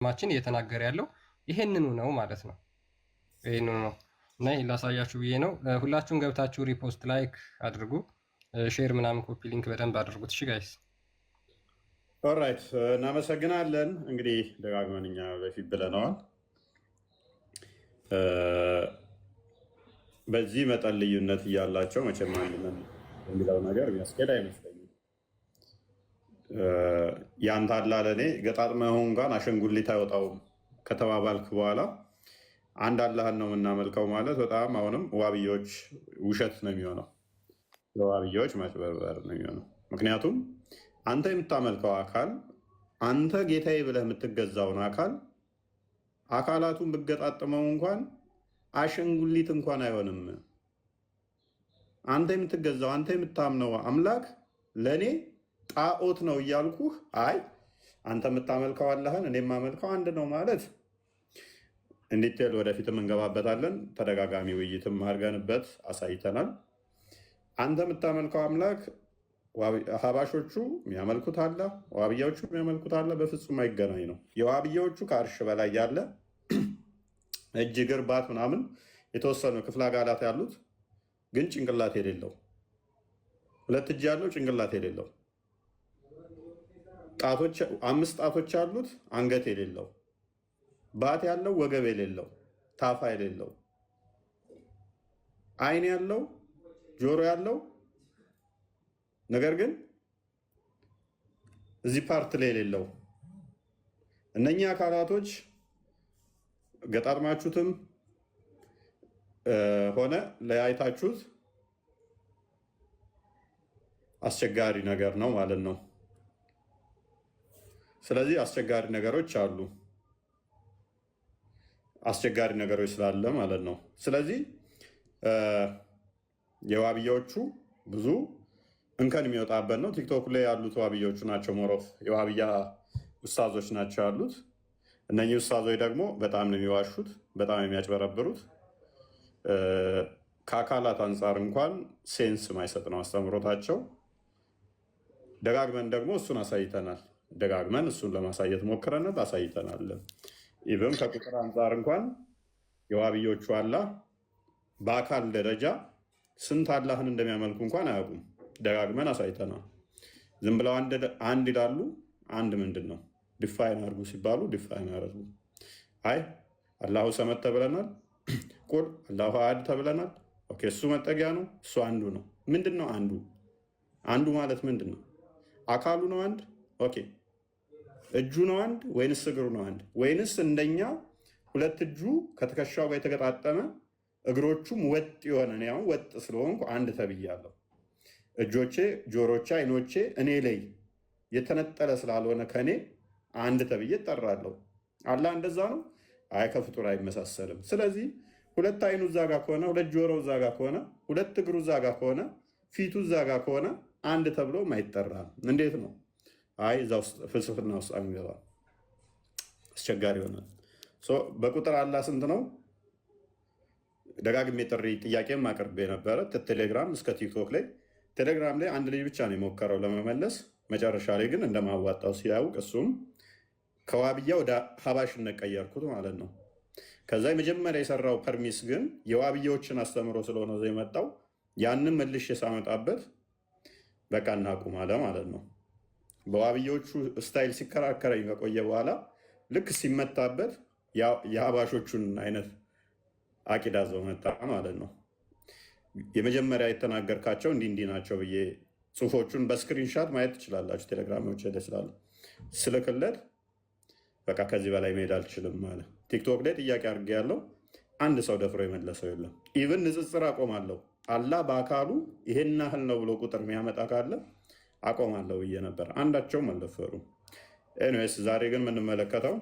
ማችን እየተናገረ ያለው ይሄንኑ ነው ማለት ነው። ይሄንኑ ነው እና ይሄን ላሳያችሁ ብዬ ነው። ሁላችሁም ገብታችሁ ሪፖስት ላይክ አድርጉ፣ ሼር ምናምን ኮፒ ሊንክ በደንብ አድርጉት። እሺ ጋይስ ኦራይት፣ እናመሰግናለን። እንግዲህ ደጋግመን እኛ በፊት ብለነዋል። በዚህ መጠን ልዩነት እያላቸው መቼም አንድ ነን የሚለው ነገር የሚያስኬድ አይመስለኝም። ያንተ አላ ለእኔ ገጣጥመው እንኳን አሸንጉሊት አይወጣውም ከተባባልክ በኋላ አንድ አላህን ነው የምናመልከው ማለት በጣም አሁንም ዋብዮች ውሸት ነው የሚሆነው፣ ለዋብዮች ማጭበርበር ነው የሚሆነው። ምክንያቱም አንተ የምታመልከው አካል አንተ ጌታዬ ብለህ የምትገዛውን አካላቱን ብገጣጥመው እንኳን አሸንጉሊት እንኳን አይሆንም። አንተ የምትገዛው አንተ የምታምነው አምላክ ለእኔ ጣዖት ነው እያልኩህ፣ አይ አንተ የምታመልከው አላህን እኔ የማመልከው አንድ ነው ማለት እንዲቴል ወደፊትም እንገባበታለን። ተደጋጋሚ ውይይትም አድርገንበት አሳይተናል። አንተ የምታመልከው አምላክ ሀባሾቹ የሚያመልኩት አለ፣ ዋብያዎቹ የሚያመልኩት አለ። በፍጹም አይገናኝ ነው። የዋብያዎቹ ከአርሽ በላይ ያለ እጅ እግር ባት ምናምን የተወሰኑ ክፍለ አካላት ያሉት ግን ጭንቅላት የሌለው፣ ሁለት እጅ ያለው ጭንቅላት የሌለው፣ ጣቶች 5 ጣቶች ያሉት አንገት የሌለው፣ ባት ያለው ወገብ የሌለው፣ ታፋ የሌለው፣ አይን ያለው ጆሮ ያለው ነገር ግን እዚህ ፓርት ላይ የሌለው፣ እነኚህ አካላቶች ገጣጥማችሁትም ሆነ ለያይታችሁት አስቸጋሪ ነገር ነው ማለት ነው። ስለዚህ አስቸጋሪ ነገሮች አሉ፣ አስቸጋሪ ነገሮች ስላለ ማለት ነው። ስለዚህ የዋብያዎቹ ብዙ እንከን የሚወጣበት ነው። ቲክቶክ ላይ ያሉት ዋብያዎቹ ናቸው፣ ሞሮፍ የዋብያ ውስታዞች ናቸው ያሉት። እነኚህ ውስታዞች ደግሞ በጣም ነው የሚዋሹት፣ በጣም የሚያጭበረብሩት። ከአካላት አንጻር እንኳን ሴንስ ማይሰጥ ነው አስተምሮታቸው። ደጋግመን ደግሞ እሱን አሳይተናል። ደጋግመን እሱን ለማሳየት ሞክረናል፣ አሳይተናል። ኢቨን ከቁጥር አንጻር እንኳን የዋብዮቹ አላህ በአካል ደረጃ ስንት አላህን እንደሚያመልኩ እንኳን አያውቁም። ደጋግመን አሳይተናል። ዝም ብለው አንድ ይላሉ። አንድ ምንድን ነው ዲፋይን አድርጉ ሲባሉ ዲፋይን አድርጉ። አይ አላሁ ሰመድ ተብለናል፣ ቁል አላሁ አሐድ ተብለናል። ኦኬ እሱ መጠጊያ ነው፣ እሱ አንዱ ነው። ምንድን ነው አንዱ? አንዱ ማለት ምንድን ነው? አካሉ ነው አንድ? ኦኬ እጁ ነው አንድ ወይንስ እግሩ ነው አንድ? ወይንስ እንደኛ ሁለት እጁ ከትከሻው ጋር የተገጣጠመ እግሮቹም ወጥ የሆነ ነው? ያው ወጥ ስለሆንኩ አንድ ተብያለሁ። እጆቼ፣ ጆሮቼ፣ አይኖቼ እኔ ላይ የተነጠለ ስላልሆነ ከኔ አንድ ተብዬ እጠራለሁ። አላህ እንደዛ ነው? አይ ከፍጡር አይመሳሰልም። ስለዚህ ሁለት አይኑ እዛ ጋ ከሆነ፣ ሁለት ጆሮ እዛ ጋ ከሆነ፣ ሁለት እግሩ እዛ ጋ ከሆነ፣ ፊቱ እዛ ጋ ከሆነ አንድ ተብሎ አይጠራም። እንዴት ነው? አይ እዛ ውስጥ ፍልስፍና ውስጥ አንገባ፣ አስቸጋሪ ይሆናል። በቁጥር አላህ ስንት ነው? ደጋግሜ ጥሪ ጥያቄም አቅርቤ ነበረ ቴሌግራም እስከ ቲክቶክ ላይ። ቴሌግራም ላይ አንድ ልጅ ብቻ ነው የሞከረው ለመመለስ። መጨረሻ ላይ ግን እንደማዋጣው ሲያውቅ እሱም ከዋብያ ወደ ሀባሽነት ቀየርኩት ማለት ነው። ከዛ የመጀመሪያ የሰራው ፐርሚስ ግን የዋብያዎችን አስተምሮ ስለሆነ የመጣው ያንን መልሼ ሳመጣበት በቃ እናቁም አለ ማለት ነው። በዋብያዎቹ ስታይል ሲከራከረኝ ከቆየ በኋላ ልክ ሲመታበት የሀባሾቹን አይነት አቂዳ ዘው መጣ ማለት ነው። የመጀመሪያ የተናገርካቸው እንዲህ ናቸው ብዬ ጽሁፎቹን በስክሪንሻት ማየት ትችላላችሁ። ቴሌግራሞች ላይ ስላሉ ስልክለት በቃ ከዚህ በላይ መሄድ አልችልም ማለት። ቲክቶክ ላይ ጥያቄ አድርጌ ያለው አንድ ሰው ደፍሮ የመለሰው የለም። ኢቭን ንጽጽር አቆማለሁ አላህ በአካሉ ይሄን ያህል ነው ብሎ ቁጥር የሚያመጣ ካለ አቆማለሁ ብዬ ነበር። አንዳቸውም አልደፈሩም። ኤኒዌይስ ዛሬ ግን የምንመለከተው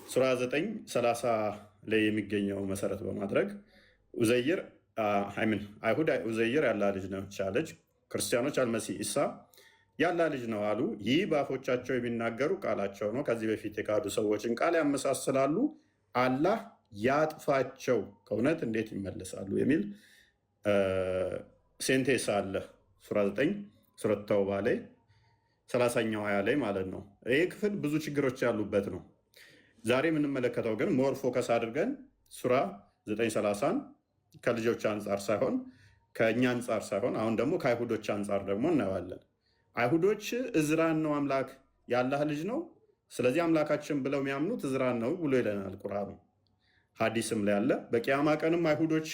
ሱራ 9:30 ላይ የሚገኘው መሰረት በማድረግ አይሁድ ኡዘይር ያላ ልጅ ነው አለች። ክርስቲያኖች አልመሲህ ኢሳ ያላ ልጅ ነው አሉ። ይህ በአፎቻቸው የሚናገሩ ቃላቸው ነው። ከዚህ በፊት የካዱ ሰዎችን ቃል ያመሳስላሉ። አላህ ያጥፋቸው፣ ከእውነት እንዴት ይመለሳሉ የሚል ሴንቴንስ አለ ሱራ 9 ሱረት ተውባ ላይ 30ኛው አያ ላይ ማለት ነው። ይህ ክፍል ብዙ ችግሮች ያሉበት ነው። ዛሬ የምንመለከተው ግን ሞር ፎከስ አድርገን ሱራ 930ን ከልጆች አንጻር ሳይሆን ከእኛ አንጻር ሳይሆን አሁን ደግሞ ከአይሁዶች አንጻር ደግሞ እናየዋለን። አይሁዶች እዝራን ነው አምላክ የአላህ ልጅ ነው፣ ስለዚህ አምላካችን ብለው የሚያምኑት እዝራን ነው ብሎ ይለናል ቁርአኑ። ሐዲስም ላይ አለ። በቂያማ ቀንም አይሁዶች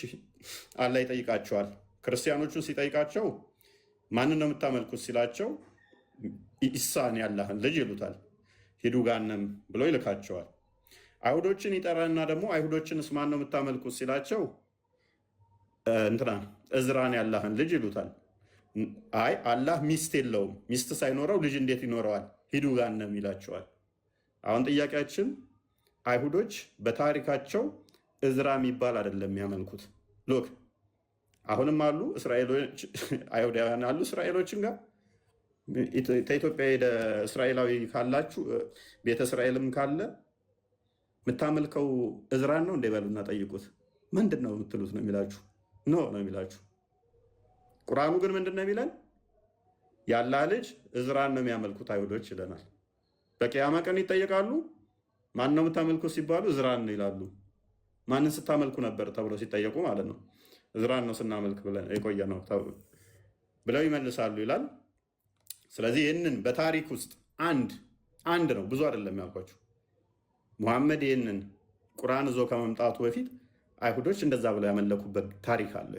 አላህ ይጠይቃቸዋል። ክርስቲያኖቹን ሲጠይቃቸው ማንን ነው የምታመልኩት ሲላቸው ኢሳን ያላህን ልጅ ይሉታል። ሂዱ ጋነም ብሎ ይልካቸዋል። አይሁዶችን ይጠራና ደግሞ አይሁዶችንስ ማን ነው የምታመልኩት ሲላቸው እንትና እዝራን ያላህን ልጅ ይሉታል። አይ አላህ ሚስት የለውም፣ ሚስት ሳይኖረው ልጅ እንዴት ይኖረዋል? ሂዱ ጋነም ይላቸዋል። አሁን ጥያቄያችን አይሁዶች በታሪካቸው እዝራ የሚባል አይደለም የሚያመልኩት። ሎክ አሁንም አሉ አይሁዳውያን አሉ እስራኤሎችን ጋር ከኢትዮጵያ ሄደ እስራኤላዊ ካላችሁ ቤተ እስራኤልም ካለ የምታመልከው እዝራን ነው እንደበሉና ጠይቁት። ምንድን ነው የምትሉት ነው የሚላችሁ። ኖ ነው የሚላችሁ። ቁርአኑ ግን ምንድን ነው የሚለን? የአላህ ልጅ እዝራን ነው የሚያመልኩት አይሁዶች ይለናል። በቂያማ ቀን ይጠየቃሉ። ማን ነው የምታመልኩት ሲባሉ እዝራን ነው ይላሉ። ማንን ስታመልኩ ነበር ተብሎ ሲጠየቁ ማለት ነው እዝራን ነው ስናመልክ ብለን የቆየ ነው ብለው ይመልሳሉ ይላል። ስለዚህ ይህንን በታሪክ ውስጥ አንድ ነው፣ ብዙ አይደለም ያልኳቸው። ሙሐመድ ይህንን ቁርአን ይዞ ከመምጣቱ በፊት አይሁዶች እንደዛ ብለው ያመለኩበት ታሪክ አለ።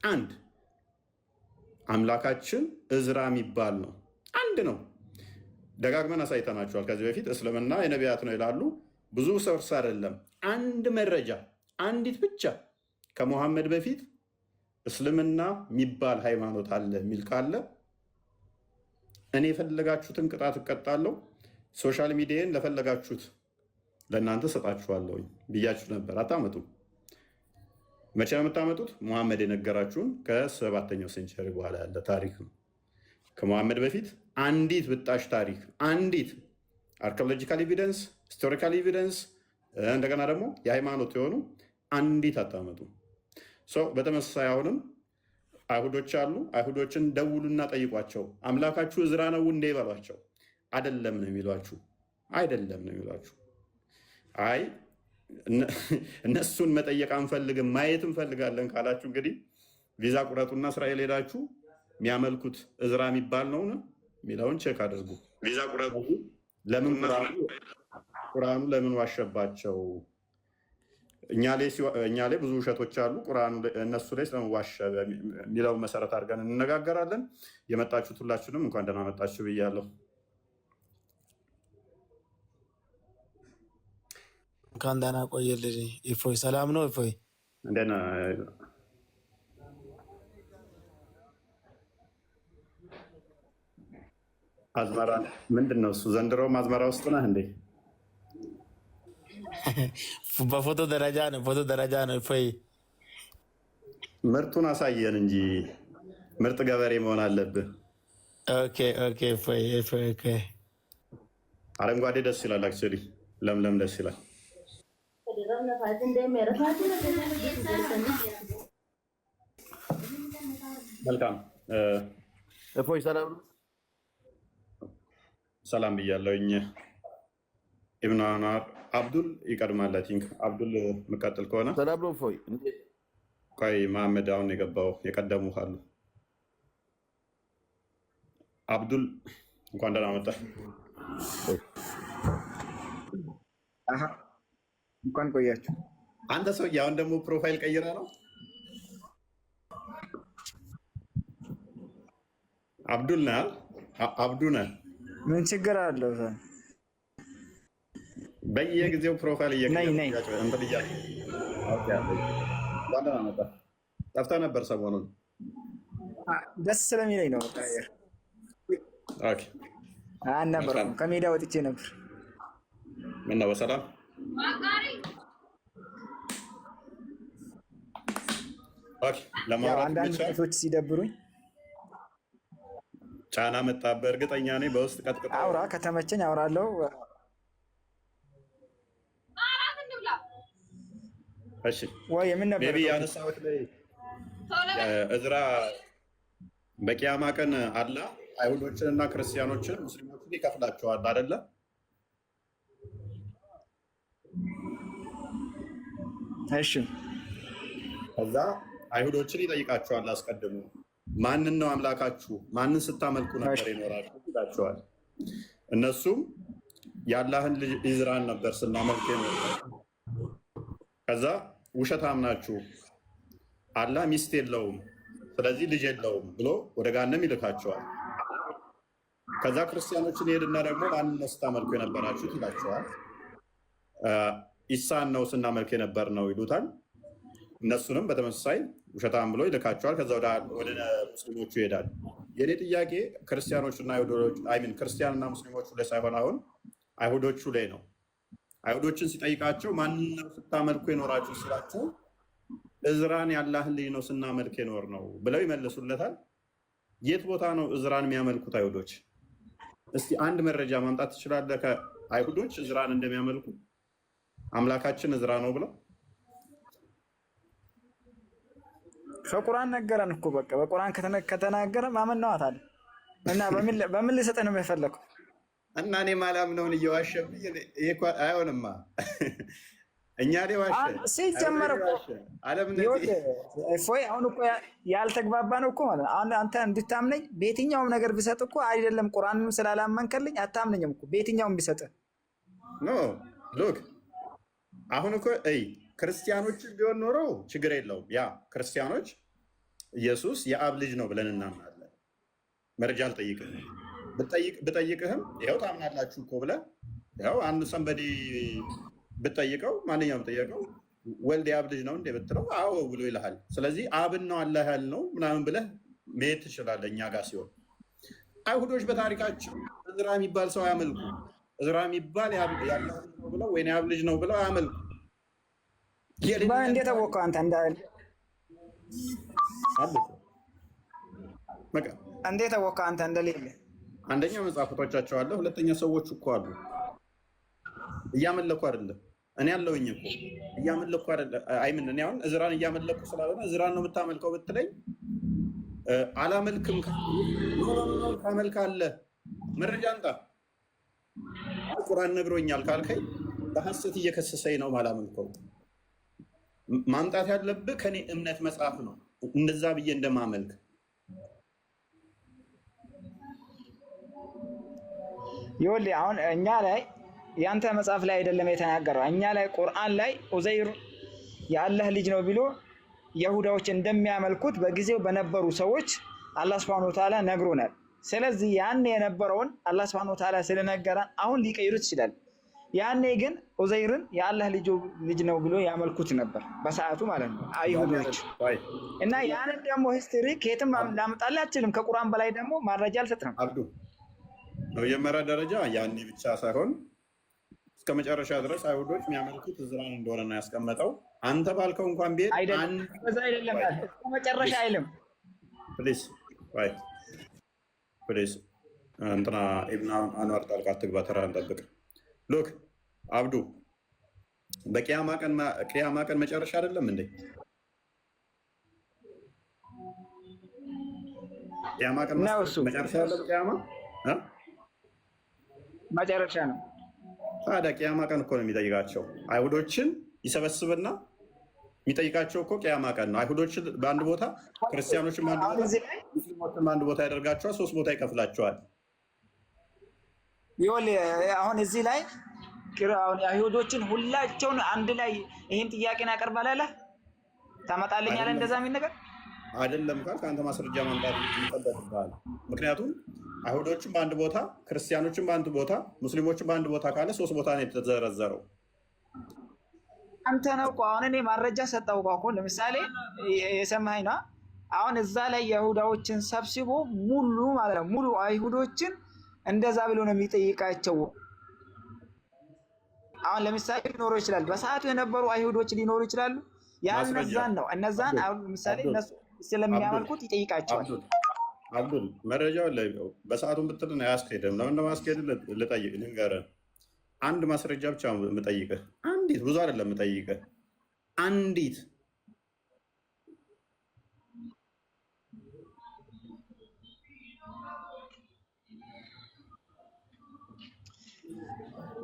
አንድ አምላካችን እዝራ የሚባል ነው፣ አንድ ነው። ደጋግመን አሳይተናቸዋል ከዚህ በፊት። እስልምና የነቢያት ነው ይላሉ። ብዙ ሶርስ አይደለም፣ አንድ መረጃ አንዲት ብቻ ከሙሐመድ በፊት እስልምና የሚባል ሃይማኖት አለ የሚል ካለ እኔ የፈለጋችሁትን ቅጣት እቀጣለሁ፣ ሶሻል ሚዲያን ለፈለጋችሁት ለእናንተ ሰጣችኋለሁ ብያችሁ ነበር። አታመጡም። መቼ ነው የምታመጡት? ሙሐመድ የነገራችሁን ከ7ኛው ሴንቸሪ በኋላ ያለ ታሪክ ነው። ከሙሐመድ በፊት አንዲት ብጣሽ ታሪክ፣ አንዲት አርኪኦሎጂካል ኤቪደንስ፣ ሂስቶሪካል ኤቪደንስ፣ እንደገና ደግሞ የሃይማኖት የሆኑ አንዲት አታመጡ። በተመሳሳይ አሁንም አይሁዶች አሉ። አይሁዶችን ደውሉና ጠይቋቸው፣ አምላካችሁ እዝራ ነው እንዴ ይበሏቸው። አይደለም ነው የሚሏችሁ። አይደለም ነው የሚሏችሁ። አይ እነሱን መጠየቅ አንፈልግም ማየት እንፈልጋለን ካላችሁ እንግዲህ ቪዛ ቁረጡና እስራኤል ሄዳችሁ የሚያመልኩት እዝራ የሚባል ነው የሚለውን ቼክ አድርጉ። ቪዛ ቁረጡ። ለምን ቁርአኑ ለምን ዋሸባቸው? እኛ ላይ ብዙ ውሸቶች አሉ። ቁርአኑ እነሱ ላይ ስለምን ዋሸ የሚለውን መሰረት አድርገን እንነጋገራለን። የመጣችሁት ሁላችሁንም እንኳን ደህና መጣችሁ ብያለሁ። እንኳን ደህና ቆየልኝ። እፎይ ሰላም ነው? እፎይ እንደና አዝመራ ምንድን ነው እሱ? ዘንድሮም አዝመራ ውስጥ ነህ እንዴ? በፎቶ ደረጃ ነው፣ ፎቶ ደረጃ ነው። እፎይ ምርቱን አሳየን እንጂ ምርጥ ገበሬ መሆን አለብህ። ኦኬ ኦኬ። እፎይ እፎይ። ኦኬ። አረንጓዴ ደስ ይላል። አክቹዋሊ ለምለም ደስ ይላል። መልካም። እፎይ ሰላም ነው? ሰላም ብያለሁኝ። ኢብኑ አኗር አብዱል ይቀድማል። አይ ቲንክ አብዱል የምቀጥል ከሆነ ሰላም ነው። እፎይ ቆይ መሐመድ አሁን የገባው የቀደሙ ካሉ አብዱል እንኳን ደህና መጣ። እንኳን ቆያችሁ። አንተ ሰውዬ አሁን ደግሞ ፕሮፋይል ቀይረ ነው። አብዱል ነህ? አብዱ ነህ? ምን ችግር አለው? በየጊዜው ፕሮፋይል ጠፍተህ ነበር ሰሞኑን። ደስ ስለሚለኝ ነው። አልነበረም፣ ከሜዳ ወጥቼ ነበር። ምነው በሰላም አንዳንድ ቶች ሲደብሩኝ ጫና መጣብህ። እርግጠኛ ነኝ በውስጥ ቀጥቅጥ አውራ፣ ከተመቸኝ አውራለሁ። እሺ ወይ ምን ነበር ቤቢ ያነሳሁት ላይ እዝራ በቂያማ ቀን አላህ አይሁዶችንና ክርስቲያኖችን ሙስሊሞችን ይከፍላቸዋል አይደለ? እሺ ከዛ አይሁዶችን ይጠይቃቸዋል አስቀድሞ ማንን ነው አምላካችሁ? ማንን ስታመልኩ ነበር የኖራችሁ ይላቸዋል። እነሱም የአላህን ልጅ ኢዝራን ነበር ስናመልክ የኖረው። ከዛ ውሸታም ናችሁ፣ አላህ ሚስት የለውም ስለዚህ ልጅ የለውም ብሎ ወደ ጋነም ይልካቸዋል። ከዛ ክርስቲያኖችን ይሄድና ደግሞ ማንን ነው ስታመልኩ የነበራችሁት ይላቸዋል። ኢሳን ነው ስናመልክ የነበር ነው ይሉታል። እነሱንም በተመሳሳይ ውሸታም ብሎ ይልካቸዋል። ከዛ ወደ ሙስሊሞቹ ይሄዳል። የኔ ጥያቄ ክርስቲያኖችና ክርስቲያንና ሙስሊሞቹ ላይ ሳይሆን አሁን አይሁዶቹ ላይ ነው። አይሁዶችን ሲጠይቃቸው ማንን ነው ስታመልኩ የኖራችሁ ስላቸው እዝራን የአላህን ልጅ ነው ስናመልክ የኖር ነው ብለው ይመልሱለታል። የት ቦታ ነው እዝራን የሚያመልኩት አይሁዶች? እስቲ አንድ መረጃ ማምጣት ትችላለህ? ከአይሁዶች እዝራን እንደሚያመልኩ አምላካችን እዝራ ነው ብለው ከቁርአን ነገረን እኮ በቃ በቁርአን ከተናገረ ማመን ነው አታለ እና በምን ልሰጠህ ነው የፈለከው? እና እኔ ማላምነውን እየዋሸብኝ አይሆንማ። እኛ ላይ ዋሸ ሲጀመር እኮ እፎይ አሁን እኮ ያልተግባባ ነው እኮ ማለት አሁን አንተ እንድታምነኝ በየትኛውም ነገር ቢሰጥ እኮ አይደለም ቁርአንም ስላላመንከልኝ አታምነኝም እኮ በየትኛውም ቢሰጥ ኖ ሉክ አሁን እኮ ክርስቲያኖችን ቢሆን ኖሮ ችግር የለውም። ያ ክርስቲያኖች ኢየሱስ የአብ ልጅ ነው ብለን እናምናለን። መረጃ አልጠይቅህም። ብጠይቅህም ይኸው ታምናላችሁ እኮ ብለህ ይኸው አንድ ሰንበዲ ብጠይቀው ማንኛውም ጠየቀው ወልድ የአብ ልጅ ነው እንደ ብትለው አዎ ብሎ ይልሃል። ስለዚህ አብን ነው አላህ ያልነው ምናምን ብለህ መሄድ ትችላለህ እኛ ጋር ሲሆን፣ አይሁዶች በታሪካቸው እዝራ የሚባል ሰው አያመልኩ። እዝራ የሚባል ያላህ ልጅ ነው ብለው ወይ የአብ ልጅ ነው ብለው አያመልኩ። እንዴት አወቀው አንተ? እንዴት አወቀው አንተ እንደሌለ? አንደኛ መጽሐፎቻቸው አለ፣ ሁለተኛ ሰዎች እኮ አሉ። እያመለኩ አይደለም። እኔ ያለውኝ እኮ እያመለኩ አይደለም። አይምን እኔ አሁን እዝራን እያመለኩ ስላልሆነ እዝራን ነው የምታመልከው ብትለኝ አላመልክም። ታመልካለህ፣ መረጃ አንጣ፣ ቁርአን ነግሮኛል ካልከኝ በሐሰት እየከሰሰኝ ነው ማላመልከው። ማምጣት ያለብህ ከኔ እምነት መጽሐፍ ነው እንደዛ ብዬ እንደማመልክ። ይኸውልህ አሁን እኛ ላይ ያንተ መጽሐፍ ላይ አይደለም የተናገረው፣ እኛ ላይ ቁርአን ላይ ኡዘይር የአላህ ልጅ ነው ብሎ ይሁዳዎች እንደሚያመልኩት በጊዜው በነበሩ ሰዎች አላህ Subhanahu Wa Ta'ala ነግሮናል። ስለዚህ ያኔ የነበረውን አላህ Subhanahu Wa Ta'ala ስለነገረን አሁን ሊቀይሩት ይችላል። ያኔ ግን ኡዘይርን የአላህ ልጅ ነው ብሎ ያመልኩት ነበር በሰዓቱ ማለት ነው አይሁዶች። እና ያንን ደግሞ ሂስትሪ ከየትም ላመጣልህ አልችልም። ከቁርአን በላይ ደግሞ ማረጃ አልሰጥም። አብዱ በመጀመሪያ ደረጃ ያኔ ብቻ ሳይሆን እስከ መጨረሻ ድረስ አይሁዶች የሚያመልኩት እዝራን እንደሆነ ነው ያስቀመጠው። አንተ ባልከው እንኳን ቢሄድ አይደለም እስከ መጨረሻ አይልም። ፕሊዝ እንትና ኢብኑ አንዋር ጣልቃ አትግባ፣ ተራ እንጠብቅ። ሎክ አብዱ በቂያማ ቀን መጨረሻ አይደለም እንዴ? ቂያማ ቀን መጨረሻ አይደለም? ቂያማ መጨረሻ ነው። ታዲያ ቂያማ ቀን እኮ ነው የሚጠይቃቸው። አይሁዶችን ይሰበስብና የሚጠይቃቸው እኮ ቂያማ ቀን ነው። አይሁዶችን በአንድ ቦታ፣ ክርስቲያኖችን በአንድ ቦታ፣ ሙስሊሞችን በአንድ ቦታ ያደርጋቸዋል። 3 ቦታ ይከፍላቸዋል። ይኸውልህ አሁን እዚህ ላይ አሁን አይሁዶችን ሁላቸውን አንድ ላይ ይህን ጥያቄን ያቀርባላለህ ታመጣልኛለህ? እንደዛ የሚል ነገር አይደለም ካል ከአንተ ማስረጃ ማምጣት ይጠበቅብሃል። ምክንያቱም አይሁዶችን በአንድ ቦታ፣ ክርስቲያኖችን በአንድ ቦታ፣ ሙስሊሞችን በአንድ ቦታ ካለ 3 ቦታ ነው የተዘረዘረው። አንተ ነው እኮ አሁን እኔ ማረጃ ሰጠው እኮ ለምሳሌ የሰማኸኝ ነው። አሁን እዛ ላይ የይሁዳዎችን ሰብስቦ ሙሉ ማለት ነው ሙሉ አይሁዶችን እንደዛ ብሎ ነው የሚጠይቃቸው። አሁን ለምሳሌ ሊኖሩ ይችላል፣ በሰዓቱ የነበሩ አይሁዶች ሊኖሩ ይችላሉ። ያነዛን ነው እነዛን አሁን ለምሳሌ እነሱ ስለሚያመልኩት ይጠይቃቸዋል። አብዱል መረጃው በሰዓቱን ብትልን አያስኬድም። ለምን ለማስኬድ ልጠይቅ ልንገርህ። አንድ ማስረጃ ብቻ የምጠይቅህ አንዲት፣ ብዙ አይደለም የምጠይቅህ አንዲት።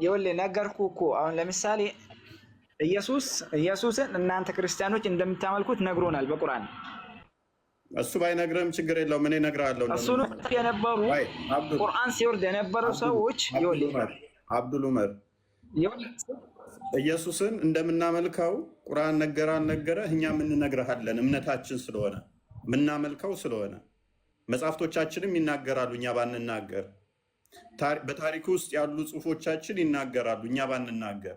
ይኸውልህ ነገርኩህ እኮ አሁን ለምሳሌ ኢየሱስን እናንተ ክርስቲያኖች እንደምታመልኩት ነግሮናል በቁርአን። እሱ ባይነግርህም ችግር የለውም እኔ እነግርሃለሁ። እሱን የነበሩ ቁርአን ሲወርድ የነበሩ ሰዎች አብዱል ዑመር ኢየሱስን እንደምናመልከው ቁርአን ነገረ አልነገረ እኛም እንነግርሃለን። እምነታችን ስለሆነ የምናመልከው ስለሆነ መጽሐፍቶቻችንም ይናገራሉ እኛ ባንናገር። በታሪክ ውስጥ ያሉ ጽሁፎቻችን ይናገራሉ እኛ ባንናገር።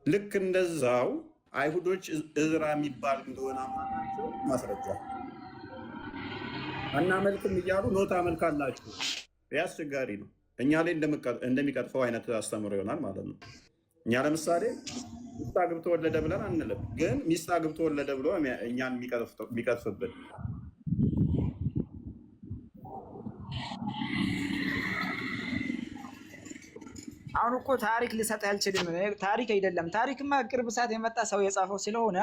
ልክ እንደዛው አይሁዶች እዝራ የሚባል እንደሆነ አማናቸው ማስረጃ አናመልክም እያሉ ኖት አመልካላችሁ። አስቸጋሪ ነው። እኛ ላይ እንደሚቀጥፈው አይነት አስተምሮ ይሆናል ማለት ነው። እኛ ለምሳሌ ሚስት አግብቶ ወለደ ብለን አንልም፣ ግን ሚስት አግብቶ ወለደ ብሎ እኛን የሚቀጥፍብን አሁን እኮ ታሪክ ልሰጥ አልችልም። ታሪክ አይደለም። ታሪክማ ቅርብ ሰዓት የመጣ ሰው የጻፈው ስለሆነ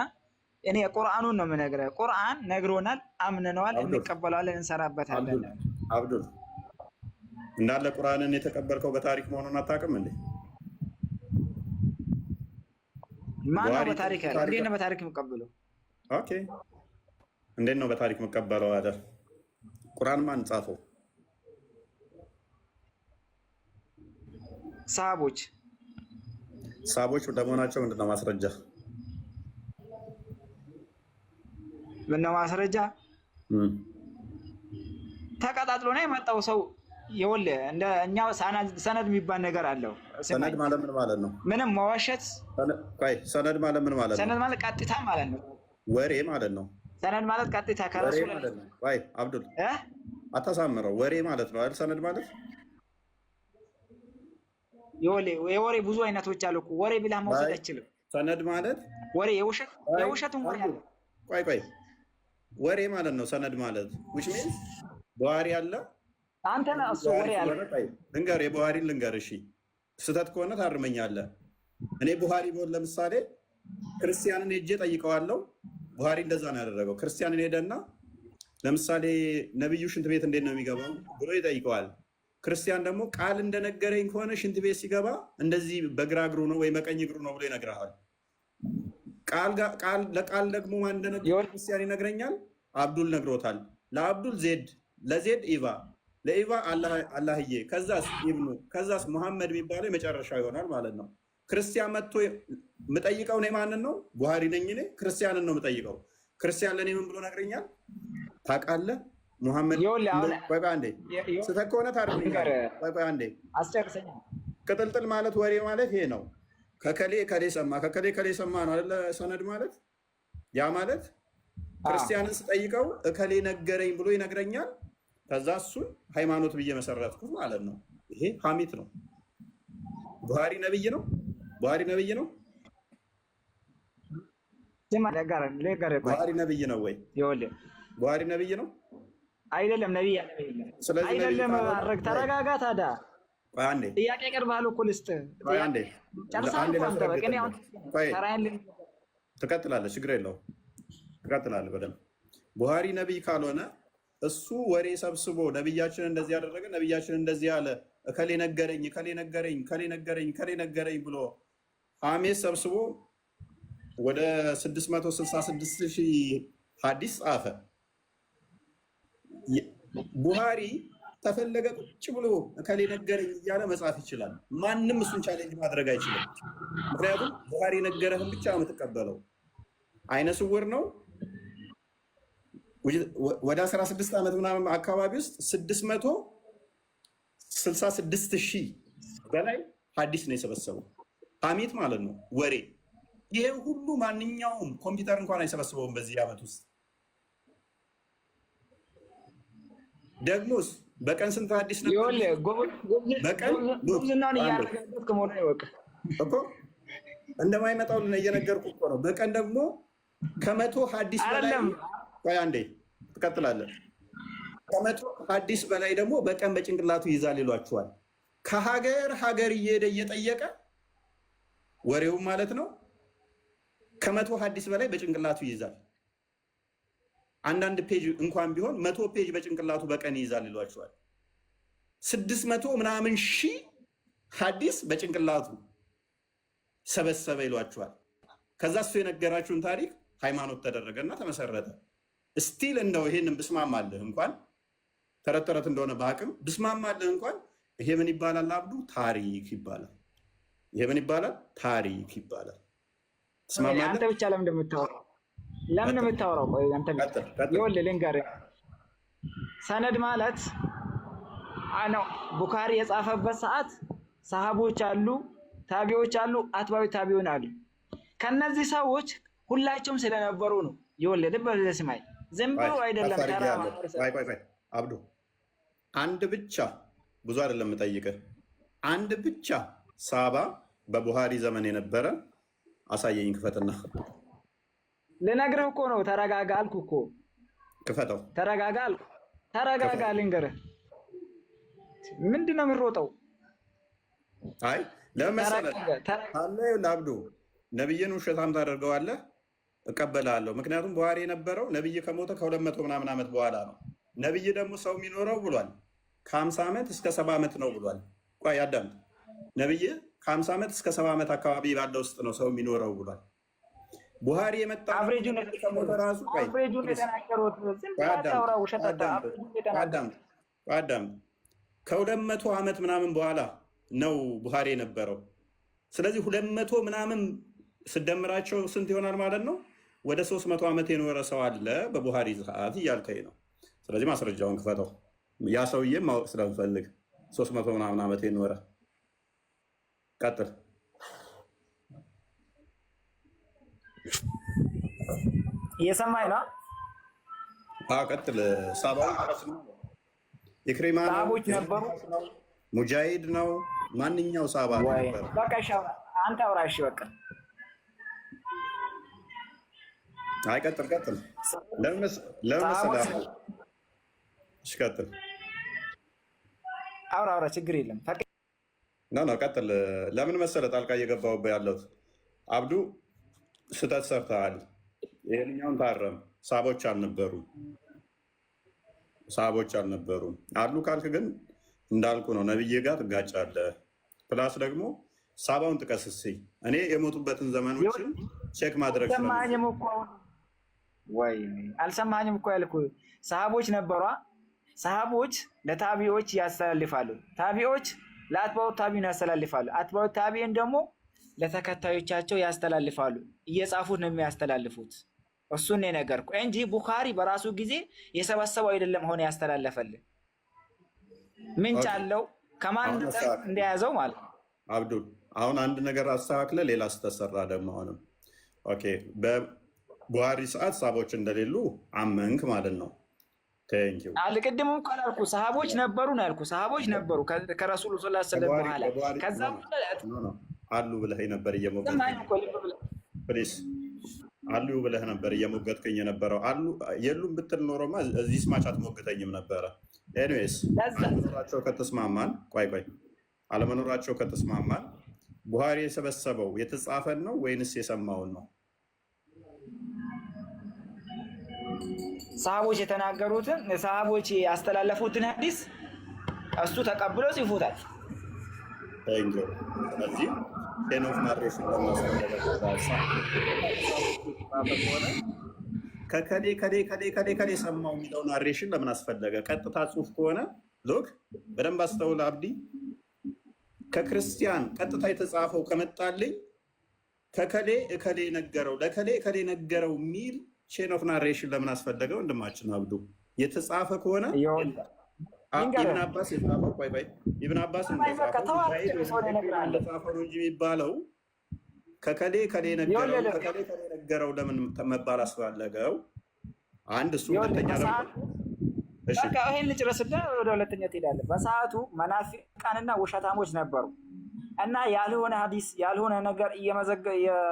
እኔ ቁርአኑን ነው የምነግርህ። ቁርአን ነግሮናል፣ አምነነዋል፣ እንቀበለዋለን፣ እንሰራበታለን። አብዱል እንዳለ ቁርአንን የተቀበልከው በታሪክ መሆኑን አታውቅም እንዴ? ማነው በታሪክ ያለ? እንዴት ነው በታሪክ የምቀበለው? ኦኬ እንዴት ነው በታሪክ የምቀበለው አይደል? ቁርአን ማን ጻፈው? ሰሃቦች ለመሆናቸው ምንድነው ማስረጃ? ምነው ማስረጃ? ተቀጣጥሎ ነው የመጣው ሰው። ይኸውልህ እንደ እኛ ሰነድ የሚባል ነገር አለው። ሰነድ ማለት ምን ማለት ነው? ምንም መዋሸት። ሰነድ ማለት ምን ማለት ነው? ሰነድ ማለት ቀጥታ ማለት ነው። ወሬ ማለት ነው። ሰነድ ማለት ቀጥታ ከራሱ ማለት ነው። አብዱል አታሳምረው። ወሬ ማለት ነው አይደል? ሰነድ ማለት የወሬ ብዙ አይነቶች አሉ እኮ። ወሬ ብለህ መውሰድ አይችልም። ሰነድ ማለት ወሬ የውሸት እንኳን አለ። ቆይ ወሬ ማለት ነው ሰነድ ማለት which means ቡሃሪ አለ። አንተ ነህ እሱ ወሬ አለ። ልንገር የቡሃሪን ልንገር። እሺ ስህተት ከሆነ ታርመኛለህ። እኔ ቡሃሪ ቢሆን ለምሳሌ ክርስቲያንን ሄጄ ጠይቀዋለሁ። ቡሃሪ እንደዛ ነው ያደረገው። ክርስቲያንን ሄደና ለምሳሌ ነብዩ ሽንት ቤት እንዴት ነው የሚገባው ብሎ ይጠይቀዋል። ክርስቲያን ደግሞ ቃል እንደነገረኝ ከሆነ ሽንት ቤት ሲገባ እንደዚህ በግራ እግሩ ነው ወይ በቀኝ እግሩ ነው ብሎ ይነግርሃል። ለቃል ደግሞ ማን እንደነገረው ክርስቲያን ይነግረኛል። አብዱል ነግሮታል። ለአብዱል ዜድ፣ ለዜድ ኢቫ፣ ለኢቫ አላህዬ፣ ከዛስ ኢብኑ፣ ከዛስ መሐመድ የሚባለው የመጨረሻው ይሆናል ማለት ነው። ክርስቲያን መጥቶ የምጠይቀው እኔ ማንን ነው? ቡሃሪ ነኝ እኔ ክርስቲያንን ነው የምጠይቀው። ክርስቲያን ለእኔ ምን ብሎ ነግረኛል ታውቃለህ? ሙሐመድ ቆይ አንዴ ስተህ ከሆነ ቆይ አንዴ አስጨርሰኝ። ቅጥልጥል ማለት ወሬ ማለት ይሄ ነው። ከከሌ ሰማ ከከሌ ሰማ ነው አይደለ? ሰነድ ማለት ያ ማለት ክርስቲያንን ስጠይቀው እከሌ ነገረኝ ብሎ ይነግረኛል። ከዛ እሱን ሃይማኖት ብዬ መሰረትኩት ማለት ነው። ይሄ ሐሜት ነው። ቡሃሪ ነብይ ነው። ቡሃሪ ነብይ ነው። ቡሃሪ ነብይ ነው ወይ? ቡሃሪ ነብይ ነው አይደለም? ነብይ አይደለም። ማድረግ ተረጋጋ። ታዲያ አንዴ ጥያቄ ቀርባለሁ እኮ ልስጥህ። አንዴ ትቀጥላለህ። ችግር የለውም ትቀጥላለህ በደንብ። ቡሃሪ ነብይ ካልሆነ እሱ ወሬ ሰብስቦ ነብያችን እንደዚህ ያደረገ ነብያችን እንደዚህ ያለ እከሌ ነገረኝ እከሌ ነገረኝ እከሌ ነገረኝ እከሌ ነገረኝ ብሎ ሐሜት ሰብስቦ ወደ 666,000 ሐዲስ ጻፈ። ቡሃሪ ተፈለገ ቁጭ ብሎ እከሌ ነገረኝ እያለ መጻፍ ይችላል። ማንም እሱን ቻሌንጅ ማድረግ አይችልም። ምክንያቱም ቡሃሪ ነገረህን ብቻ ነው የምትቀበለው። አይነ ስውር ነው። ወደ 16 ዓመት ምናምን አካባቢ ውስጥ 666,000 በላይ ሐዲስ ነው የሰበሰበው። ሐሜት ማለት ነው ወሬ። ይሄ ሁሉ ማንኛውም ኮምፒውተር እንኳን አይሰበስበውም በዚህ ዓመት ውስጥ። ደግሞስ በቀን ስንት ሐዲስ ነው? በቀን እኮ እንደማይመጣው እየነገርኩህ እኮ ነው። በቀን ደግሞ ከ100 ሐዲስ በላይ ቆይ አንዴ ትቀጥላለህ። ከ100 ሐዲስ በላይ ደግሞ በቀን በጭንቅላቱ ይዛል ይሏችኋል። ከሀገር እየሄደ እየጠየቀ ወሬውም ማለት ነው። ከ100 ሐዲስ በላይ በጭንቅላቱ ይይዛል። አንዳንድ ፔጅ እንኳን ቢሆን 100 ፔጅ በጭንቅላቱ በቀን ይይዛል ይሏችኋል። 600 ምናምን ሺህ ሐዲስ በጭንቅላቱ ሰበሰበ ይሏችኋል። ከዛ እሱ የነገራችሁን ታሪክ ሃይማኖት ተደረገና ተመሰረተ። እስቲል እንደው ይሄንን ብስማማልህ እንኳን ተረት ተረት እንደሆነ በአቅም ብስማማልህ እንኳን ይሄ ምን ይባላል? አብዱ ታሪክ ይባላል። ይሄ ምን ይባላል? ታሪክ ይባላል። ትስማማለህ? አንተ ብቻ ለምን እንደምታወራው ለምን የምታወራው? ቆይ አንተ ይኸውልህ ልንገርህ፣ ሰነድ ማለት ነው። ቡኻሪ የጻፈበት ሰዓት ሰሃቦች አሉ፣ ታቢዎች አሉ፣ አትባዊ ታቢውን አሉ። ከነዚህ ሰዎች ሁላቸውም ስለነበሩ ነው። ይኸውልህ ልብ በል ስማኝ፣ ዝም ብሎ አይደለም። አብዱ አንድ ብቻ ብዙ አይደለም የምጠይቅህ፣ አንድ ብቻ ሳባ በቡሃሪ ዘመን የነበረ አሳየኝ። ክፈትና ልነግርህ እኮ ነው። ተረጋጋ አልኩ እኮ። ክፈተው። ተረጋጋ አልኩ። ተረጋጋ ልንገርህ። ምንድን ነው የምሮጠው? አይ ለምን መሰለህ አለ ለአብዱ ነብይን ውሸታም ታደርገዋለህ፣ እቀበላለሁ። ምክንያቱም ቡሃሪ የነበረው ነብይ ከሞተ ከ200 ምናምን ዓመት በኋላ ነው። ነብይ ደግሞ ሰው የሚኖረው ብሏል ከ50 ዓመት እስከ 70 ዓመት ነው ብሏል። ቆይ አዳምጥ። ነብይ ከ50 ዓመት እስከ 70 ዓመት አካባቢ ባለው ውስጥ ነው ሰው የሚኖረው ብሏል። ቡሃሪ የመጣ አብሬጁን ከሞተ ራሱ አብሬጁን የተናገሩት ዝም ብለህ አታውራ፣ ውሸት አዳምጥ። ከ200 ዓመት ምናምን በኋላ ነው ቡሃሪ የነበረው። ስለዚህ 200 ምናምን ስደምራቸው ስንት ይሆናል ማለት ነው? ወደ 300 ዓመት የኖረ ሰው አለ በቡሃሪ ሰዓት እያልከኝ ነው። ስለዚህ ማስረጃውን ክፈተው። ያ ሰውዬም ማወቅ ስለምፈልግ 300 ምናምን ዓመት የኖረ ቀጥል። እየሰማኝ ነው? ቀጥል። ሳባው ኢክሪማ ሰሃቦች ነበሩ። ሙጃሂድ ነው። ማንኛው ሳባ ነበር? በቃ እሺ፣ አንተ አውራ። እሺ በቃ አይ ቀጥል። ለምን መሰለህ? እሺ ቀጥል። አውራ፣ ችግር የለም። ኖ ቀጥል። ለምን መሰለህ ጣልቃ እየገባሁብህ ያለሁት? አብዱ ስህተት ሰርተሃል። ይሄንኛውን ታረም። ሳቦች አልነበሩም አሉ ካልክ ግን እንዳልኩ ነው። ነብዬ ጋር ትጋጫለህ። ፕላስ ደግሞ ሳባውን ጥቀስ እስኪ። እኔ የሞቱበትን ዘመኖችን ቼክ ማድረግ አልሰማኝም እኮ ያልኩህ። ሰሃቦች ነበሯ። ሰሃቦች ለታቢዎች ያስተላልፋሉ። ታቢዎች ለአትባው ታቢን ያስተላልፋሉ። አትባው ታቢን ደግሞ ለተከታዮቻቸው ያስተላልፋሉ። እየጻፉት ነው የሚያስተላልፉት። እሱን የነገርኩህ እንጂ ቡኻሪ በራሱ ጊዜ የሰበሰበው አይደለም ሆነ ያስተላለፈልህ። ምንጭ አለው ከማን እንደያዘው ማለት ነው። አብዱል አሁን አንድ ነገር አስተካክለ ሌላ ስተሰራ ደግሞ አሁንም ኦኬ። በቡሃሪ ሰዓት ሰሃቦች እንደሌሉ አመንክ ማለት ነው። ቴንኪው። አልቅድምም እኮ አላልኩህ። ሰሃቦች ነበሩ ነው ያልኩህ። ሰሃቦች ነበሩ ከረሱሉ ሰለላሁ ዐለይሂ ወሰለም በኋላ። ከዛ አሉ ብለህ ነበር አሉ ብለህ ነበር እየሞገትከኝ የነበረው። አሉ የሉም ብትል ኖሮማ እዚህ ስማች አትሞግተኝም ነበረ። ኤኒዌይስ አለመኖራቸው ከተስማማን ቡሃሪ የሰበሰበው የተጻፈን ነው ወይንስ የሰማውን ነው? ሰሃቦች የተናገሩትን ሰሃቦች ያስተላለፉትን ሐዲስ እሱ ተቀብሎ ጽፎታል። ስለዚህ ቼን ኦፍ ናሬሽን ከከሌ ሰማው የሚለው ናሬሽን ለምን አስፈለገ? ቀጥታ ጽሁፍ ከሆነ ሎክ በደንብ አስተውል አብዲ። ከክርስቲያን ቀጥታ የተጻፈው ከመጣልኝ ከከሌ እከሌ ነገረው ለከሌ እከሌ ነገረው የሚል ቼን ኦፍ ናሬሽን ለምን አስፈለገ? ወንድማችን አብዱ የተጻፈ ከሆነ ኢብን አባስ የጻፈው ኢብን አባስ እንደጻፈው ነው እንጂ የሚባለው ከከሌ ከሌ ነገረው ለምን መባል አስፈለገው? አንድ እሱ። ሁለተኛ በቃ ይሄን ልጨርስልህ፣ ወደ ሁለተኛ ትሄዳለህ። በሰዓቱ መናፊቃንና ውሸታሞች ነበሩ እና ያልሆነ ሐዲስ ያልሆነ ነገር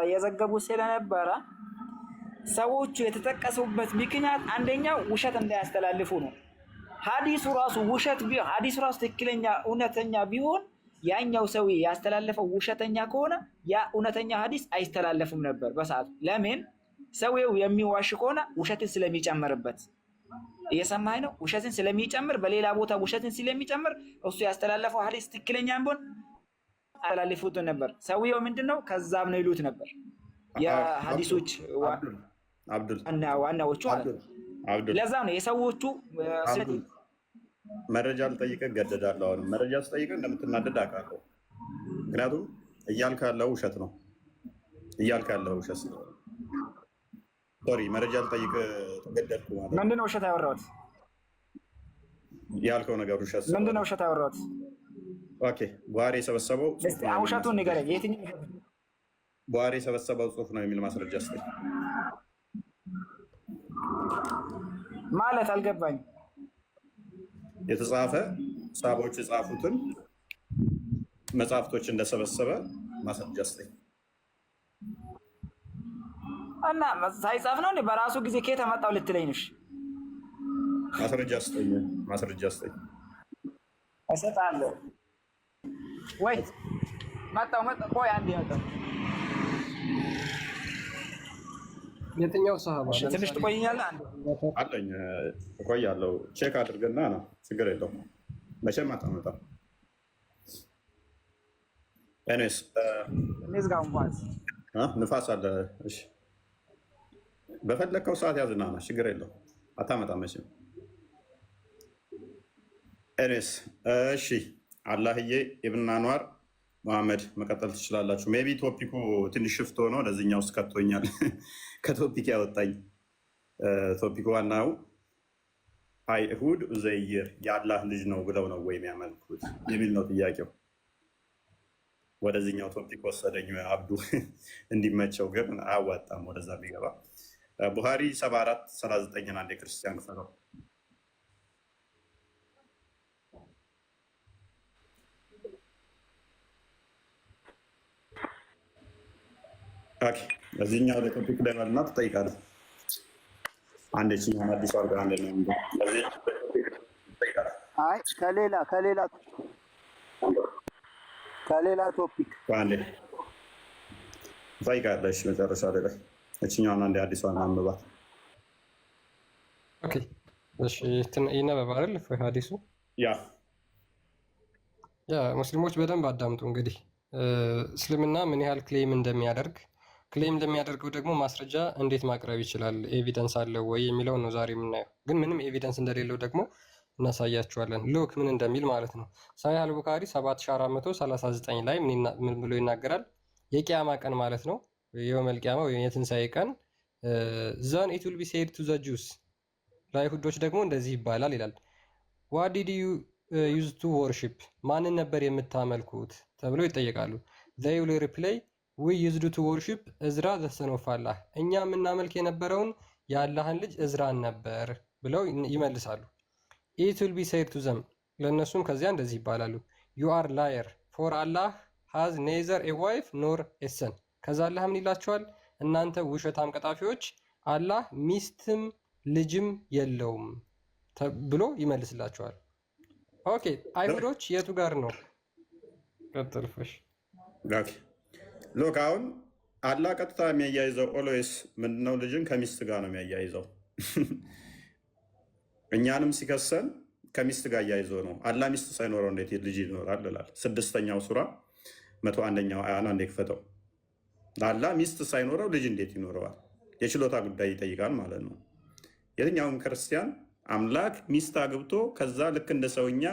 እየዘገቡ ስለነበረ ሰዎቹ የተጠቀሱበት ምክንያት አንደኛው ውሸት እንዳያስተላልፉ ነው። ሐዲሱ ራሱ ትክክለኛ እውነተኛ ቢሆን ያኛው ሰው ያስተላለፈው ውሸተኛ ከሆነ ያ እውነተኛ ሐዲስ አይስተላለፍም ነበር በሰዓቱ። ለምን? ሰውየው የሚዋሽ ከሆነ ውሸትን ስለሚጨምርበት። እየሰማኸኝ ነው? ውሸትን ስለሚጨምር፣ በሌላ ቦታ ውሸትን ስለሚጨምር እሱ ያስተላለፈው ሐዲስ ትክክለኛ ቢሆን አላልፉት ነበር። ሰውየው ምንድነው ከዛብ ነው ይሉት ነበር የሐዲሶች ዋናዎቹ ማለት ነው። ለዛ ነው የሰዎቹ መረጃ ልጠይቅህ እገደዳለሁ። አሁን መረጃ ስጠይቅህ እንደምትናደድ አውቃለሁ። ምክንያቱም እያልክ ያለው ውሸት ነው። ሶሪ፣ መረጃ ልጠይቅህ ተገደድኩ ማለት ነው። ምንድን ነው ውሸት ያወራሁት? ያልከው ነገር ውሸት። ምንድን ነው ውሸት ያወራሁት? ኦኬ፣ ቡሃሪ የሰበሰበው ውሸቱን ንገረኝ። የትኛው ቡሃሪ የሰበሰበው ጽሑፍ ነው የሚል ማስረጃ ስጠኝ። ማለት አልገባኝም። የተጻፈ ሰሃቦች የጻፉትን መጽሐፍቶች እንደሰበሰበ ማስረጃ ስጠኝ። እና ሳይጻፍ ነው እንዴ? በራሱ ጊዜ ከየት አመጣው ልትለኝ ነሽ? ማስረጃ ስጠኝ። እሰጥሃለሁ። ወይ መጣሁ። ቆይ አንዴ መጣሁ። የትኛው ሰሃባ? ትንሽ ትቆይኛለህ? አለኝ፣ እቆያለሁ። ቼክ አድርግና ነው፣ ችግር የለውም። መቼም አታመጣም። እኔስ ንፋስ አለ። እሺ፣ በፈለግከው ሰዓት ያዝና ነው፣ ችግር የለውም። አታመጣም መቼም። እኔስ እሺ፣ አላህዬ ኢብን አንዋር መሐመድ መቀጠል ትችላላችሁ። ሜቢ ቶፒኩ ትንሽ ሽፍት ሆኖ ለዚህኛው ውስጥ ከቶኛል። ከቶፒክ ያወጣኝ ቶፒኩ ዋናው አይሁድ ኡዘይር የአላህ ልጅ ነው ብለው ነው ወይ የሚያመልኩት የሚል ነው ጥያቄው። ወደዚህኛው ቶፒክ ወሰደኝ አብዱ። እንዲመቸው ግን አያዋጣም ወደዛ ቢገባ። ቡሃሪ 74:39 አንድ የክርስቲያን ክፈለው። እዚህኛው ለቶፒክ ላይ መልና ትጠይቃለህ። አንድ ችኛን አዲስ አርጋ አንድ ነው። አይ ከሌላ ቶፒክ አንዴ ትጠይቃለህ። እሺ መጨረሻ ላይ እችኛዋን አንዴ አዲሷን አንብባት። ኦኬ እሺ፣ ይነበብ አይደል ሐዲሱ? ያ ሙስሊሞች በደንብ አዳምጡ። እንግዲህ እስልምና ምን ያህል ክሌም እንደሚያደርግ ለሚያደርገው ደግሞ ማስረጃ እንዴት ማቅረብ ይችላል፣ ኤቪደንስ አለው ወይ የሚለውን ነው ዛሬ የምናየው። ግን ምንም ኤቪደንስ እንደሌለው ደግሞ እናሳያችኋለን። ሉክ ምን እንደሚል ማለት ነው። ሳሂህ አልቡኻሪ 7439 ላይ ምን ብሎ ይናገራል? የቂያማ ቀን ማለት ነው፣ የውመል ቂያማ ወይም የትንሣኤ ቀን። ዘን ኢት ዊል ቢ ሴድ ቱ ዘ ጁስ፣ ለአይሁዶች ደግሞ እንደዚህ ይባላል ይላል። ዋት ዲድ ዩ ዩዝ ቱ ወርሺፕ፣ ማንን ነበር የምታመልኩት ተብለው ይጠየቃሉ። ዘይ ዊል ሪፕላይ ዊ ዩዝድ ቱ ወርሺፕ እዝራ ዘ ሰን ኦፍ አላህ፣ እኛ የምናመልክ የነበረውን የአላህን ልጅ እዝራን ነበር ብለው ይመልሳሉ። ኢት ዊል ቢ ሴድ ቱ ዘም፣ ለእነሱም ከዚያ እንደዚህ ይባላሉ። ዩ አር ላየር ፎር አላህ ሃዝ ኔዘር ኤ ዋይፍ ኖር ኤ ሰን፣ ከዛ አላህ ምን ይላቸዋል? እናንተ ውሸታም ቀጣፊዎች፣ አላህ ሚስትም ልጅም የለውም ብሎ ይመልስላቸዋል። ኦኬ አይሁዶች የቱ ጋር ነው? ቀጥልፈሽ ሎክ አሁን አላህ ቀጥታ የሚያያይዘው ኦልዌይስ ምንድነው? ልጅን ከሚስት ጋር ነው የሚያያይዘው። እኛንም ሲከሰን ከሚስት ጋር እያይዞ ነው። አላህ ሚስት ሳይኖረው እንዴት ልጅ ይኖራል ይላል። 6ኛው ሱራ 101ኛው አያን አንዴ ክፈተው። አላህ ሚስት ሳይኖረው ልጅ እንዴት ይኖረዋል? የችሎታ ጉዳይ ይጠይቃል ማለት ነው። የትኛውም ክርስቲያን አምላክ ሚስት አግብቶ ከዛ ልክ እንደ ሰውኛ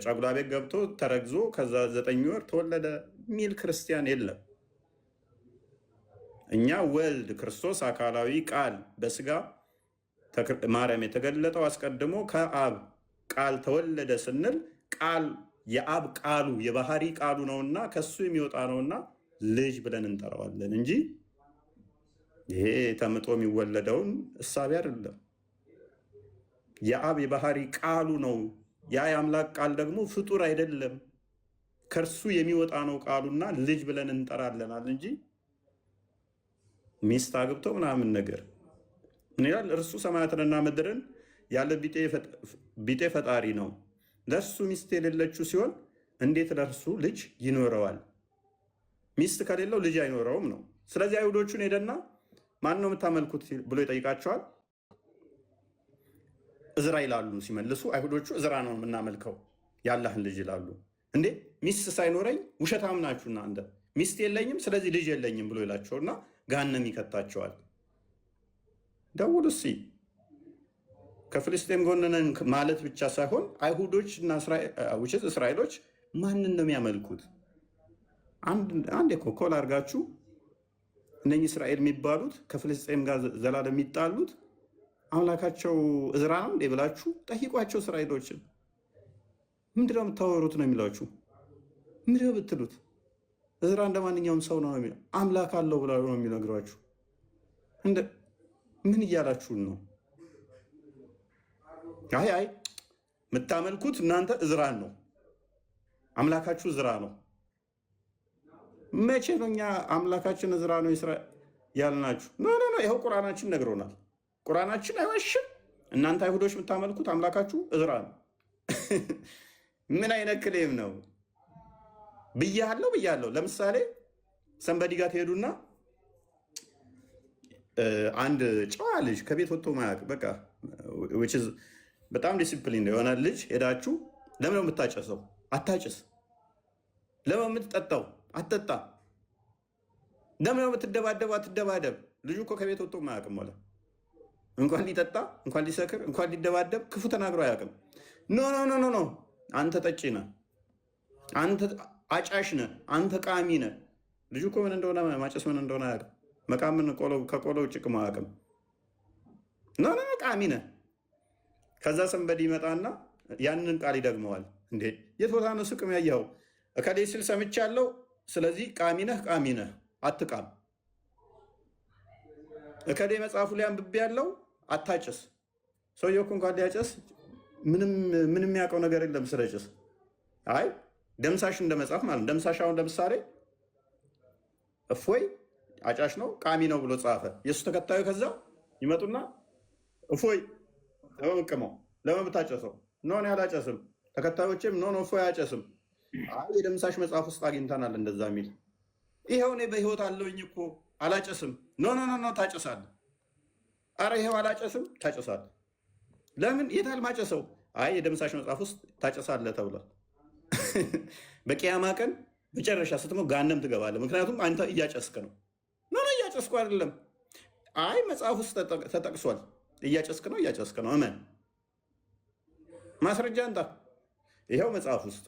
ጫጉላ ቤት ገብቶ ተረግዞ ከዛ 9 ወር ተወለደ ሚል ክርስቲያን የለም። እኛ ወልድ ክርስቶስ አካላዊ ቃል በስጋ ማርያም የተገለጠው አስቀድሞ ከአብ ቃል ተወለደ ስንል ቃል የአብ ቃሉ የባህሪ ቃሉ ነውና ከሱ የሚወጣ ነውና ልጅ ብለን እንጠራዋለን እንጂ ይሄ ተምጦ የሚወለደውን እሳቤ አይደለም። የአብ የባህሪ ቃሉ ነው። ያ የአምላክ ቃል ደግሞ ፍጡር አይደለም፣ ከእርሱ የሚወጣ ነው ቃሉና ልጅ ብለን እንጠራለናል እንጂ ሚስት አግብቶ ምናምን ነገር ምን ይላል? እርሱ ሰማያትንና ምድርን ያለ ቢጤ ፈጣሪ ነው። ለእርሱ ሚስት የሌለችው ሲሆን እንዴት ለእርሱ ልጅ ይኖረዋል? ሚስት ከሌለው ልጅ አይኖረውም ነው። ስለዚህ አይሁዶቹን ሄደና ማን ነው የምታመልኩት ብሎ ይጠይቃቸዋል። እዝራ ይላሉ። ሲመልሱ አይሁዶቹ እዝራ ነው የምናመልከው የአላህን ልጅ ይላሉ። እንዴ ሚስት ሳይኖረኝ ውሸታም ናችሁ እናንተ። ሚስት የለኝም ስለዚህ ልጅ የለኝም ብሎ ይላቸውና ገሃነም ይከታቸዋል። ደውሉ እስኪ። ከፍልስጤም ጎን ነን ማለት ብቻ ሳይሆን አይሁዶች እና እስራኤሎች ማንን ነው የሚያመልኩት? አንድ ኮል አድርጋችሁ እነኚህ እስራኤል የሚባሉት ከፍልስጤም ጋር ዘላለም የሚጣሉት አምላካቸው እዝራ ነው እንዴ ብላችሁ ጠይቋቸው። እስራኤሎችን ምንድነው የምታወሩት ነው የሚሏችሁ። ምንድነው ብትሉት እዝራ እንደ ማንኛውም ሰው ነው የሚለው፣ አምላክ አለው ብላ ነው የሚነግሯችሁ። ምን እያላችሁን ነው? አይ የምታመልኩት እናንተ እዝራን ነው፣ አምላካችሁ እዝራ ነው። መቼ ነው እኛ አምላካችን እዝራ ነው ያልናችሁ? ኖ ይኸው ቁርአናችን ነግሮናል። ቁርአናችን አይዋሽም። እናንተ አይሁዶች የምታመልኩት አምላካችሁ እዝራ ነው። ምን አይነት ክሌም ነው? ብያለሁ። ለምሳሌ ሰንበዲ ጋር ትሄዱና አንድ ጨዋ ልጅ ከቤት ወጥቶ ማያውቅ በቃ በጣም ዲሲፕሊን የሆነ ልጅ ሄዳችሁ ለምን ነው የምታጨሰው? አታጭስ። ለምን የምትጠጣው? አትጠጣ። ለምን ነው የምትደባደበው? አትደባደብ። ልጁ እኮ ከቤት ወጥቶ ማያውቅም። ሞላ እንኳን ሊጠጣ እንኳን ሊሰክር እንኳን ሊደባደብ ክፉ ተናግሮ አያውቅም። ኖ አንተ ጠጪ ነህ፣ አንተ አጫሽ ነህ፣ አንተ ቃሚ ነህ። ልጁ እኮ ምን እንደሆነ ማጨስ ምን እንደሆነ አያውቅም። መቃምን ከቆሎ ውጭ ቅሞ አያውቅም። ኖ ቃሚ ነህ። ከዛ ሰንበዲ ይመጣና ያንን ቃል ይደግመዋል። እንዴ የት ቦታ ነው ሱቅ ያየኸው? እከሌ ሲል ሰምቻለሁ። ስለዚህ ቃሚ ነህ አትቃም። እከሌ መጽሐፉ ላይ አንብቤ ያለው አታጭስ። ሰውየው እኮ እንኳን ሊያጨስ ምንም የሚያውቀው ነገር የለም ስለ ጭስ። አይ ደምሳሽ እንደ መጽሐፍ ማለት ደምሳሽ አሁን ለምሳሌ እፎይ አጫሽ ነው ቃሚ ነው ብሎ ጻፈ። የእሱ ተከታዩ ከዛ ይመጡና እፎይ ቅመው ለምን ብታጨሰው? ኖ አላጨስም። ተከታዮችም ኖ እፎይ አያጨስም። አይ የደምሳሽ መጽሐፍ ውስጥ አግኝተናል እንደዛ የሚል። ይኸው እኔ በህይወት አለውኝ እኮ አላጨስም። ኖ ታጨሳለህ። አረ ይኸው አላጨስም፣ ታጨሳለህ። ለምን የታል ማጨሰው? አይ የደምሳሽ መጽሐፍ ውስጥ ታጨሳለህ ተብሏል። በቂያማ ቀን መጨረሻ ስትሞት ገሃነም ትገባለህ። ምክንያቱም አንተ እያጨስክ ነው። ኖ እያጨስኩ አይደለም። አይ መጽሐፍ ውስጥ ተጠቅሷል። እያጨስክ ነው። እመን። ማስረጃ እንጣ። ይኸው መጽሐፍ ውስጥ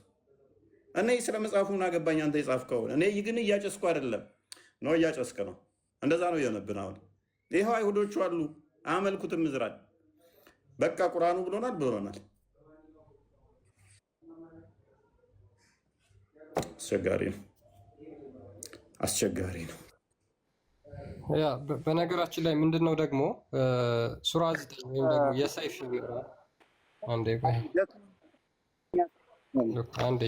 እኔ ስለ መጽሐፉ ምን አገባኝ? አንተ የጻፍከውን። እኔ ግን እያጨስኩ አይደለም። ኖ እያጨስክ ነው። እንደዛ ነው የሆነብን። አሁን ይኸው አይሁዶቹ አሉ አያመልኩትም እዝራን። በቃ ቁርአኑ ብሎናል። አስቸጋሪ ነው። ያ በነገራችን ላይ ምንድነው ደግሞ ሱራ 9 ወይም ደግሞ የሰይፍ አንዴ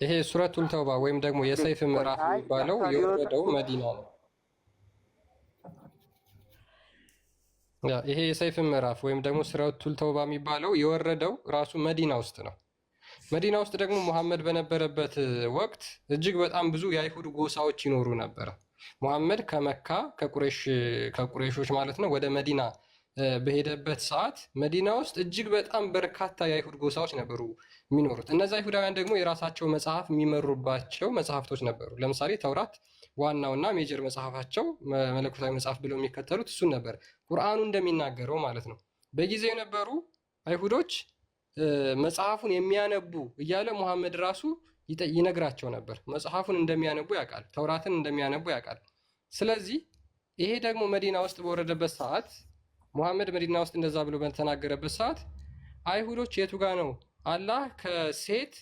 ይሄ ሱረቱል ተውባ ወይም ደግሞ የሰይፍ ምዕራፍ የሚባለው የወረደው መዲና ነው። ይሄ የሰይፍ ምዕራፍ ወይም ደግሞ ሱረቱል ተውባ የሚባለው የወረደው ራሱ መዲና ውስጥ ነው። መዲና ውስጥ ደግሞ ሙሐመድ በነበረበት ወቅት እጅግ በጣም ብዙ የአይሁድ ጎሳዎች ይኖሩ ነበረ። ሙሐመድ ከመካ ከቁረይሾች ማለት ነው ወደ መዲና በሄደበት ሰዓት መዲና ውስጥ እጅግ በጣም በርካታ የአይሁድ ጎሳዎች ነበሩ የሚኖሩት። እነዚህ አይሁዳውያን ደግሞ የራሳቸው መጽሐፍ የሚመሩባቸው መጽሐፍቶች ነበሩ። ለምሳሌ ተውራት ዋናውና ሜጀር መጽሐፋቸው መለኮታዊ መጽሐፍ ብለው የሚከተሉት እሱን ነበር፣ ቁርአኑ እንደሚናገረው ማለት ነው። በጊዜው የነበሩ አይሁዶች መጽሐፉን የሚያነቡ እያለ ሙሐመድ ራሱ ይነግራቸው ነበር። መጽሐፉን እንደሚያነቡ ያውቃል፣ ተውራትን እንደሚያነቡ ያውቃል። ስለዚህ ይሄ ደግሞ መዲና ውስጥ በወረደበት ሰዓት ሙሐመድ መዲና ውስጥ እንደዛ ብሎ በተናገረበት ሰዓት አይሁዶች የቱ ጋ ነው አላህ ከሴት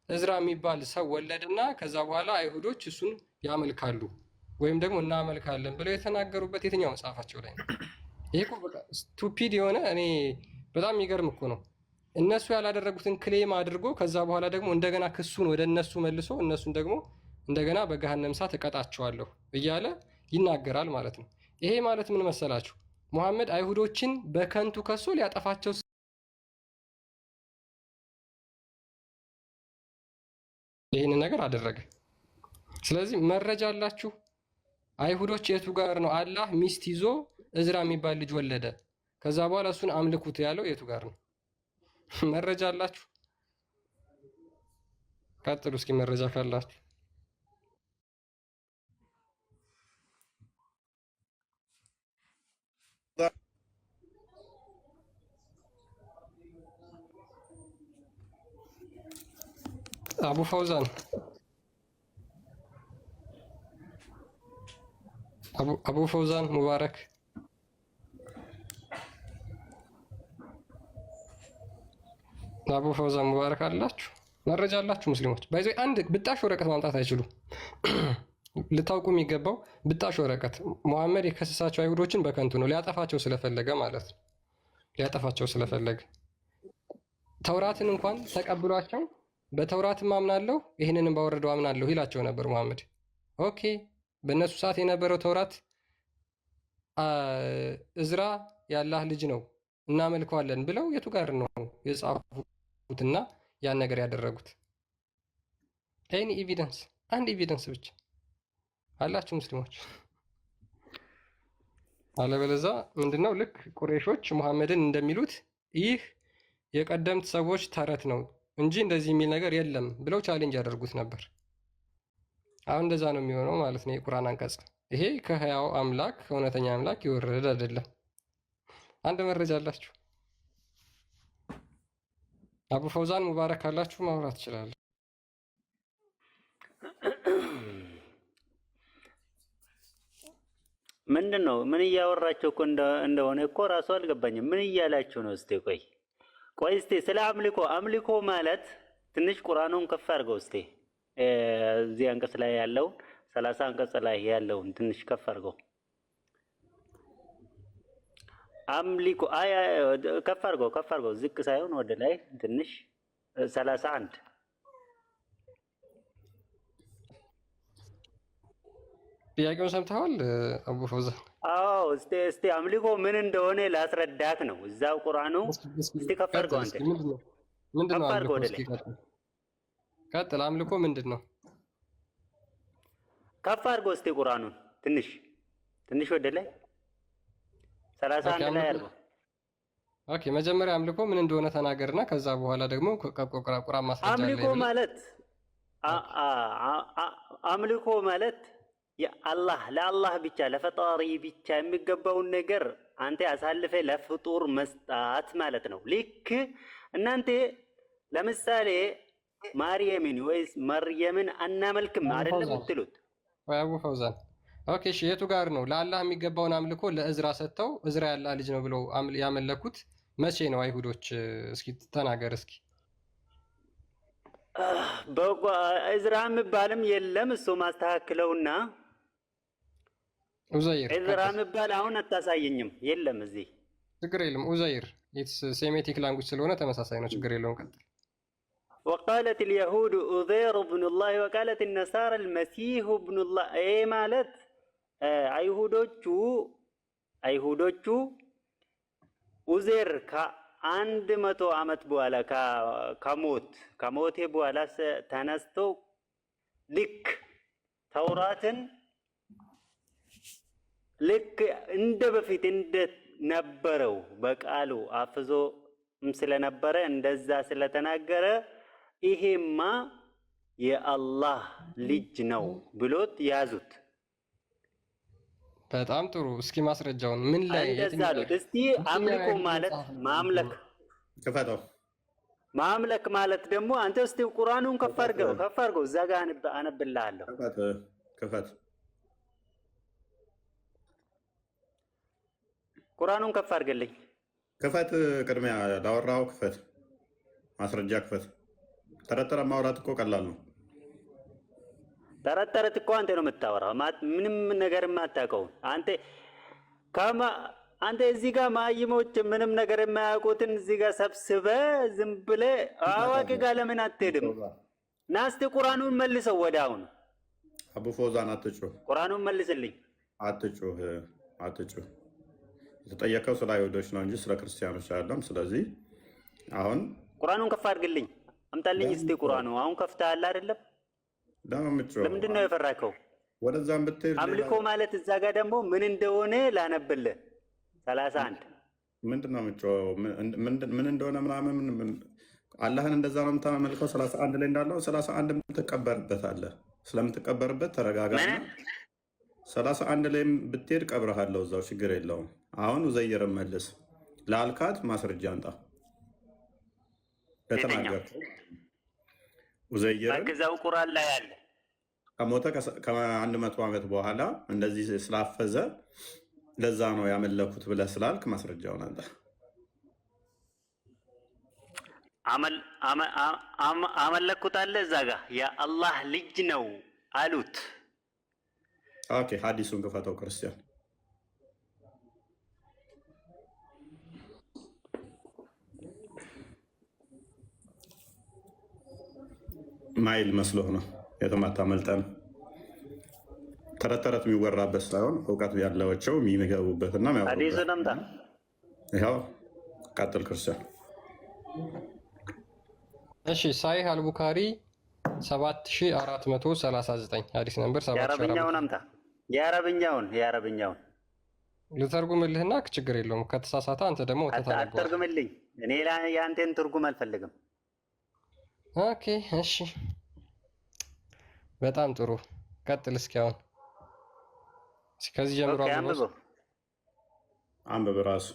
እዝራ የሚባል ሰው ወለድና ከዛ በኋላ አይሁዶች እሱን ያመልካሉ ወይም ደግሞ እናመልካለን ብለው የተናገሩበት የትኛው መጽሐፋቸው ላይ ነው? ይሄ እኮ በቃ ስቱፒድ የሆነ እኔ በጣም የሚገርም እኮ ነው። እነሱ ያላደረጉትን ክሌም አድርጎ ከዛ በኋላ ደግሞ እንደገና ክሱን ወደ እነሱ መልሶ እነሱን ደግሞ እንደገና በገሃነም እሳት እቀጣቸዋለሁ እያለ ይናገራል ማለት ነው። ይሄ ማለት ምን መሰላችሁ? ሙሐመድ አይሁዶችን በከንቱ ከሶ ሊያጠፋቸው ይህንን ነገር አደረገ። ስለዚህ መረጃ አላችሁ? አይሁዶች የቱ ጋር ነው አላህ ሚስት ይዞ እዝራ የሚባል ልጅ ወለደ ከዛ በኋላ እሱን አምልኩት ያለው የቱ ጋር ነው? መረጃ አላችሁ? ቀጥሉ እስኪ መረጃ ካላችሁ። አቡ ፈውዛን አቡ ፈውዛን ሙባረክ አቡ ፈውዛን ሙባረክ አላችሁ? መረጃ አላችሁ? ሙስሊሞች ባይዞ አንድ ብጣሽ ወረቀት ማምጣት አይችሉም። ልታውቁ የሚገባው ብጣሽ ወረቀት ሙሐመድ የከሰሳቸው አይሁዶችን በከንቱ ነው፣ ሊያጠፋቸው ስለፈለገ ማለት ነው። ሊያጠፋቸው ስለፈለገ ተውራትን እንኳን ተቀብሏቸው በተውራትም አምናለሁ ይህንንም ባወረደው አምናለሁ ይላቸው ነበር ሙሐመድ። ኦኬ በእነሱ ሰዓት የነበረው ተውራት እዝራ የአላህ ልጅ ነው እናመልከዋለን ብለው የቱ ጋር ነው የጻፉትና ያን ነገር ያደረጉት? ኤኒ ኤቪደንስ? አንድ ኤቪደንስ ብቻ አላችሁ ሙስሊሞች? አለበለዛ ምንድነው ልክ ቁረይሾች ሙሐመድን እንደሚሉት ይህ የቀደምት ሰዎች ተረት ነው እንጂ እንደዚህ የሚል ነገር የለም ብለው ቻሌንጅ ያደርጉት ነበር። አሁን እንደዛ ነው የሚሆነው ማለት ነው። የቁርአን አንቀጽ ይሄ ከህያው አምላክ ከእውነተኛ አምላክ የወረደ አይደለም። አንድ መረጃ አላችሁ? አቡ ፈውዛን ሙባረክ ካላችሁ ማውራት ትችላለ። ምንድን ነው? ምን እያወራቸው እኮ እንደሆነ እኮ ራሱ አልገባኝም። ምን እያላችሁ ነው? እስቲ ቆይ እስቲ ስለ አምልኮ ማለት ትንሽ ቁርአኑን ከፍ አድርገው እስቲ። እዚህ አንቀጽ ላይ ያለውን 30 አንቀጽ ላይ ያለውን ትንሽ ከፍ አድርገው። አምልኮ ከፍ አድርገው ዝቅ ሳይሆን ወደ ላይ ትንሽ 31 ጥያቄውን ሰምተዋል አቡ ፈውዛን? አዎ እስቲ አምልኮ ምን እንደሆነ ላስረዳክ ነው። እዛው ቁርአኑ እስቲ ከፍ አድርገው አንተ። ምንድነው አምልኮ? እስኪ ቀጥል። አምልኮ ምንድን ነው? ከፍ አድርገው እስቲ ቁርአኑን ትንሽ ወደ ላይ 31 ላይ አድርገው። ኦኬ መጀመሪያ አምልኮ ምን እንደሆነ ተናገርና ከዛ በኋላ ደግሞ ቁርአን ማስረጃ አለ። አምልኮ ማለት ለአላህ ብቻ ለፈጣሪ ብቻ የሚገባውን ነገር አንተ አሳልፈ ለፍጡር መስጣት ማለት ነው። ልክ እናንተ ለምሳሌ ማርያምን ወይስ መርየምን አናመልክም አይደለም የምትሉት? ወይ አቡ ፈውዛን ኦኬ እሺ፣ የቱ ጋር ነው ለአላህ የሚገባውን አምልኮ ለእዝራ ሰጥተው እዝራ ያላህ ልጅ ነው ብለው ያመለኩት መቼ ነው አይሁዶች? እስኪ ተናገር እስኪ። እዝራ የሚባልም የለም። እሱ ማስተካክለውና ኡዘይር እዝራ የሚባል አሁን አታሳየኝም። የለም እዚህ ችግር የለም። ኡዘይር ሴሜቲክ ላንጉጅ ስለሆነ ተመሳሳይ ነው። ችግር የለውም። ቀጥል። وقالت اليهود عزير ابن الله وقالت النصارى المسيح ابن الله ማለት አይሁዶቹ ኡዜር ከ100 ዓመት በኋላ ከሞቴ በኋላ ተነስቶ ልክ ተውራትን ልክ እንደ በፊት እንደነበረው በቃሉ አፍዞ ስለነበረ እንደዛ ስለተናገረ ይሄማ የአላህ ልጅ ነው ብሎት ያዙት። በጣም ጥሩ። እስኪ ማስረጃውን ምን ላይ እንደዛሉት? እስቲ አምልኮ ማለት ማምለክ ማለት ደግሞ አንተ እስቲ ቁርአኑን ከፍ አድርገው እዛ ጋር አነብልሃለሁ። ክፈት ቁርአኑን ከፍ አድርገልኝ። ክፈት። ቅድሚያ ላወራው ክፈት። ማስረጃ ክፈት። ተረተረ ማውራት እኮ ቀላል ነው። ተረተረት እኮ አንተ ነው የምታወራው፣ ምንም ነገር የማታውቀው አንተ እዚህ ጋር ማይሞች ምንም ነገር የማያውቁትን እዚህ ጋር ሰብስበህ ዝም ብለህ አዋቂ ጋር ለምን አትሄድም? ና እስቲ ቁርአኑን መልሰው ወደ አሁን። አቡ ፈውዛን አትጩህ፣ ቁርአኑን መልስልኝ። አትጩህ። የተጠየቀው ስለ አይሁዶች ነው እንጂ ስለ ክርስቲያኖች አይደለም። ስለዚህ አሁን ቁርአኑን ከፍ አድርግልኝ፣ አምጣልኝ እስቲ ቁርአኑ። አሁን ከፍተሃል አይደለም? ለምንድን ነው የፈራከው? ወደዛም ብትሄድ አምልኮ ማለት እዛ ጋር ደግሞ ምን እንደሆነ ላነብልህ 31 ምንድን ነው ምን እንደሆነ ምናምን አላህን እንደዛ ነው የምታመልከው 31 ላይ እንዳለው 31 ትቀበርበታለህ። ስለምትቀበርበት ተረጋጋና 31 ላይም ብትሄድ ቀብረሃለሁ እዛው ችግር የለውም። አሁን ኡዘይርን መልስ ለአልካት ማስረጃ አንጣ ለተናገርከው ኡዘይርን በዛው ቁርአን ላይ አለ። ከሞተ ከ100 ዓመት በኋላ እንደዚህ ስላፈዘ ለዛ ነው ያመለኩት ብለህ ስላልክ ማስረጃውን አንጣ። አመለኩት አለ እዛ ጋ የአላህ ልጅ ነው አሉት። ኦኬ ሐዲሱን ክፈተው ክርስቲያን ማይል መስሎህ ነው የተማታመልጠን ተረት ተረት የሚወራበት ሳይሆን እውቀት ያላቸው የሚገቡበትና ሐዲሱ ነምታ ይኸው ቀጥል ክርስቲያን። እሺ ሳሂህ አልቡካሪ 7439 ሐዲስ ነምበር 7439 የአረብኛውን ልተርጉምልህና ችግር የለውም። ከተሳሳተ አንተ ደግሞ አትተርጉምልኝ። እኔ የአንተን ትርጉም አልፈልግም። ኦኬ እሺ በጣም ጥሩ ቀጥል። እስኪ አሁን ከዚህ ጀምሮ አንብብ ራሱ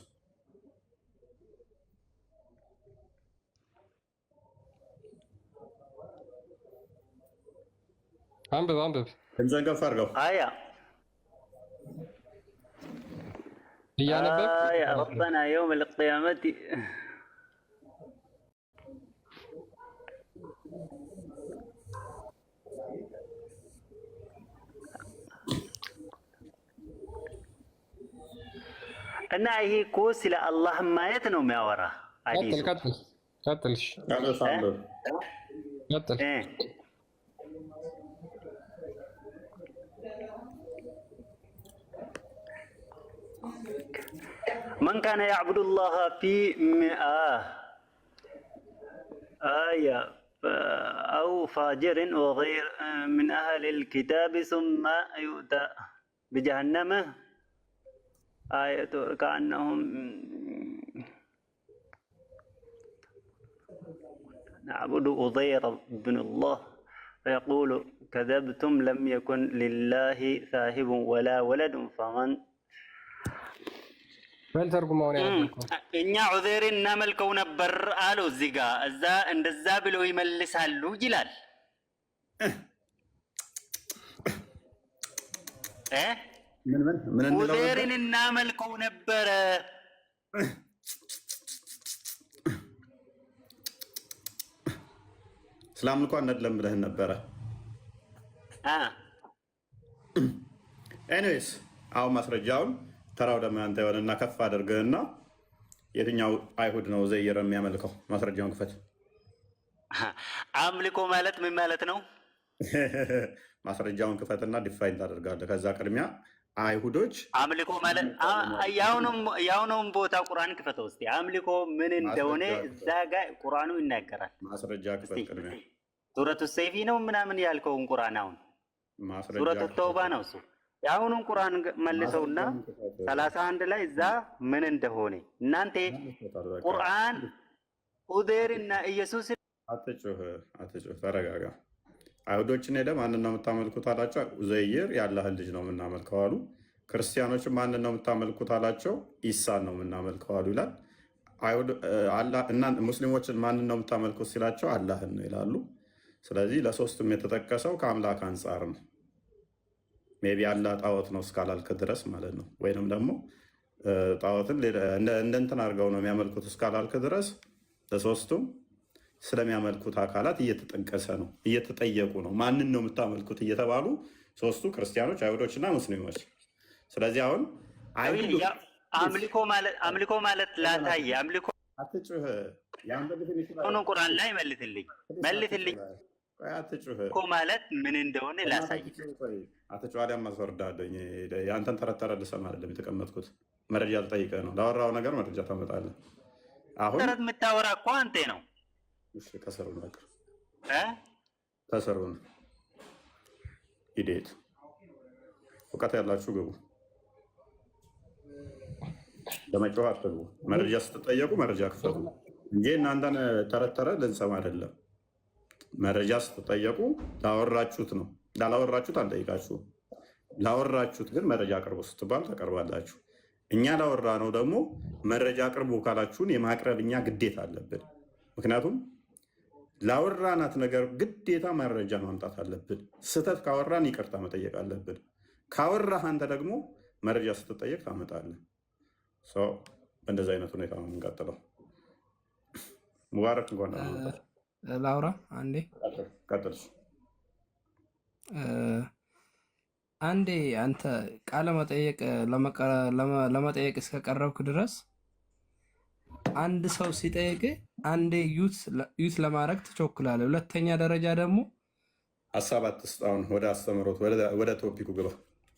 አንብብ ድምፅህን ከፍ አድርገው። አያ እያነበብክ ያ ረበና የውም ልቅያመት እና ይሄ እኮ ስለ አላህ ማየት ነው የሚያወራ። ቀጥል من كان يعبد الله في آية أو فاجر وغير من أهل الكتاب ثم يؤتى بجهنم آية كأنهم نعبد أضير بن الله فيقول كذبتم لم يكن لله ثاهب ولا ولد فمن እኛ ዑዘይርን እናመልከው ነበር አሉ። እዚህ ጋ እዛ እንደዛ ብለው ይመልሳሉ ይላል። ዑዘይርን እናመልከው ነበረ። ስላምልኮ አንደለም ብለህን ነበረ። ኤኒዌይስ አሁን ማስረጃውን ተራው ደግሞ አንተ የሆነና ከፍ አድርገህና የትኛው አይሁድ ነው ኡዘይር የሚያመልከው? ማስረጃውን ክፈት። አምልኮ ማለት ምን ማለት ነው? ማስረጃውን ክፈትና ዲፋይን ታደርጋለህ። ከዛ ቅድሚያ አይሁዶች አምልኮ ማለት ያውነውም ቦታ ቁርአን ክፈተው እስቲ። አምልኮ ምን እንደሆነ እዛ ጋር ቁርአኑ ይናገራል። ማስረጃ ክፈት ቅድሚያ። ሱረቱ ሰይፊ ነው ምናምን ያልከውን ቁርአን አሁን ሱረቱ ተውባ ነው እሱ። የአሁኑን ቁርአን መልሰውና 31 ላይ እዛ ምን እንደሆነ እናንተ ቁርአን ኡዘይርና ኢየሱስ አትጩህ፣ ተረጋጋ። አይሁዶችን ሄደ ማንን ነው የምታመልኩት አላቸው። ኡዘይር የአላህን ልጅ ነው የምናመልከው አሉ። ክርስቲያኖችን ማንን ነው የምታመልኩት አላቸው። ኢሳን ነው የምናመልከው አሉ ይላል። ሙስሊሞችን ማንን ነው የምታመልኩት ሲላቸው አላህን ነው ይላሉ። ስለዚህ ለሶስቱም የተጠቀሰው ከአምላክ አንጻር ነው። ሜቢ አላህ ጣዖት ነው እስካላልክ ድረስ ማለት ነው። ወይንም ደግሞ ጣዖትን እንደ እንትን አድርገው ነው የሚያመልኩት እስካላልክ ድረስ ለሶስቱም ስለሚያመልኩት አካላት እየተጠቀሰ ነው፣ እየተጠየቁ ነው። ማንን ነው የምታመልኩት እየተባሉ ሶስቱ ክርስቲያኖች፣ አይሁዶችና ሙስሊሞች። ስለዚህ አሁን አምልኮ ማለት ላታየ አምልኮ አትጩህ። ቁርአን ላይ መልትልኝ እኮ ማለት ምን እንደሆነ ላሳይ። አትጩህ። ማስወርዳለኝ የአንተን ተረተረ ልሰማ አይደለም የተቀመጥኩት። መረጃ ልጠይቅህ ነው። ላወራው ነገር መረጃ ታመጣለህ። አሁን ተረት የምታወራ እኮ አንተ ነው። ከሰሩን ነገር ከሰሩን ኢዴት እውቀት ያላችሁ ግቡ። ለመጮህ አትግቡ። መረጃ ስትጠየቁ መረጃ ክፈቱ። እንጂ እናንተን ተረተረ ልንሰማ አይደለም። መረጃ ስትጠየቁ ላወራችሁት ነው። ላላወራችሁት አንጠይቃችሁም። ላወራችሁት ግን መረጃ አቅርቡ ስትባል ታቀርባላችሁ። እኛ ላወራ ነው ደግሞ መረጃ አቅርቡ ካላችሁን የማቅረብ እኛ ግዴታ አለብን። ምክንያቱም ላወራናት ነገር ግዴታ መረጃ ማምጣት አለብን። ስህተት ካወራን ይቅርታ መጠየቅ አለብን። ካወራህ አንተ ደግሞ መረጃ ስትጠየቅ ታመጣለህ። በእንደዚህ አይነት ሁኔታ ነው የምንቀጥለው። ሙባረክ እንኳን ላውራ አንዴ ቀጥልሽ። አንዴ አንተ ቃለ መጠየቅ ለመጠየቅ እስከቀረብክ ድረስ አንድ ሰው ሲጠይቅ አንዴ ዩት ለማድረግ ትቾክላለህ። ሁለተኛ ደረጃ ደግሞ ሀሳብ አትስጥ። አሁን ወደ አስተምሮት ወደ ቶፒኩ ግባ።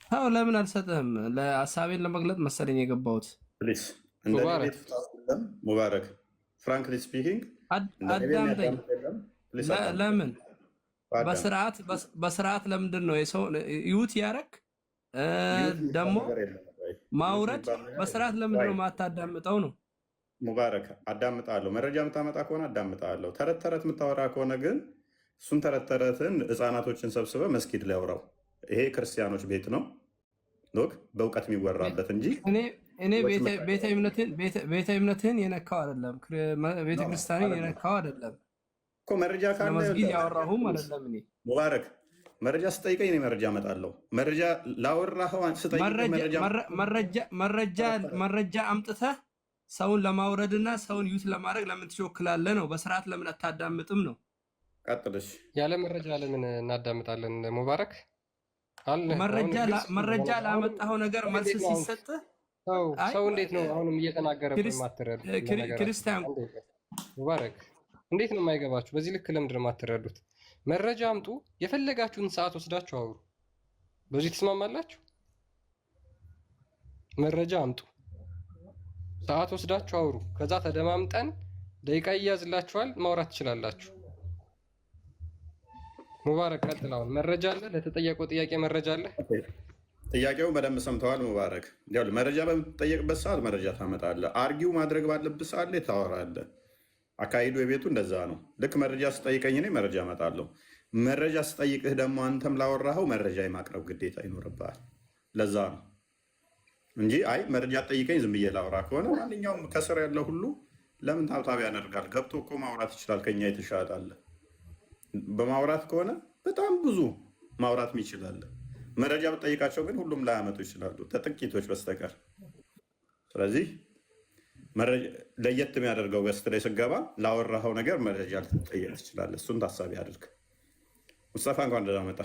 አዎ ለምን አልሰጥህም? ለሀሳቤን ለመግለጥ መሰለኝ የገባሁት። ፕሊዝ ሙባረክ ፍራንክሊ ስፒኪንግ አዳምጠኝ። ለምን በስርዓት ለምንድን ነው የሰው ዩት ያረክ ደግሞ ማውረድ በስርዓት ለምንድን ነው ማታዳምጠው ነው? ሙባረክ አዳምጣለሁ። መረጃ የምታመጣ ከሆነ አዳምጣለሁ። ተረት ተረት የምታወራ ከሆነ ግን እሱን ተረት ተረትን ህፃናቶችን ሰብስበ መስጊድ ላይ አውራው። ይሄ ክርስቲያኖች ቤት ነው በእውቀት የሚወራበት እንጂ እኔ ቤተ እምነትህን የነካው አይደለም፣ ቤተ ክርስቲያንን የነካው አይደለም እኮ። መረጃ ካለ መስጊድ ያወራሁም አይደለም። እኔ ሙባረክ መረጃ ስጠይቀኝ እኔ መረጃ እመጣለሁ። መረጃ ላወራኸው ስጠይቀኝ መረጃ አምጥተህ ሰውን ለማውረድና ሰውን ዩት ለማድረግ ለምን ትሾክላለህ ነው? በስርዓት ለምን አታዳምጥም ነው? ቀጥልሽ። ያለ መረጃ ለምን እናዳምጣለን? ሙባረክ መረጃ ላመጣኸው ነገር መልስ ሲሰጥ ሰው እንዴት ነው አሁንም እየተናገረ ማትረዱ? ክርስቲያን ሙባረክ እንዴት ነው የማይገባችሁ? በዚህ ልክ ለምንድን ነው የማትረዱት? መረጃ አምጡ፣ የፈለጋችሁን ሰዓት ወስዳችሁ አውሩ። በዚህ ትስማማላችሁ? መረጃ አምጡ፣ ሰዓት ወስዳችሁ አውሩ። ከዛ ተደማምጠን ደቂቃ ይያዝላችኋል፣ ማውራት ትችላላችሁ። ሙባረክ ቀጥል። አሁን መረጃ አለ፣ ለተጠየቀው ጥያቄ መረጃ አለ። ጥያቄውን በደንብ ሰምተዋል ሙባረክ። መረጃ በምትጠየቅበት ሰዓት መረጃ ታመጣለህ። አርጊው ማድረግ ባለብህ ሰዓት ላይ ታወራለህ። አካሂዱ የቤቱ እንደዛ ነው። ልክ መረጃ ስጠይቀኝ እኔ መረጃ እመጣለሁ። መረጃ ስጠይቅህ ደግሞ አንተም ላወራኸው መረጃ የማቅረብ ግዴታ ይኖርብሃል። ለዛ ነው እንጂ አይ መረጃ ጠይቀኝ ዝም ብዬ ላውራ ከሆነ ማንኛውም ከስር ያለው ሁሉ ለምን ታብታብ ያደርጋል? ገብቶ እኮ ማውራት ይችላል። ከኛ የተሻለ አለ። በማውራት ከሆነ በጣም ብዙ ማውራት ይችላል። መረጃ ብጠይቃቸው ግን ሁሉም ላያመጡ ይችላሉ፣ ከጥቂቶች በስተቀር። ስለዚህ ለየት የሚያደርገው ገስት ላይ ስገባ ላወራኸው ነገር መረጃ ልትጠየቅ ትችላለህ። እሱን ታሳቢ አድርግ። ሙስጠፋ እንኳን ደህና መጣ።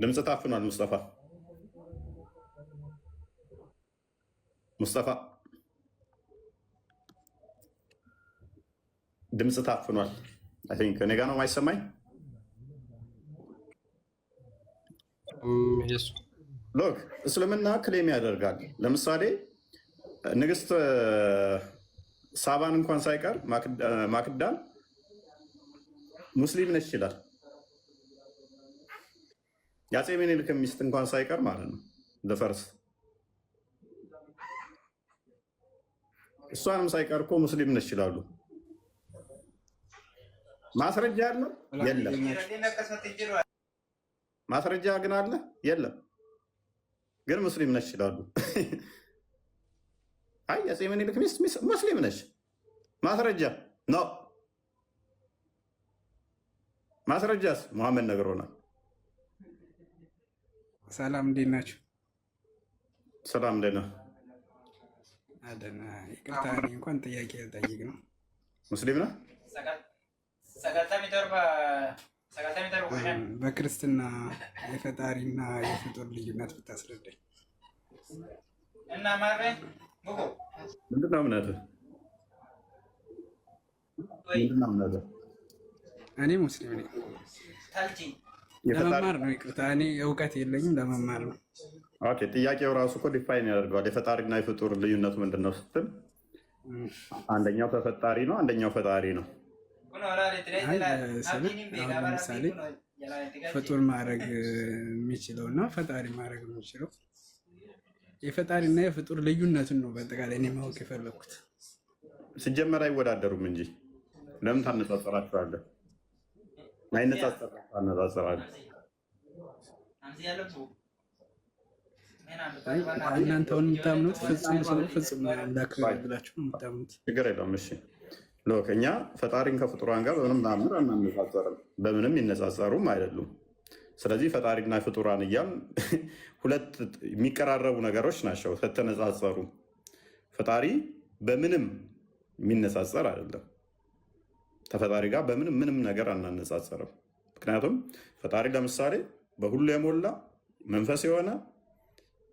ድምፅ ታፍኗል። ሙስጠፋ ድምፅ ታፍኗል። አይ ቲንክ እኔ ጋ ነው የማይሰማኝ። ሎክ እስልምና ክሌም ያደርጋል። ለምሳሌ ንግስት ሳባን እንኳን ሳይቀር ማክዳን ሙስሊም ነች ይላል። የአፄ ምኒልክ ሚስት እንኳን ሳይቀር ማለት ነው ለፈርስ እሷንም ሳይቀር እኮ ሙስሊም ነች ይላሉ። ማስረጃ አለ? የለም። ማስረጃ ግን አለ? የለም። ግን ሙስሊም ነች ይላሉ። አይ የአፄ ምኒልክ ሚስት ሙስሊም ነች። ማስረጃ ነው። ማስረጃስ መሐመድ ነግሮናል። ሰላም እንዴት ናችሁ? ሰላም እንዴት ነህ? ይቅርታ እንኳን ጥያቄ ልጠይቅ ነው። ሙስሊም ነህ? በክርስትና የፈጣሪና የፍጡር ልዩነት ብታስረዳኝ። ምንድን ነው እምነትህ? እኔ ሙስሊም ነኝ። ለመማር ነው። ይቅርታ እኔ እውቀት የለኝም፣ ለመማር ነው። ኦኬ። ጥያቄው ራሱ እኮ ዲፋይን ያደርገዋል። የፈጣሪና የፍጡር ልዩነቱ ምንድን ነው ስትል አንደኛው ተፈጣሪ ነው፣ አንደኛው ፈጣሪ ነው። ለምሳሌ ፍጡር ማድረግ የሚችለው እና ፈጣሪ ማድረግ የሚችለው የፈጣሪና የፍጡር ልዩነቱን ነው በአጠቃላይ እኔ ማወቅ የፈለኩት። ሲጀመር አይወዳደሩም እንጂ ለምን ታነጻጽራቸዋለህ? ማይነጻጸር ታነጻጽራለህ። እናንተውን የምታምኑት ፍጹም ሰው ፍጹም አምላክ ብላችሁ ነው የምታምኑት። ችግር የለውም። እሺ ሎክ እኛ ፈጣሪን ከፍጡራን ጋር በምንም ማምር አናነጻጸርም፣ በምንም ይነጻጸሩም አይደሉም። ስለዚህ ፈጣሪና ፍጡራን እያልን ሁለት የሚቀራረቡ ነገሮች ናቸው። ከተነጻጸሩ ፈጣሪ በምንም የሚነጻጸር አይደለም። ከፈጣሪ ጋር ምንም ነገር አናነጻጸርም። ምክንያቱም ፈጣሪ ለምሳሌ በሁሉ የሞላ መንፈስ የሆነ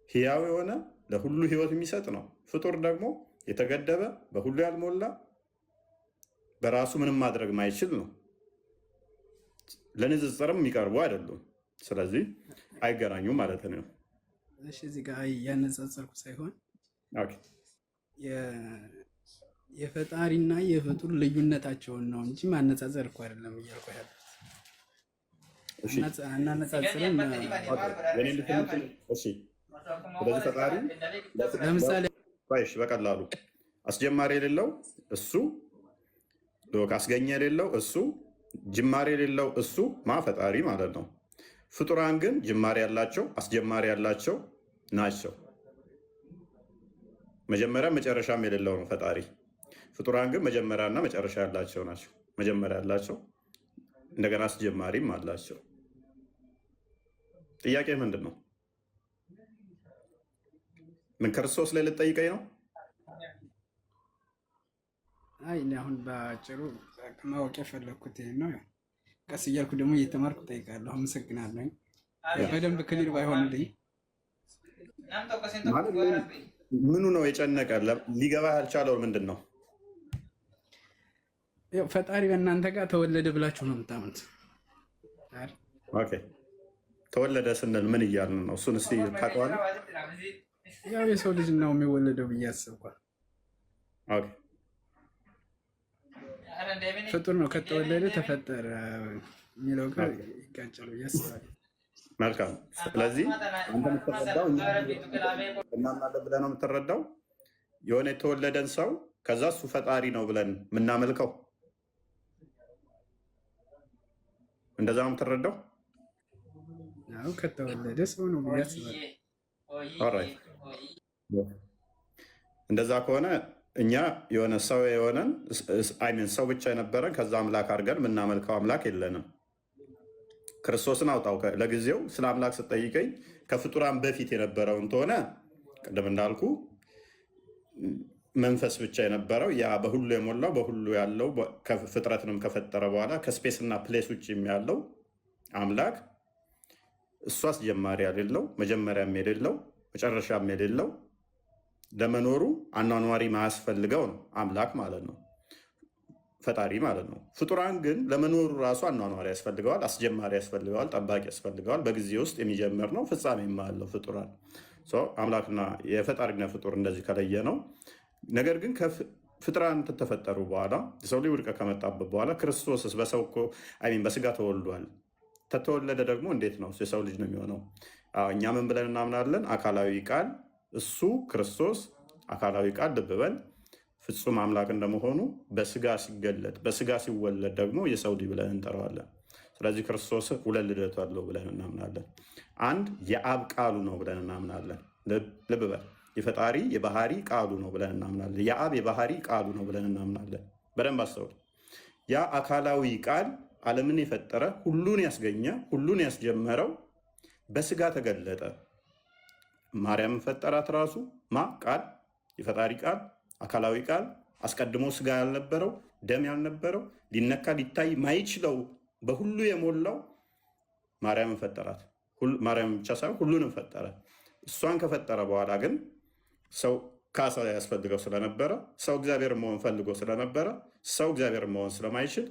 ሕያው የሆነ ለሁሉ ሕይወት የሚሰጥ ነው። ፍጡር ደግሞ የተገደበ በሁሉ ያልሞላ በራሱ ምንም ማድረግ ማይችል ነው። ለንጽጽርም የሚቀርቡ አይደሉም። ስለዚህ አይገናኙም ማለት ነው። እሺ እዚህ ጋር ያነጻጸርኩ ሳይሆን የፈጣሪና የፍጡር ልዩነታቸውን ነው እንጂ ማነጻጸር እኮ አይደለም እያልኩ ያለው። እናነጻጽርም ስለዚህ ፈጣሪ ለምሳሌ በቀላሉ አስጀማሪ የሌለው እሱ፣ አስገኘ የሌለው እሱ፣ ጅማሬ የሌለው እሱ ፈጣሪ ማለት ነው። ፍጡራን ግን ጅማሬ ያላቸው አስጀማሪ ያላቸው ናቸው። መጀመሪያ መጨረሻም የሌለው ነው ፈጣሪ። ፍጡራን ግን መጀመሪያና መጨረሻ ያላቸው ናቸው። መጀመሪያ ያላቸው እንደገና አስጀማሪም አላቸው። ጥያቄ ምንድን ነው? ምን ክርስቶስ ላይ ልጠይቀኝ ነው? አይ አሁን በአጭሩ ማወቅ የፈለግኩት ይሄን ነው። ቀስ እያልኩ ደግሞ እየተማርኩ ጠይቃለሁ። አመሰግናለሁ። በደንብ ክሊር ባይሆንልኝ ምኑ ነው የጨነቀ? ሊገባ ያልቻለው ምንድን ነው? ፈጣሪ በእናንተ ጋር ተወለደ ብላችሁ ነው የምታምኑት። ተወለደ ስንል ምን እያልን ነው? እሱን እስኪ ታውቀዋለህ? ያው የሰው ልጅ ነው የሚወለደው ብዬ አስብኳል። ፍጡር ነው ከተወለደ ተፈጠረ የሚለው ጋር ይጋጫል ብዬ አስባለሁ። መልካም። ስለዚህ አንተ የምትረዳው እናምናለን ብለህ ነው የምትረዳው። የሆነ የተወለደን ሰው ከዛ እሱ ፈጣሪ ነው ብለን የምናመልከው እንደዛ ነው የምትረዳው? አዎ ከተወለደ ሰው ነው ብዬ አስባለሁ። እንደዛ ከሆነ እኛ የሆነ ሰው የሆነን ሰው ብቻ የነበረን ከዛ አምላክ አድርገን የምናመልከው አምላክ የለንም። ክርስቶስን አውጣው። ለጊዜው ስለ አምላክ ስጠይቀኝ ከፍጡራን በፊት የነበረውን ተሆነ ቅድም እንዳልኩ መንፈስ ብቻ የነበረው ያ በሁሉ የሞላው በሁሉ ያለው ፍጥረትንም ከፈጠረ በኋላ ከስፔስና ፕሌስ ውጭ ያለው አምላክ እሱ አስጀማሪ የሌለው መጀመሪያም የሌለው መጨረሻም የሌለው ለመኖሩ አኗኗሪ ማያስፈልገው ነው አምላክ ማለት ነው፣ ፈጣሪ ማለት ነው። ፍጡራን ግን ለመኖሩ ራሱ አኗኗሪ ያስፈልገዋል፣ አስጀማሪ ያስፈልገዋል፣ ጠባቂ ያስፈልገዋል። በጊዜ ውስጥ የሚጀምር ነው፣ ፍጻሜም አለው ፍጡራን። አምላክና የፈጣሪና ፍጡር እንደዚህ ከለየ ነው። ነገር ግን ፍጡራን ተፈጠሩ በኋላ የሰው ልጅ ውድቀት ከመጣበት በኋላ ክርስቶስስ በስጋ ተወልዷል። ተተወለደ ደግሞ እንዴት ነው የሰው ልጅ ነው የሚሆነው? እኛ ምን ብለን እናምናለን? አካላዊ ቃል እሱ ክርስቶስ አካላዊ ቃል ልብ በል ፍጹም አምላክ እንደመሆኑ በስጋ ሲገለጥ በስጋ ሲወለድ ደግሞ የሰው ልጅ ብለን እንጠራዋለን። ስለዚህ ክርስቶስ ሁለት ልደቱ አለው ብለን እናምናለን። አንድ የአብ ቃሉ ነው ብለን እናምናለን። ልብ በል የፈጣሪ የባህሪ ቃሉ ነው ብለን እናምናለን። የአብ የባህሪ ቃሉ ነው ብለን እናምናለን። በደንብ አስተውል። ያ አካላዊ ቃል ዓለምን የፈጠረ ሁሉን ያስገኘ ሁሉን ያስጀመረው በስጋ ተገለጠ። ማርያምን ፈጠራት ራሱ ቃል የፈጣሪ ቃል አካላዊ ቃል አስቀድሞ ስጋ ያልነበረው ደም ያልነበረው ሊነካ ሊታይ ማይችለው በሁሉ የሞላው ማርያምን ፈጠራት። ማርያም ብቻ ሳይሆን ሁሉንም ፈጠረ። እሷን ከፈጠረ በኋላ ግን ሰው ካሳ ያስፈልገው ስለነበረ ሰው እግዚአብሔር መሆን ፈልጎ ስለነበረ ሰው እግዚአብሔር መሆን ስለማይችል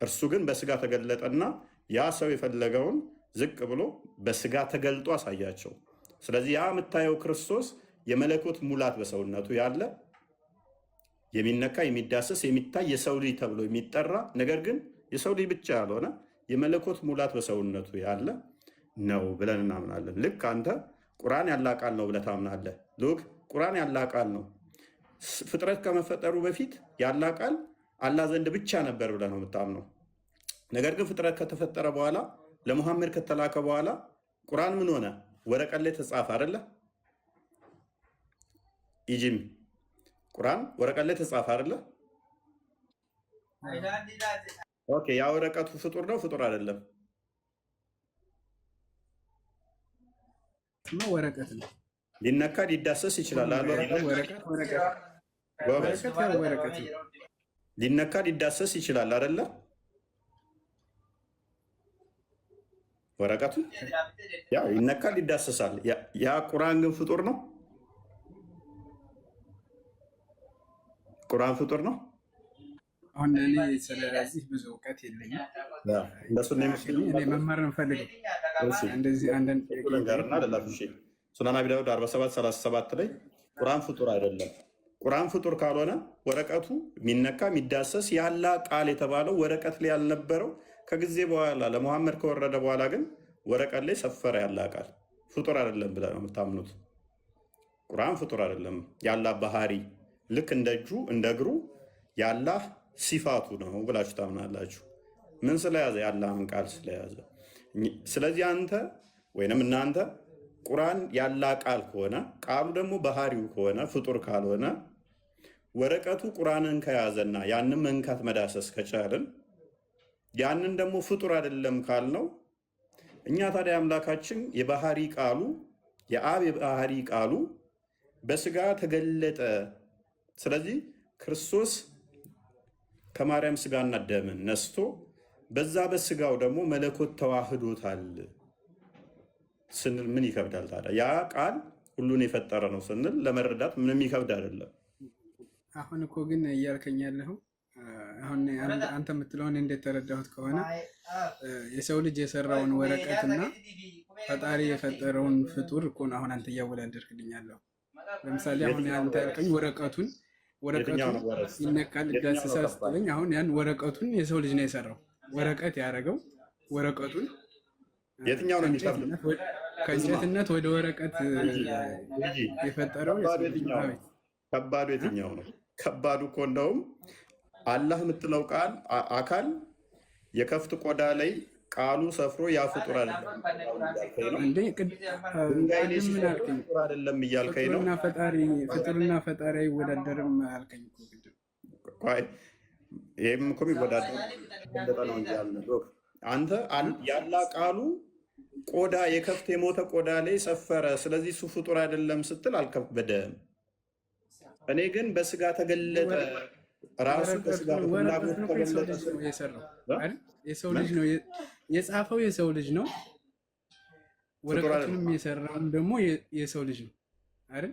እርሱ ግን በስጋ ተገለጠና ያ ሰው የፈለገውን ዝቅ ብሎ በስጋ ተገልጦ አሳያቸው። ስለዚህ ያ የምታየው ክርስቶስ የመለኮት ሙላት በሰውነቱ ያለ የሚነካ የሚዳሰስ የሚታይ የሰው ልጅ ተብሎ የሚጠራ ነገር ግን የሰው ልጅ ብቻ ያልሆነ የመለኮት ሙላት በሰውነቱ ያለ ነው ብለን እናምናለን። ልክ አንተ ቁርአን ያለ ቃል ነው ብለህ ታምናለህ። ሉክ ቁርአን ያላህ ቃል ነው። ፍጥረት ከመፈጠሩ በፊት ያላህ ቃል አላህ ዘንድ ብቻ ነበር ብለህ ነው የምታምነው። ነገር ግን ፍጥረት ከተፈጠረ በኋላ ለሙሐመድ ከተላከ በኋላ ቁርአን ምን ሆነ? ወረቀት ላይ ተጻፈ አይደለ? ኢጂም ቁርአን ወረቀት ላይ ተጻፈ አይደለ? ኦኬ፣ ያ ወረቀቱ ፍጡር ነው ፍጡር አይደለም? ወረቀት ነው። ሊነካ ሊዳሰስ ይችላል አለ ሊነካ ሊዳሰስ ይችላል አይደለ? ወረቀቱ ያው ይነካል ይዳሰሳል። ያ ቁርአን ግን ፍጡር ነው? ቁርአን ፍጡር ነው? አሁን እኔ ስለዚህ ብዙ እውቀት የለኝም። እንደሱ ነው የሚመስለኝ። እኔ መማር ነው ፈልገው እንደዚህ አንዳንድ ነገርና ለላፍሽ ሱናን አቢ ዳውድ 47:37 ላይ ቁርአን ፍጡር አይደለም። ቁርአን ፍጡር ካልሆነ ወረቀቱ የሚነካ የሚዳሰስ ያላህ ቃል የተባለው ወረቀት ላይ ያልነበረው ከጊዜ በኋላ ለሙሐመድ ከወረደ በኋላ ግን ወረቀት ላይ ሰፈረ ያላህ ቃል። ፍጡር አይደለም ብለህ ነው የምታምኑት። ቁርአን ፍጡር አይደለም። ያላህ ባህሪ ልክ እንደ እጁ እንደ እግሩ ያላህ ሲፋቱ ነው ብላችሁ ታምናላችሁ። ምን ስለያዘ? ያላህን ቃል ስለያዘ። ስለዚህ አንተ ወይንም እናንተ ቁርአን ያላህ ቃል ከሆነ ቃሉ ደግሞ ባህሪው ከሆነ ፍጡር ካልሆነ ወረቀቱ ቁርአንን ከያዘና ያንን መንካት መዳሰስ ከቻልን ያንን ደግሞ ፍጡር አይደለም ካልነው እኛ ታዲያ አምላካችን የባህሪ ቃሉ የአብ የባህሪ ቃሉ በስጋ ተገለጠ። ስለዚህ ክርስቶስ ከማርያም ስጋና ደምን ነስቶ በዛ በስጋው ደግሞ መለኮት ተዋህዶታል ስንል ምን ይከብዳል ታዲያ? ያ ቃል ሁሉን የፈጠረ ነው ስንል ለመረዳት ምንም ይከብድ አይደለም። አሁን እኮ ግን እያልከኝ ያለኸው አሁን አንተ የምትለውን እንዴት ተረዳሁት ከሆነ የሰው ልጅ የሰራውን ወረቀትና ፈጣሪ የፈጠረውን ፍጡር እኮ ነው አሁን አንተ እያወዳደርክልኛለሁ። ለምሳሌ አሁን አንተ ያልከኝ ወረቀቱን ይነካል ይዳሰሳል ስትለኝ አሁን ያን ወረቀቱን የሰው ልጅ ነው የሰራው። ወረቀት ያደረገው ወረቀቱን የትኛው ነው የሚከብደው? ከእንጨትነት ወደ ወረቀት የፈጠረው ከባዱ የትኛው ነው? ከባዱ እኮ እንደውም አላህ የምትለው ቃል አካል የከፍት ቆዳ ላይ ቃሉ ሰፍሮ ያ ፍጡር አይደለም እያልከኝ ነው። ፍጡርና ፈጣሪ አይወዳደርም አልከኝ እኮ ቅድም። ይህም እኮ የሚወዳደር ነው እንጂ ያልነው አንተ ያላህ ቃሉ ቆዳ የከፍት የሞተ ቆዳ ላይ ሰፈረ፣ ስለዚህ እሱ ፍጡር አይደለም ስትል አልከበደም። እኔ ግን በስጋ ተገለጠ ራሱ በስጋ ፍላጎት ተገለጠ። የሰው ልጅ ነው የጻፈው፣ የሰው ልጅ ነው። ወረቀቱንም የሰራውም ደግሞ የሰው ልጅ ነው አይደል?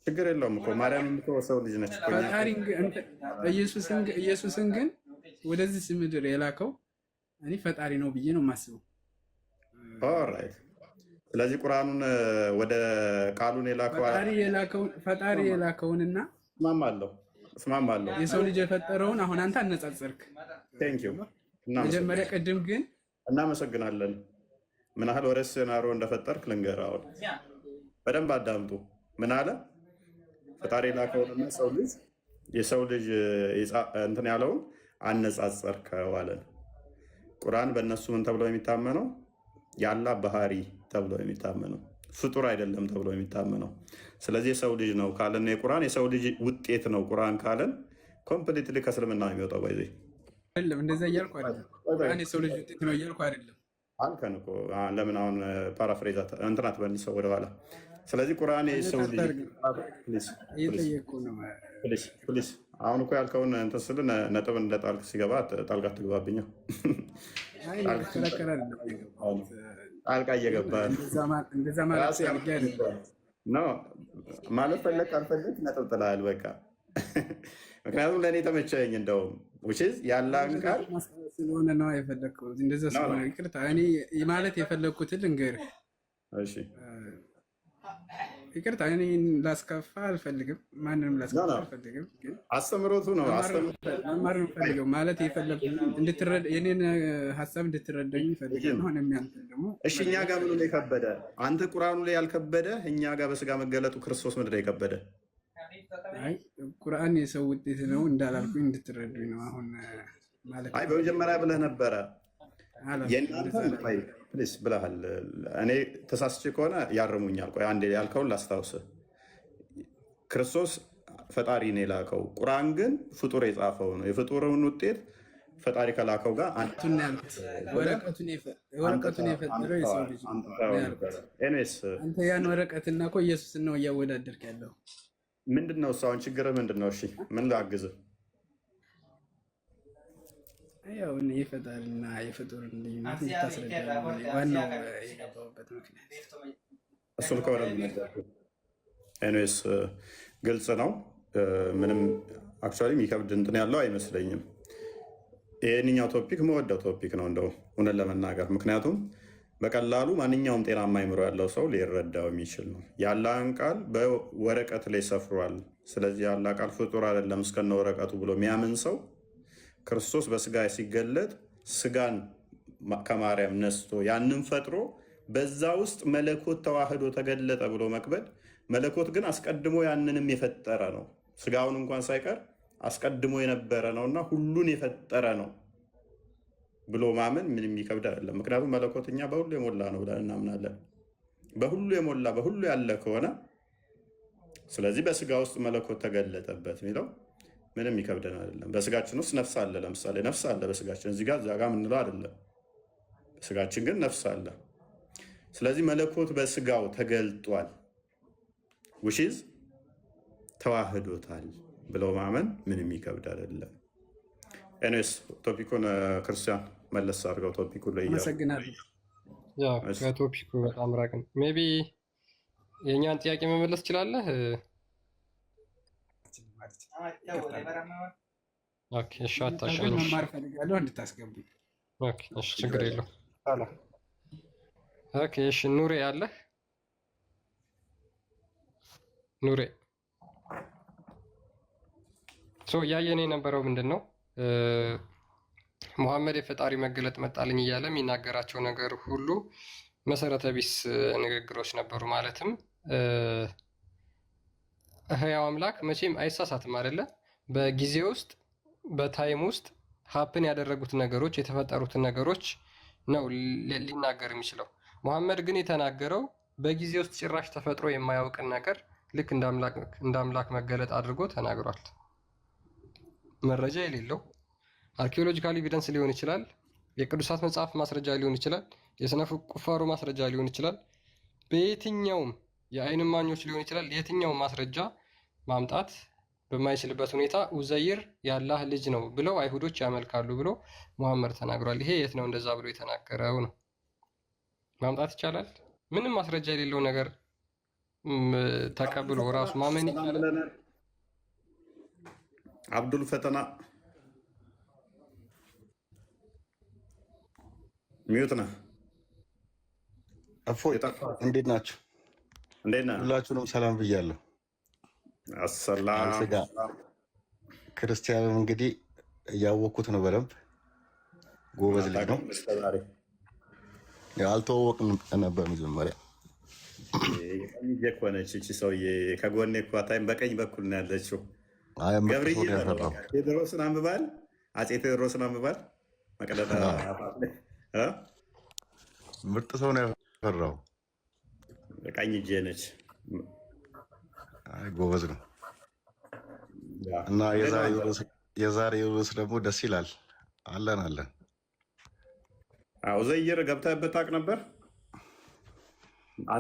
ችግር የለውም እኮ ማርያም እኮ ሰው ልጅ ነች። ኢየሱስን ግን ወደዚህ ምድር የላከው እኔ ፈጣሪ ነው ብዬ ነው የማስበው። ኦልራይት። ስለዚህ ቁርአኑን ወደ ቃሉን የላከው ፈጣሪ የላከውንና እስማማለሁ የሰው ልጅ የፈጠረውን አሁን አንተ አነጻጸርክ። ቴንኪው። መጀመሪያ ቅድም ግን እናመሰግናለን። ምን ያህል ወደ ሴናሪዮ እንደፈጠርክ ልንገርህ። አሁን በደንብ አዳምጡ። ምን አለ? ፈጣሪ የላከውንና የሰው ልጅ እንትን ያለውን አነጻጸርከው አለን። ቁርአን በእነሱ ምን ተብሎ የሚታመነው? የአላህ ባህሪ ተብሎ የሚታመነው ፍጡር አይደለም ተብሎ የሚታመነው። ስለዚህ የሰው ልጅ ነው ካለን የቁርአን የሰው ልጅ ውጤት ነው ቁርአን ካለን ኮምፕሊትሊ ከእስልምና የሚወጣው ባይዘ አይደለም። እንደዛ እያልኩ አይደለም። ቁርአን የሰው ልጅ ውጤት ነው እያልኩ አይደለም አልከን እኮ። ለምን አሁን ፓራፍሬዝ እንትናት በልሰው ወደኋላ። ስለዚህ ቁርአን የሰው ልጅ ፕሊዝ አሁን እኮ ያልከውን እንትን ስል ነጥብ እንደ ጣልቅ ሲገባ ጣልቃ ትግባብኛ። ጣልቃ እየገባ ማለት ፈለግ አልፈለግ ነጥብ ጥላል በቃ። ምክንያቱም ለእኔ ተመቸኝ። እንደውም ያላን ቃል ስለሆነ ነው የፈለግከው። እንደዛ ስለሆነ ይቅርታ። እኔ ማለት የፈለግኩትን ልንገርህ። ይቅርታ እኔ ላስከፋ አልፈልግም፣ ማንንም ላስከፋ አልፈልግም። ግን አስተምሮቱ ነው መማር ፈልገው ማለት የኔን ሀሳብ እንድትረዳኝ ይፈልጋል። ሆነ የሚያንተ ደግሞ እሺ፣ እኛ ጋር ምኑ ላይ ከበደ? አንተ ቁርአኑ ላይ ያልከበደ እኛ ጋር በስጋ መገለጡ ክርስቶስ ምንድን ነው የከበደ? አይ ቁርአን የሰው ውጤት ነው እንዳላልኩኝ እንድትረዱኝ ነው። አሁን ማለት አይ በመጀመሪያ ብለህ ነበረ የእናንተ ፕሊስ ብለሃል። እኔ ተሳስቼ ከሆነ ያርሙኛል። ቆይ አንዴ ያልከውን ላስታውስህ። ክርስቶስ ፈጣሪ ነው የላከው፣ ቁርአን ግን ፍጡር የጻፈው ነው። የፍጡርን ውጤት ፈጣሪ ከላከው ጋር ወረቀቱን የፈጠረው የሰው ልጅ አንተ ያን ወረቀትና እኮ ኢየሱስን ነው እያወዳደርክ ያለው። ምንድን ነው እሱ? አሁን ችግርህ ምንድን ነው? እሺ ምን ላግዝህ? ያው የፈጣሪና የፍጡርን ልዩነት ታስረዳ። ዋናው የገባሁበት ምክንያት እሱን ከሆነ ኤኒዌይስ ግልጽ ነው። ምንም አክቹዋሊ የሚከብድ እንትን ያለው አይመስለኝም። ይህንኛው ቶፒክ መወደው ቶፒክ ነው እንደው እውነት ለመናገር ምክንያቱም በቀላሉ ማንኛውም ጤናማ አይምሮ ያለው ሰው ሊረዳው የሚችል ነው። የአላህን ቃል በወረቀት ላይ ሰፍሯል። ስለዚህ የአላህ ቃል ፍጡር አይደለም እስከነ ወረቀቱ ብሎ የሚያምን ሰው ክርስቶስ በስጋ ሲገለጥ ስጋን ከማርያም ነስቶ ያንን ፈጥሮ በዛ ውስጥ መለኮት ተዋህዶ ተገለጠ ብሎ መክበድ፣ መለኮት ግን አስቀድሞ ያንንም የፈጠረ ነው። ስጋውን እንኳን ሳይቀር አስቀድሞ የነበረ ነውና ሁሉን የፈጠረ ነው ብሎ ማመን ምንም የሚከብድ አይደለም። ምክንያቱም መለኮትኛ በሁሉ የሞላ ነው ብለን እናምናለን። በሁሉ የሞላ በሁሉ ያለ ከሆነ ስለዚህ በስጋ ውስጥ መለኮት ተገለጠበት የሚለው ምንም የሚከብደን አይደለም። በስጋችን ውስጥ ነፍስ አለ። ለምሳሌ ነፍስ አለ በስጋችን፣ እዚህ ጋር እዛ ጋር የምንለው አይደለም። በስጋችን ግን ነፍስ አለ። ስለዚህ መለኮት በስጋው ተገልጧል፣ ውሽዝ ተዋህዶታል ብለው ማመን ምንም የሚከብድ አይደለም። ኤኒዌይስ ቶፒኩን ክርስቲያን መለስ አድርገው ቶፒኩን ላይ አመሰግናለሁ። ከቶፒኩ በጣም ራቅን። ሜይ ቢ የእኛን ጥያቄ መመለስ ትችላለህ? ኦኬ እሺ፣ አታሻሽ መማር ፈልጋለሁ እንድታስገቡኝ። ኦኬ እሺ፣ ችግር የለውም። ኦኬ እሺ፣ ኑሬ አለህ? ኑሬ እያየን የነበረው ምንድን ነው? ሙሐመድ የፈጣሪ መገለጥ መጣልኝ እያለ የሚናገራቸው ነገር ሁሉ መሰረተ ቢስ ንግግሮች ነበሩ። ማለትም ህያው አምላክ መቼም አይሳሳትም አይደለ? በጊዜ ውስጥ በታይም ውስጥ ሀፕን ያደረጉት ነገሮች የተፈጠሩትን ነገሮች ነው ሊናገር የሚችለው። ሙሐመድ ግን የተናገረው በጊዜ ውስጥ ጭራሽ ተፈጥሮ የማያውቅን ነገር ልክ እንደ አምላክ መገለጥ አድርጎ ተናግሯል። መረጃ የሌለው አርኪኦሎጂካል ኤቪደንስ ሊሆን ይችላል፣ የቅዱሳት መጽሐፍ ማስረጃ ሊሆን ይችላል፣ የስነ ቁፋሮ ማስረጃ ሊሆን ይችላል፣ በየትኛውም የአይን እማኞች ሊሆን ይችላል። የትኛውም ማስረጃ ማምጣት በማይችልበት ሁኔታ ኡዘይር የአላህ ልጅ ነው ብለው አይሁዶች ያመልካሉ ብሎ ሙሐመድ ተናግሯል። ይሄ የት ነው እንደዛ ብሎ የተናገረው ነው? ማምጣት ይቻላል? ምንም ማስረጃ የሌለው ነገር ተቀብሎ ራሱ ማመን ይቻላል? አብዱል ፈተና ሚዩት ነህ። እፎይ እንዴት ናችሁ? እንዴት ነህ? ሁላችሁንም ሰላም ብያለሁ። አሰላም ክርስቲያንም እንግዲህ እያወቅኩት ነው በደንብ ጎበዝ ልጅ ነው። አልተዋወቅንም ነበር መጀመሪያ። ቀኝ እኮ ነች እቺ ሰውዬ፣ ከጎኔ እኮ ታይም በቀኝ በኩል ነው ያለችው። ገብርዬ ቴዎድሮስን አንብባል፣ አፄ ቴዎድሮስን አንብባል። መቀለጣ ምርጥ ሰው ነው ያፈራው። ቀኝ እጄ ነች። ጎበዝ ነው እና የዛሬ ርዕስ ደግሞ ደስ ይላል። አለን ኡዘይር ገብተህበት ታውቅ ነበር?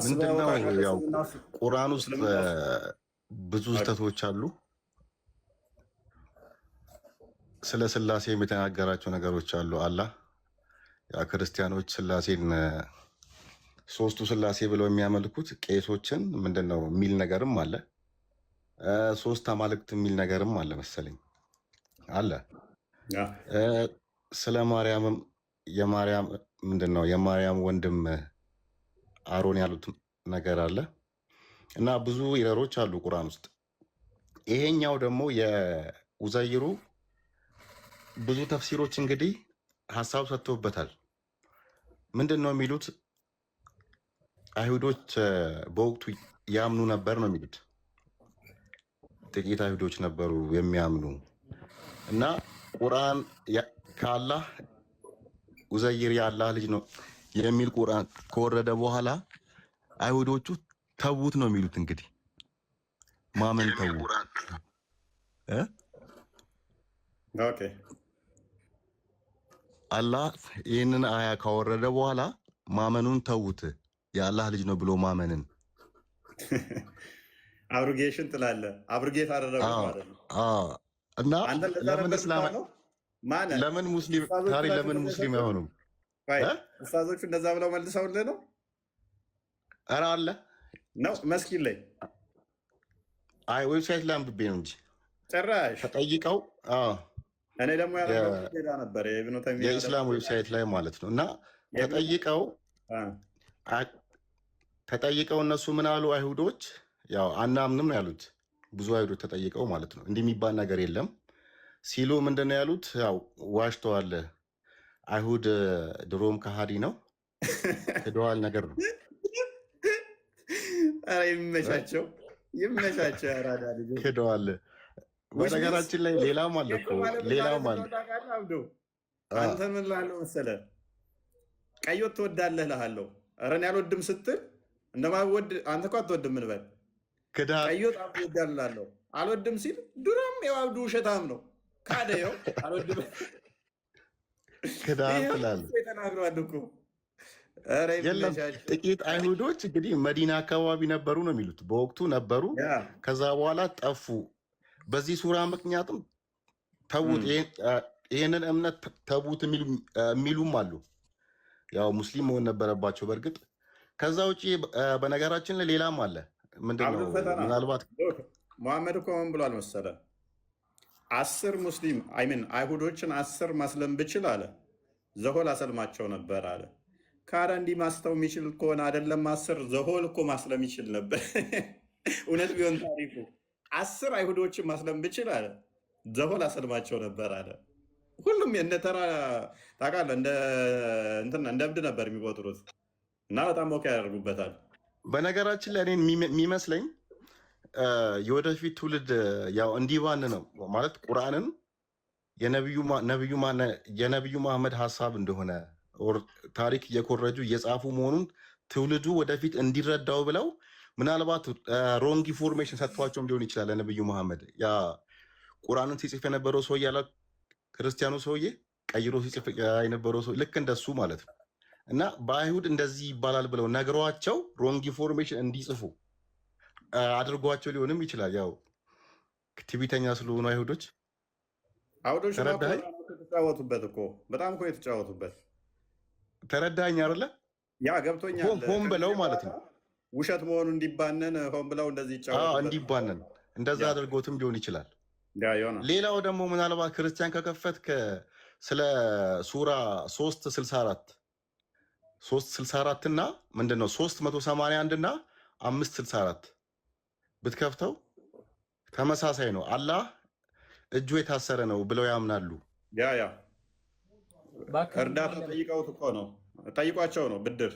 ምንድነው ያው ቁርአን ውስጥ ብዙ ስህተቶች አሉ። ስለ ስላሴ የተናገራቸው ነገሮች አሉ። አላህ ያ ክርስቲያኖች ስላሴን ሶስቱ ስላሴ ብለው የሚያመልኩት ቄሶችን ምንድነው የሚል ነገርም አለ። ሶስት አማልክት የሚል ነገርም አለ መሰለኝ አለ። ስለ ማርያምም ምንድነው የማርያም ወንድም አሮን ያሉት ነገር አለ። እና ብዙ ኢረሮች አሉ ቁርአን ውስጥ። ይሄኛው ደግሞ የኡዘይሩ ብዙ ተፍሲሮች እንግዲህ ሀሳብ ሰጥተውበታል። ምንድን ነው የሚሉት? አይሁዶች በወቅቱ ያምኑ ነበር ነው የሚሉት። ጥቂት አይሁዶች ነበሩ የሚያምኑ እና ቁርአን ከአላህ ኡዘይር የአላህ ልጅ ነው የሚል ቁርአን ከወረደ በኋላ አይሁዶቹ ተዉት ነው የሚሉት። እንግዲህ ማመን ተዉ። አላህ ይህንን አያ ካወረደ በኋላ ማመኑን ተዉት፣ የአላህ ልጅ ነው ብሎ ማመንን አብሩጌሽን ትላለህ። አብሩጌት አደረጉ ማለት ነው። እና ለምን ሙስሊም ታዲያ ለምን ሙስሊም አይሆኑም? ኡስታዞቹ እንደዛ ብለው መልሰውልህ ነው? ኧረ አለ ነው መስኪን ላይ ዌብሳይት ላይ አንብቤ ነው እንጂ ጭራሽ ተጠይቀው። እኔ ደግሞ ሌላ ነበር የኢስላም ዌብሳይት ላይ ማለት ነው። እና ተጠይቀው እነሱ ምን አሉ? አይሁዶች ያው አናምንም ያሉት ብዙ አይሁዶች ተጠይቀው ማለት ነው። እንዲህ የሚባል ነገር የለም ሲሉ ምንድን ነው ያሉት? ያው ዋሽተዋል። አይሁድ ድሮም ከሃዲ ነው ክደዋል ነገር ነው። ይመቻቸው ይመቻቸው። ያራዳ ልጆች ክደዋል። በነገራችን ላይ ሌላም አለ እኮ ሌላም አለ። አንተ ምን ላለው መሰለህ? ቀይ ወጥ ትወዳለህ እልሃለሁ። ኧረ እኔ አልወድም ስትል እንደማወድ አንተ እኮ አትወድም እንበል። ቀይ ወጥ ትወዳለህ እልሃለሁ። አልወድም ሲል ድሮም የዋብዱ ውሸታም ነው ካደየው አልወድም ተናግረዋል እኮ። የለም ጥቂት አይሁዶች እንግዲህ መዲና አካባቢ ነበሩ ነው የሚሉት። በወቅቱ ነበሩ፣ ከዛ በኋላ ጠፉ። በዚህ ሱራ ምክንያትም ተዉት፣ ይህንን እምነት ተዉት የሚሉም አሉ። ያው ሙስሊም መሆን ነበረባቸው በእርግጥ። ከዛ ውጭ በነገራችን ላይ ሌላም አለ። ምንድነው ምናልባት መሐመድ እኮ ምን ብሏል መሰለህ? 10 ሙስሊም አይሁዶችን 10 ማስለም ብችል አለ ዘሆል አሰልማቸው ነበር አለ። ካዳ እንዲህ ማስተው የሚችል ከሆነ አይደለም 10 ዘሆል እኮ ማስለም ይችል ነበር። እውነት ቢሆን ታሪኩ 10 አይሁዶችን ማስለም ብችል አለ ዘሆል አሰልማቸው ነበር አለ። ሁሉም እንደ ተራ ታውቃለህ፣ እንደ እብድ ነበር የሚቆጥሩት እና በጣም ሞካ ያደርጉበታል። በነገራችን ላይ እኔን የሚመስለኝ የወደፊት ትውልድ ያው እንዲባን ነው ማለት ቁርአንን የነቢዩ መሐመድ ሀሳብ እንደሆነ ታሪክ እየኮረጁ እየጻፉ መሆኑን ትውልዱ ወደፊት እንዲረዳው ብለው ምናልባት ሮንግ ኢንፎርሜሽን ሰጥቷቸውም ሊሆን ይችላል። ለነቢዩ መሐመድ ያ ቁርአንን ሲጽፍ የነበረው ሰውዬ ያለ ክርስቲያኑ ሰውዬ ቀይሮ ሲጽፍ የነበረው ሰው ልክ እንደሱ ማለት ነው። እና በአይሁድ እንደዚህ ይባላል ብለው ነግሯቸው ሮንግ ኢንፎርሜሽን እንዲጽፉ አድርጓቸው ሊሆንም ይችላል። ያው ትዕቢተኛ ስለሆኑ አይሁዶች የተጫወቱበት እኮ በጣም እኮ የተጫወቱበት። ተረዳኝ አይደለ? ያ ገብቶኛል። ሆን ብለው ማለት ነው ውሸት መሆኑ እንዲባነን ሆን ብለው እንደዚህ ይጫወቱበት፣ እንዲባነን እንደዛ አድርጎትም ሊሆን ይችላል። ሌላው ደግሞ ምናልባት ክርስቲያን ከከፈትክ ስለ ሱራ 364 እና ምንድነው 381 እና 564 ብትከፍተው ተመሳሳይ ነው። አላህ እጁ የታሰረ ነው ብለው ያምናሉ። እርዳታ ጠይቀውት እኮ ነው ጠይቋቸው ነው ብድር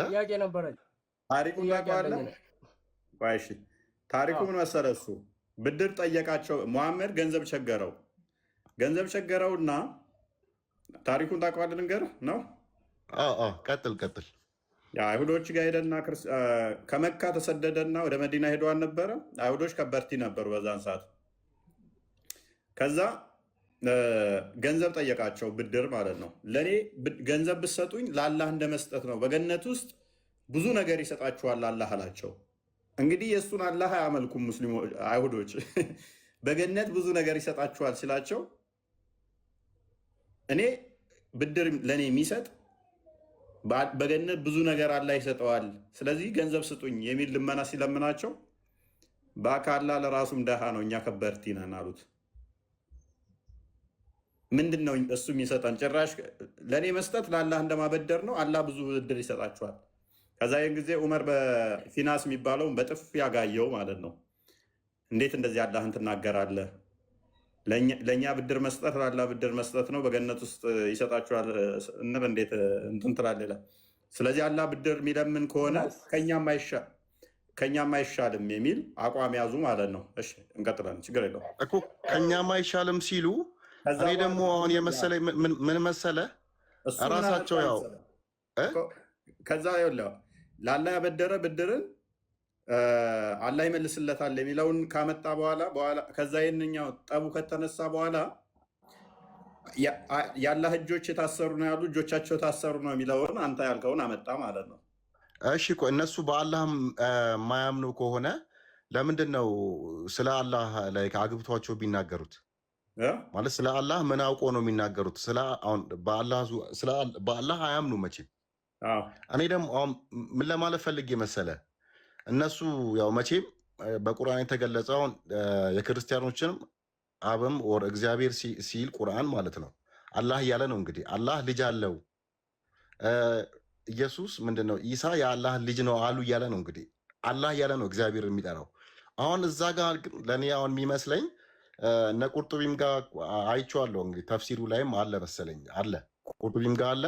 ጥያቄ ነበረኝ። ታሪኩን ታውቀዋለህ? ታሪኩ ምን መሰለህ? እሱ ብድር ጠየቃቸው። መሐመድ ገንዘብ ቸገረውና ታሪኩን ታውቀዋለህ? ልንገርህ ነው። ቀጥል። አይሁዶች ጋር ሄደና ከመካ ተሰደደና ወደ መዲና ሄዶ አልነበረ? አይሁዶች ከበርቲ ነበሩ በዛን ሰዓት። ከዛ ገንዘብ ጠየቃቸው፣ ብድር ማለት ነው። ለእኔ ገንዘብ ብትሰጡኝ ለአላህ እንደ መስጠት ነው፣ በገነት ውስጥ ብዙ ነገር ይሰጣችኋል አላህ አላቸው። እንግዲህ የእሱን አላህ አያመልኩም ሙስሊሞች አይሁዶች። በገነት ብዙ ነገር ይሰጣችኋል ሲላቸው እኔ ብድር ለእኔ የሚሰጥ በገነት ብዙ ነገር አላህ ይሰጠዋል፣ ስለዚህ ገንዘብ ስጡኝ የሚል ልመና ሲለምናቸው በአካላ ለራሱም ደሃ ነው እኛ ከበርቲ ነን አሉት። ምንድን ነው እሱ የሚሰጠን? ጭራሽ ለእኔ መስጠት ለአላህ እንደማበደር ነው። አላህ ብዙ ብድር ይሰጣችኋል። ከዛ ይህን ጊዜ ዑመር በፊናስ የሚባለውን በጥፍ ያጋየው ማለት ነው። እንዴት እንደዚህ አላህን ትናገራለህ? ለእኛ ብድር መስጠት ለአላህ ብድር መስጠት ነው፣ በገነት ውስጥ ይሰጣችኋል እንብ እንዴት እንትን ትላለህ ይላል። ስለዚህ አላህ ብድር የሚለምን ከሆነ ከእኛም አይሻልም የሚል አቋም ያዙ ማለት ነው። እሺ እንቀጥላለን፣ ችግር የለውም እኮ ከእኛም አይሻልም ሲሉ እኔ ደግሞ አሁን የመሰለኝ ምን መሰለህ እራሳቸው ያው ከዛ ለአላህ ያበደረ ብድርን አላህ ይመልስለታል የሚለውን ካመጣ በኋላ ከዛ ይህንኛው ጠቡ ከተነሳ በኋላ የአላህ እጆች የታሰሩ ነው ያሉ እጆቻቸው የታሰሩ ነው የሚለውን አንተ ያልከውን አመጣ ማለት ነው። እሺ እነሱ በአላህ የማያምኑ ከሆነ ለምንድን ነው ስለ አላህ ላይ አግብቷቸው ቢናገሩት? ማለት ስለ አላህ ምን አውቆ ነው የሚናገሩት? በአላህ አያምኑ መቼም። እኔ ደግሞ ምን ለማለት ፈልጌ መሰለ እነሱ ያው መቼም በቁርአን የተገለጸውን የክርስቲያኖችንም አብም ወር እግዚአብሔር ሲል ቁርአን ማለት ነው አላህ እያለ ነው። እንግዲህ አላህ ልጅ አለው ኢየሱስ ምንድነው ኢሳ የአላህ ልጅ ነው አሉ እያለ ነው። እንግዲህ አላህ እያለ ነው እግዚአብሔር የሚጠራው። አሁን እዛ ጋር ግን ለእኔ አሁን የሚመስለኝ እነ ቁርጡቢም ጋር አይቼዋለሁ። እንግዲህ ተፍሲሩ ላይም አለ መሰለኝ አለ ቁርጡቢም ጋር አለ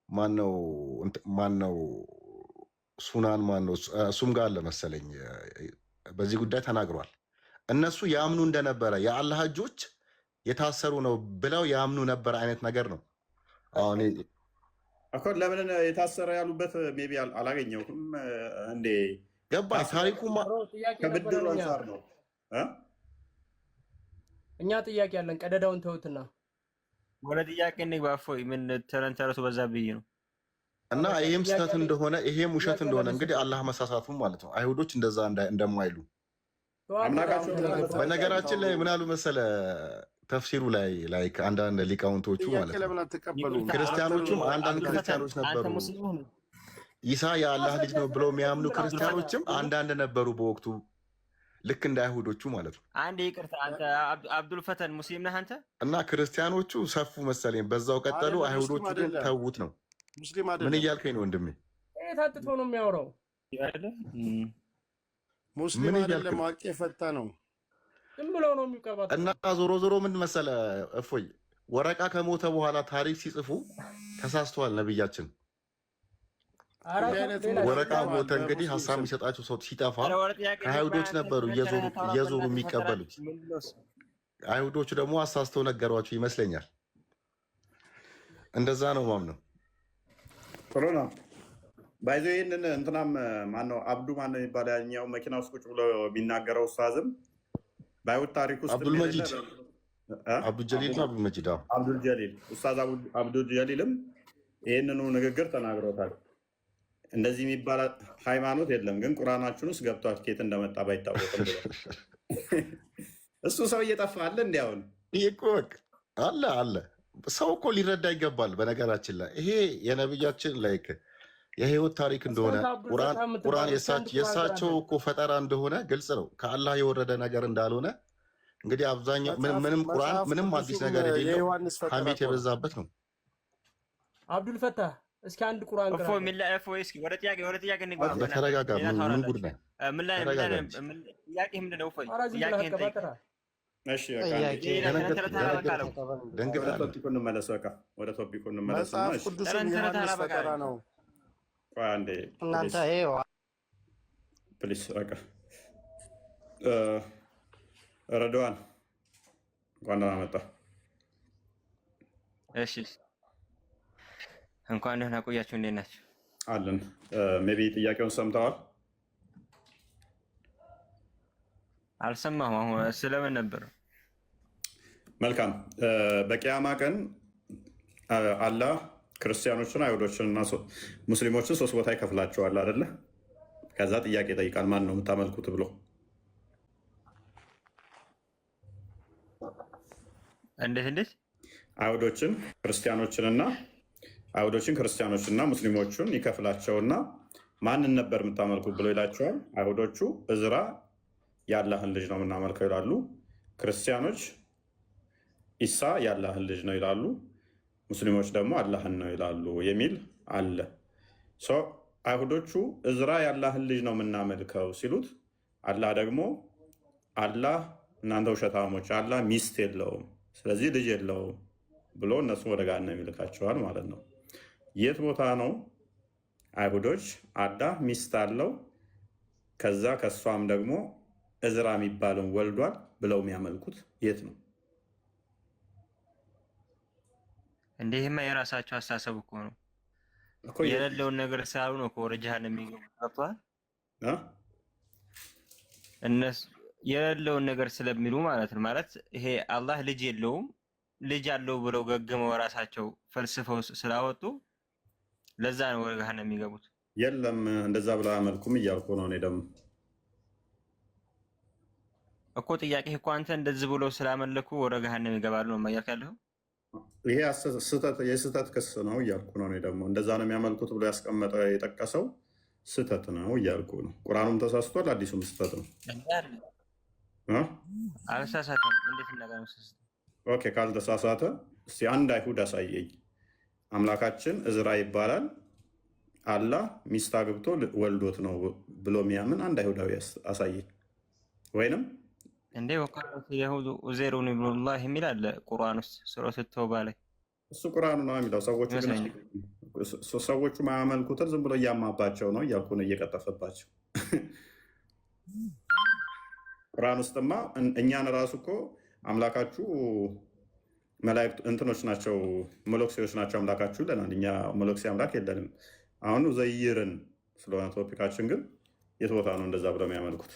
ማነው ሱናን ማነው እሱም ጋር አለ መሰለኝ በዚህ ጉዳይ ተናግሯል። እነሱ ያምኑ እንደነበረ የአላህ እጆች የታሰሩ ነው ብለው ያምኑ ነበር አይነት ነገር ነው። አሁን እኮ ለምን የታሰረ ያሉበት ሜይ ቢ አላገኘሁም። እንዴ ገባኝ። ታሪኩ ከብድሩ አንጻር ነው። እኛ ጥያቄ ያለን ቀደዳውን ተውትና ወደ ጥያቄ እንግባ። እፎይ ምን ተረንተረሱ በዛ ብዬ ነው እና ይሄም ስህተት እንደሆነ ይሄም ውሸት እንደሆነ እንግዲህ አላህ መሳሳቱ ማለት ነው። አይሁዶች እንደዛ እንደማይሉ በነገራችን ላይ ምን አሉ መሰለ ተፍሲሩ ላይ አንዳንድ ሊቃውንቶቹ ማለት ነው ክርስቲያኖቹም አንዳንድ ክርስቲያኖች ነበሩ ኢሳ የአላህ ልጅ ነው ብለው የሚያምኑ ክርስቲያኖችም አንዳንድ ነበሩ በወቅቱ ልክ እንደ አይሁዶቹ ማለት ነው። አንድ ይቅርታ፣ አንተ አብዱል ፈተን ሙስሊም ነህ አንተ? እና ክርስቲያኖቹ ሰፉ መሰለኝ በዛው ቀጠሉ። አይሁዶቹ ግን ተዉት ነው። ምን እያልከኝ ነው ወንድሜ? ታጥቶ ነው የሚያወራው። ሙስሊም አይደለም አውቄ ፈታ ነው ዝም ብለው ነው የሚቀባጥ። እና ዞሮ ምን መሰለ እፎይ ወረቃ ከሞተ በኋላ ታሪክ ሲጽፉ ተሳስተዋል ነብያችን። ወረቃ ሞተ እንግዲህ ሀሳብ የሚሰጣቸው ሰው ሲጠፋ አይሁዶች ነበሩ እየዞሩ የሚቀበሉት። አይሁዶቹ ደግሞ አሳስተው ነገሯቸው ይመስለኛል። እንደዛ ነው ማምነው። ጥሩ ነው። ባይዘ ይህንን እንትናም ማነው አብዱ ማነው የሚባለው ያኛው መኪና ውስጥ ቁጭ ብሎ የሚናገረው ኡስታዝም በአይሁድ ታሪክ ውስጥ አብዱልመጂድ አብዱልጀሊል ኡስታዝ አብዱልጀሊልም ይህንኑ ንግግር ተናግሮታል። እንደዚህ የሚባል ሃይማኖት የለም፣ ግን ቁርአናችን ውስጥ ገብቷል። ኬት እንደመጣ ባይታወቅም እሱ ሰው እየጠፋ አለ። እንዲያውን ይህ እኮ አለ ሰው እኮ ሊረዳ ይገባል። በነገራችን ላይ ይሄ የነብያችን ላይክ የህይወት ታሪክ እንደሆነ ቁርአን የእሳቸው እኮ ፈጠራ እንደሆነ ግልጽ ነው። ከአላህ የወረደ ነገር እንዳልሆነ እንግዲህ አብዛኛው ምንም ቁርአን ምንም አዲስ ነገር የሌለው ሐሜት የበዛበት ነው። አብዱል ፈታህ እስኪ አንድ ቁርአን ቀራ እስኪ ወደ ጥያቄ እንግባ። ተረጋጋ። ምን ጉድ ነው? ጥያቄ ምንድን ነው? ወደ ቶፒኩ እንመለስ። መጽሐፍ ቅዱስ ዮሐንስ ፈጠራ ነው። እናንተ ፕሊስ ረድዋን እንኳን ደህና መጣ። እሺ እንኳን ደህና ቆያችሁ። እንዴት ናችሁ? አለን። ሜይ ቢ ጥያቄውን ሰምተዋል? አልሰማሁም። አሁን ስለምን ነበር? መልካም። በቂያማ ቀን አላህ ክርስቲያኖችን አይሁዶችን እና ሙስሊሞችን 3 ቦታ ይከፍላቸዋል አይደለ? ከዛ ጥያቄ ይጠይቃል፣ ማን ነው የምታመልኩት ብሎ። እንዴት አይሁዶችን ክርስቲያኖችንና ሙስሊሞችን ይከፍላቸውና ማንን ነበር የምታመልኩት ብሎ ይላቸዋል። አይሁዶቹ እዝራ የአላህን ልጅ ነው የምናመልከው ይላሉ። ክርስቲያኖች ኢሳ የአላህን ልጅ ነው ይላሉ። ሙስሊሞች ደግሞ አላህን ነው ይላሉ የሚል አለ። አይሁዶቹ እዝራ የአላህን ልጅ ነው የምናመልከው ሲሉት፣ አላህ ደግሞ አላህ እናንተ ውሸታሞች፣ አላህ ሚስት የለውም ስለዚህ ልጅ የለውም ብሎ እነሱ ወደ ገሃነም ይልካቸዋል ማለት ነው። የት ቦታ ነው አይሁዶች አላህ ሚስት አለው ከዛ ከሷም ደግሞ እዝራ የሚባለውን ወልዷል ብለው የሚያመልኩት የት ነው? እንዲህማ የራሳቸው አስተሳሰብ እኮ ነው። የሌለውን ነገር ሳሉ ነው ወደ ጀሃነም የሚገቡት። እነሱ የሌለውን ነገር ስለሚሉ ማለት ነው። ማለት ይሄ አላህ ልጅ የለውም ልጅ አለው ብለው ገግመው ራሳቸው ፈልስፈው ስላወጡ ለዛ ነው ወደ ገሃነም የሚገቡት። የለም እንደዛ ብለው አያመልኩም እያልኩ ነው። እኔ ደግሞ እኮ ጥያቄ እኮ አንተ እንደዚህ ብለው ስላመለኩ ወደ ገሃነም ይገባሉ ነው ማያልክ ያለው። ይሄ የስህተት ክስ ነው እያልኩ ነው። እኔ ደግሞ እንደዛ ነው የሚያመልኩት ብሎ ያስቀመጠ የጠቀሰው ስህተት ነው እያልኩ ነው። ቁርአኑም ተሳስቷል፣ አዲሱም ስህተት ነው። አልተሳሳተም። እንዴት ነገር ነው? ኦኬ ካልተሳሳተ እስቲ አንድ አይሁድ አሳየኝ። አምላካችን እዝራ ይባላል አላህ ሚስት አግብቶ ወልዶት ነው ብሎ የሚያምን አንድ አይሁዳዊ አሳየኝ። ወይንም እንዴ ወቃለት የሁዱ ኡዘይሩን ኢብኑላህ የሚል አለ ቁርአን ውስጥ ሱረቱ ተውባ ላይ። እሱ ቁርአኑ ነው የሚለው። ሰዎቹ ማያመልኩትን ዝም ብሎ እያማባቸው ነው እያልኩ ነው፣ እየቀጠፈባቸው። ቁርአን ውስጥማ እኛን ራሱ እኮ አምላካችሁ መላእክት እንትኖች ናቸው መለክሲዎች ናቸው አምላካችሁ ይለናል። እኛ መለክሲ አምላክ የለንም። አሁን ኡዘይርን ስለሆነ ቶፒካችን ግን የት ቦታ ነው እንደዛ ብለው የሚያመልኩት?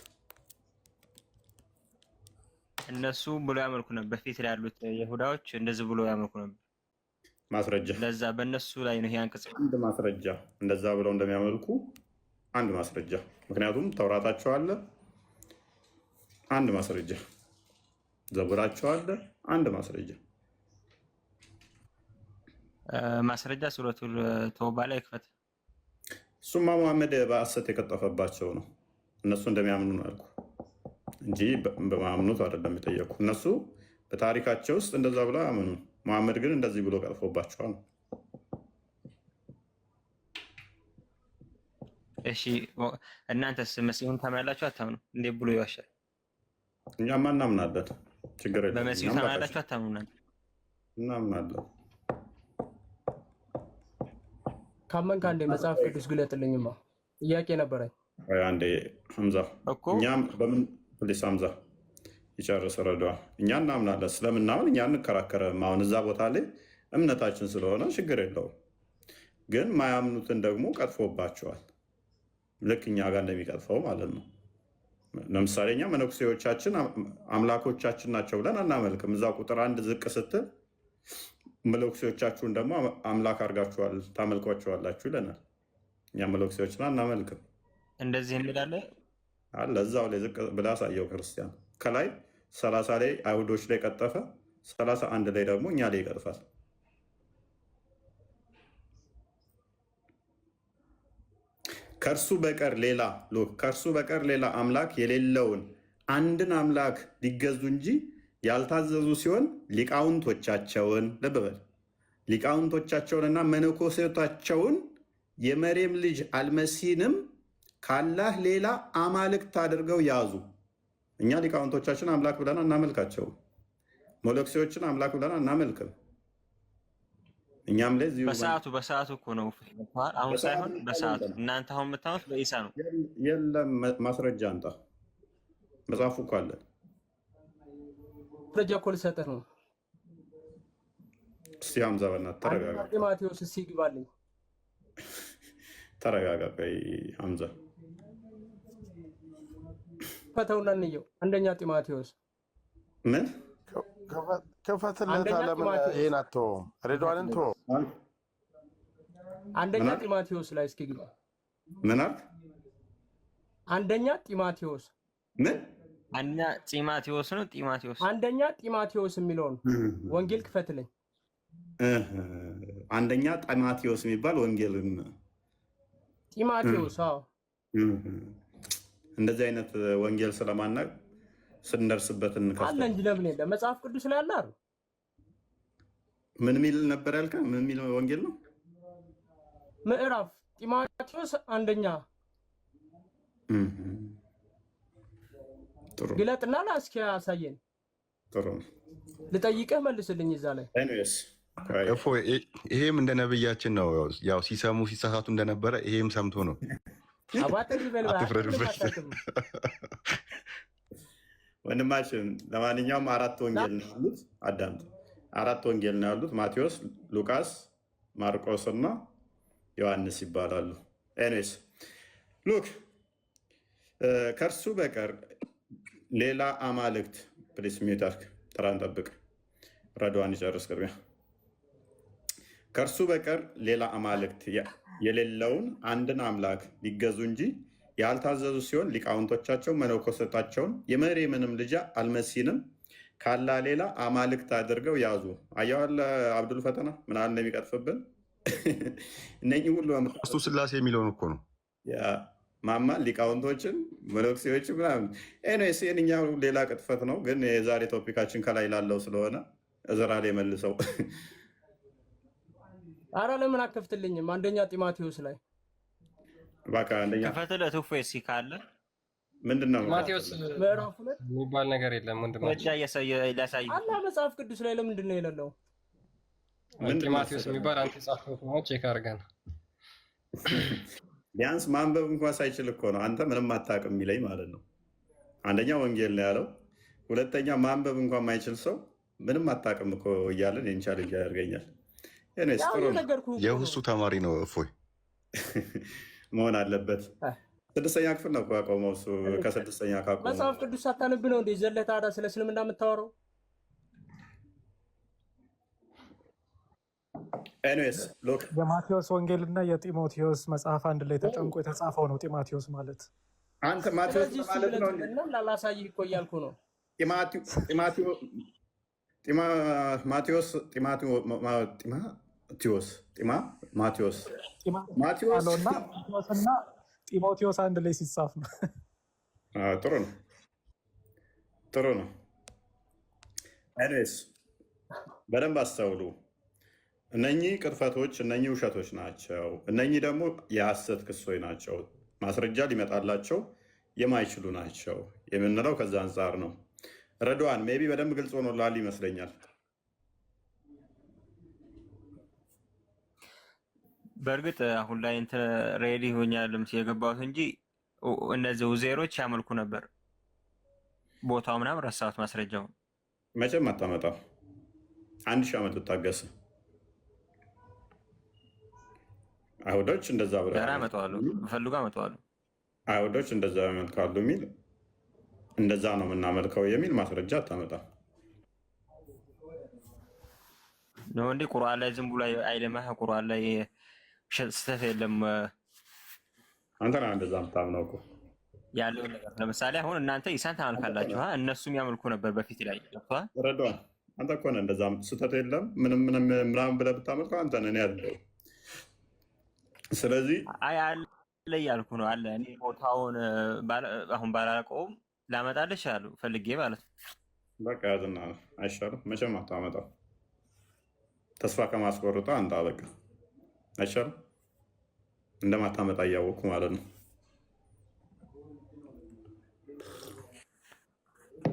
እነሱ ብሎ ያመልኩ ነበር። በፊት ላይ ያሉት ይሁዳዎች እንደዚህ ብሎ ያመልኩ ነበር። ማስረጃ ለዛ በእነሱ ላይ ነው ያንቀጽ አንድ ማስረጃ እንደዛ ብለው እንደሚያመልኩ አንድ ማስረጃ። ምክንያቱም ተውራታቸው አለ፣ አንድ ማስረጃ። ዘቡራቸው አለ፣ አንድ ማስረጃ። ማስረጃ ሱረቱል ተውባ ላይ ክፈት። እሱማ መሐመድ በሐሰት የቀጠፈባቸው ነው። እነሱ እንደሚያምኑ ነው ያልኩ እንጂ በማምኑት አይደለም የጠየቁ። እነሱ በታሪካቸው ውስጥ እንደዛ ብለው አያምኑ። መሐመድ ግን እንደዚህ ብሎ ቀጥፎባቸዋል። እሺ እናንተስ መሲሁን ታምናላችሁ አታምኑ? እንዴት ብሎ ይዋሻል? እኛማ እናምናለን፣ ችግር የለም። በመሲሁ ታምናላችሁ አታምኑ? እናምናለን። ካመንክ አንዴ መጽሐፍ ቅዱስ ግለጥልኝማ። ጥያቄ ነበረኝ። አንዴ ሐምዛ እኛም በምን ፕሊስ ሐምዛ ይጨርስ ረዷ። እኛ እናምናለን። ስለምናምን እኛ እንከራከረም። አሁን እዛ ቦታ ላይ እምነታችን ስለሆነ ችግር የለውም። ግን ማያምኑትን ደግሞ ቀጥፎባቸዋል። ልክ እኛ ጋር እንደሚቀጥፈው ማለት ነው። ለምሳሌ እኛ መነኩሴዎቻችን አምላኮቻችን ናቸው ብለን አናመልክም። እዛ ቁጥር አንድ ዝቅ ስትል መነኩሴዎቻችሁን ደግሞ አምላክ አድርጋችኋል ታመልኳቸዋላችሁ ይለናል። እኛ መነኩሴዎችን አናመልክም። እንደዚህ የሚላለ አለ እዛው ላይ ዝቅ ብላ አሳየው። ክርስቲያን ከላይ 30 ላይ አይሁዶች ላይ ቀጠፈ፣ 31 ላይ ደግሞ እኛ ላይ ይቀጥፋል። ከእርሱ በቀር ሌላ አምላክ የሌለውን አንድን አምላክ ሊገዙ እንጂ ያልታዘዙ ሲሆን ሊቃውንቶቻቸውን ልብ በል ሊቃውንቶቻቸውንና መነኮሴታቸውን የመርየም ልጅ አልመሲንም ካላህ ሌላ አማልክት አድርገው ያዙ። እኛ ሊቃውንቶቻችን አምላክ ብለን አናመልካቸውም። መለክሲዎችን አምላክ ብለን አናመልክም። እኛም ላይ በሰዓቱ እኮ ነው አሁን ሳይሆን በሰዓቱ። እናንተ አሁን የምታዩት በኢሳ ነው። የለም ማስረጃ አንጣ። መጽሐፉ እኮ አለ። ማስረጃ እኮ ልሰጥህ ነው። እስቲ ሐምዛ በእናትህ ተረጋጋ። ጢሞቴዎስ እስኪ ግባልኝ። ተረጋጋ። ቆይ ሐምዛ ፈተውና እንየው። አንደኛ ጢሞቴዎስ ምን ክፈትለት አለ። ይሄን አትተውም፣ ሬድዋንን ተወው። አንደኛ ጢሞቴዎስ ላይ እስኪ ግባ። ምን አልክ? አንደኛ ጢሞቴዎስ ምን? አንደኛ ጢሞቴዎስ ነው። አንደኛ ጢሞቴዎስ የሚለውን ወንጌል ክፈትልኝ። አንደኛ ጢሞቴዎስ የሚባል ወንጌል ጢሞቴዎስ። አዎ እንደዚህ አይነት ወንጌል ስለማናቅ ስንደርስበት አለ እንጂ ለምን የለም? መጽሐፍ ቅዱስ ላይ አለ አይደል? ምን ሚል ነበር ያልከ? ምን ሚል ወንጌል ነው? ምዕራፍ ጢሞቴዎስ አንደኛ ጥሩ ግለጥና እስኪ አሳየን። ጥሩ ልጠይቅህ መልስልኝ እዛ ላይ ኤኒዌይስ ይሄም እንደ ነብያችን ነው። ያው ሲሰሙ ሲሳሳቱ እንደነበረ ይሄም ሰምቶ ነው። አትፍረዱበት ወንድማችን። ለማንኛውም 4 ወንጌል ነው ያሉት። አዳምጥ። 4 ወንጌል ነው ያሉት። ማቴዎስ፣ ሉቃስ፣ ማርቆስ እና ዮሐንስ ይባላሉ። ኤኒዌይስ ሉክ ከእርሱ በቀር ሌላ አማልክት ፕሊስ ሚታርክ ጥራን ጠብቅ። ረዷን ይጨርስ ቅድሚያ። ከእርሱ በቀር ሌላ አማልክት የሌለውን አንድን አምላክ ሊገዙ እንጂ ያልታዘዙ ሲሆን ሊቃውንቶቻቸው መነኮሳታቸውን የመርየምንም ልጅ አልመሲንም ካላ ሌላ አማልክት አድርገው ያዙ። አየዋለ አብዱል ፈተና ምን አለ የሚቀጥፍብን እነኚህ ሁሉ ሶስቱ ስላሴ የሚለውን እኮ ነው ማማ ሊቃውንቶችን መነኩሴዎችን ምናምን። ኤኒዌይስ የእኛው ሌላ ቅጥፈት ነው፣ ግን የዛሬ ቶፒካችን ከላይ ላለው ስለሆነ እዝራ ላይ መልሰው። አረ ለምን አከፍትልኝም? አንደኛ ጢሞቴዎስ ላይ ባካ አንደኛ ከፈተለት እፎይ ካለ ምንድነው ማቴዎስ ምዕራፍ 2 የሚባል ነገር የለም ወንድማችን። አላ መጽሐፍ ቅዱስ ላይ ለምንድን ነው የሌለው? ጢሞቴዎስ የሚባል አንተ ጻፈው ነው ቼክ አድርገን። ቢያንስ ማንበብ እንኳን ሳይችል እኮ ነው አንተ ምንም አታውቅም የሚለኝ ማለት ነው። አንደኛ ወንጌል ነው ያለው፣ ሁለተኛ ማንበብ እንኳን ማይችል ሰው ምንም አታውቅም እኮ እያለን ይህን ቻሌንጅ ያደርገኛል። የሁሱ ተማሪ ነው እፎይ መሆን አለበት። 6ኛ ክፍል ነው ያቆመው እሱ። ከ6ኛ ካቆመው መጽሐፍ ቅዱስ ሳታነብ ነው እንዴ ዘለህ ታዲያ ስለ እስልምና የምታወራው? ኤኒዌይስ ሎክ የማቴዎስ ወንጌል እና የጢሞቴዎስ መጽሐፍ አንድ ላይ ተጨምቆ የተጻፈው ነው ጢሞቴዎስ ማለት። አንተ ማቴዎስ ማለት ነው እና ላላሳይህ እኮ እያልኩ ነው። ማቴዎስ እና ጢሞቴዎስ አንድ ላይ ሲጻፍ ነው። ጥሩ ነው፣ ጥሩ ነው። ኤኒዌይስ በደንብ አስተውሉ። እነኚህ ቅጥፈቶች፣ እነኚህ ውሸቶች ናቸው። እነኚህ ደግሞ የሐሰት ክሶች ናቸው። ማስረጃ ሊመጣላቸው የማይችሉ ናቸው የምንለው ከዛ አንጻር ነው። ረድዋን ሜይ ቢ በደንብ ግልጽ ሆኖላል ይመስለኛል። በእርግጥ አሁን ላይ እንትን ሬዲ ሆኛልም የገባሁት እንጂ እነዚህ ኡዜሮች ያመልኩ ነበር። ቦታው ምናምን ረሳሁት ማስረጃውን። መቼም አታመጣው። 1000 ዓመት ብታገስ አይሁዶች እንደዛ ብለው አመጣዋለሁ፣ ፈልጉ አመጣዋለሁ። አይሁዶች እንደዛ ያመልካሉ የሚል እንደዛ ነው የምናመልከው የሚል ማስረጃ አታመጣም ነው እንዴ? ቁርአን ላይ ዝም ብሎ አይደማህ። ቁርአን ላይ ስህተት የለም። አንተ ነህ እንደዛ የምታምነው እኮ ያለው ነገር። ለምሳሌ አሁን እናንተ ኢሳን ታመልካላችሁ፣ እነሱም ያመልኩ ነበር በፊት ላይ ገብቷል። ረዷን አንተ እኮ ነህ እንደዛ ስህተት የለም ምናምን ብለህ ብታመልከው አንተ ነህ ያለው። ስለዚህ አይ አለ እያልኩ ነው። አለ እኔ ቦታውን አሁን ባላውቀውም ላመጣልሽ አሉ ፈልጌ ማለት ነው። በቃ ያዝና አይሻልም? መቼም አታመጣው። ተስፋ ከማስቆርጠ አንተ በቃ አይሻልም? እንደማታመጣ እያወቅኩ ማለት ነው።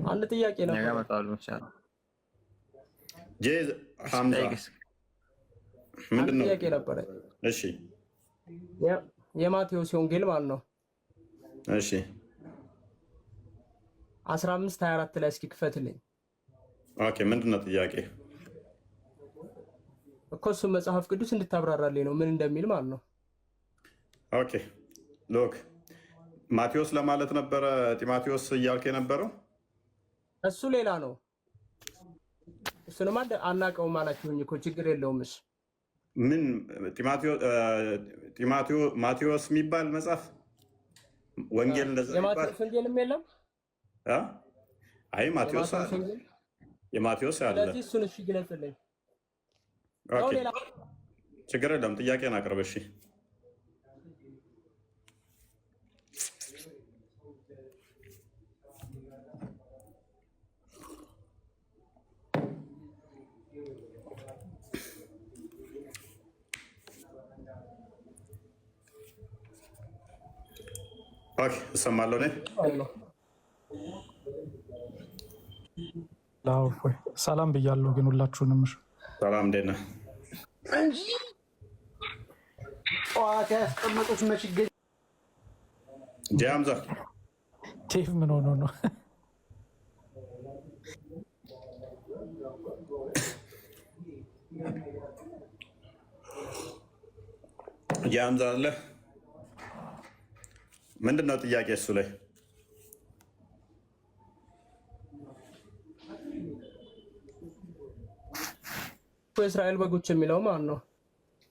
አንድ ጥያቄ ነው ያመጣሉ ኢንሻአላህ። ጄዝ ሐምዛ ምንድነው? ጥያቄ ነበረ። እሺ የማቴዎስ ወንጌል ማለት ነው። እሺ 15:24 ላይ እስኪ ክፈትልኝ። ኦኬ ምንድነው ጥያቄ? እኮ እሱ መጽሐፍ ቅዱስ እንድታብራራልኝ ነው ምን እንደሚል ማለት ነው። ኦኬ ሎክ ማቴዎስ ለማለት ነበረ ጢሞቴዎስ እያልክ የነበረው እሱ ሌላ ነው። እሱንም አናውቀውም አላችሁኝ እኮ ችግር የለውም። እሺ ምን ማቴዎስ የሚባል መጽሐፍ ወንጌል እንደዛ የማቴዎስ ወንጌልም የለም። አይ ማቴዎስ አለ፣ የማቴዎስ አለ። ስለዚህ እሱን እሺ ግለጽልኝ። ኦኬ ችግር የለም። ጥያቄን አቅርብ። እሺ ኦኬ እሰማለሁ ነኝ። ሰላም ብያለሁ ግን ሁላችሁንም። ሰላም እንዴት ነህ? ጠዋት ያስቀመጡት መች ይገኛል? ጃምዛ ቴፍ ምን ሆኖ ነው? ጃምዛ አለ። ምንድን ነው ጥያቄ እሱ ላይ? የእስራኤል በጎች የሚለው ማን ነው?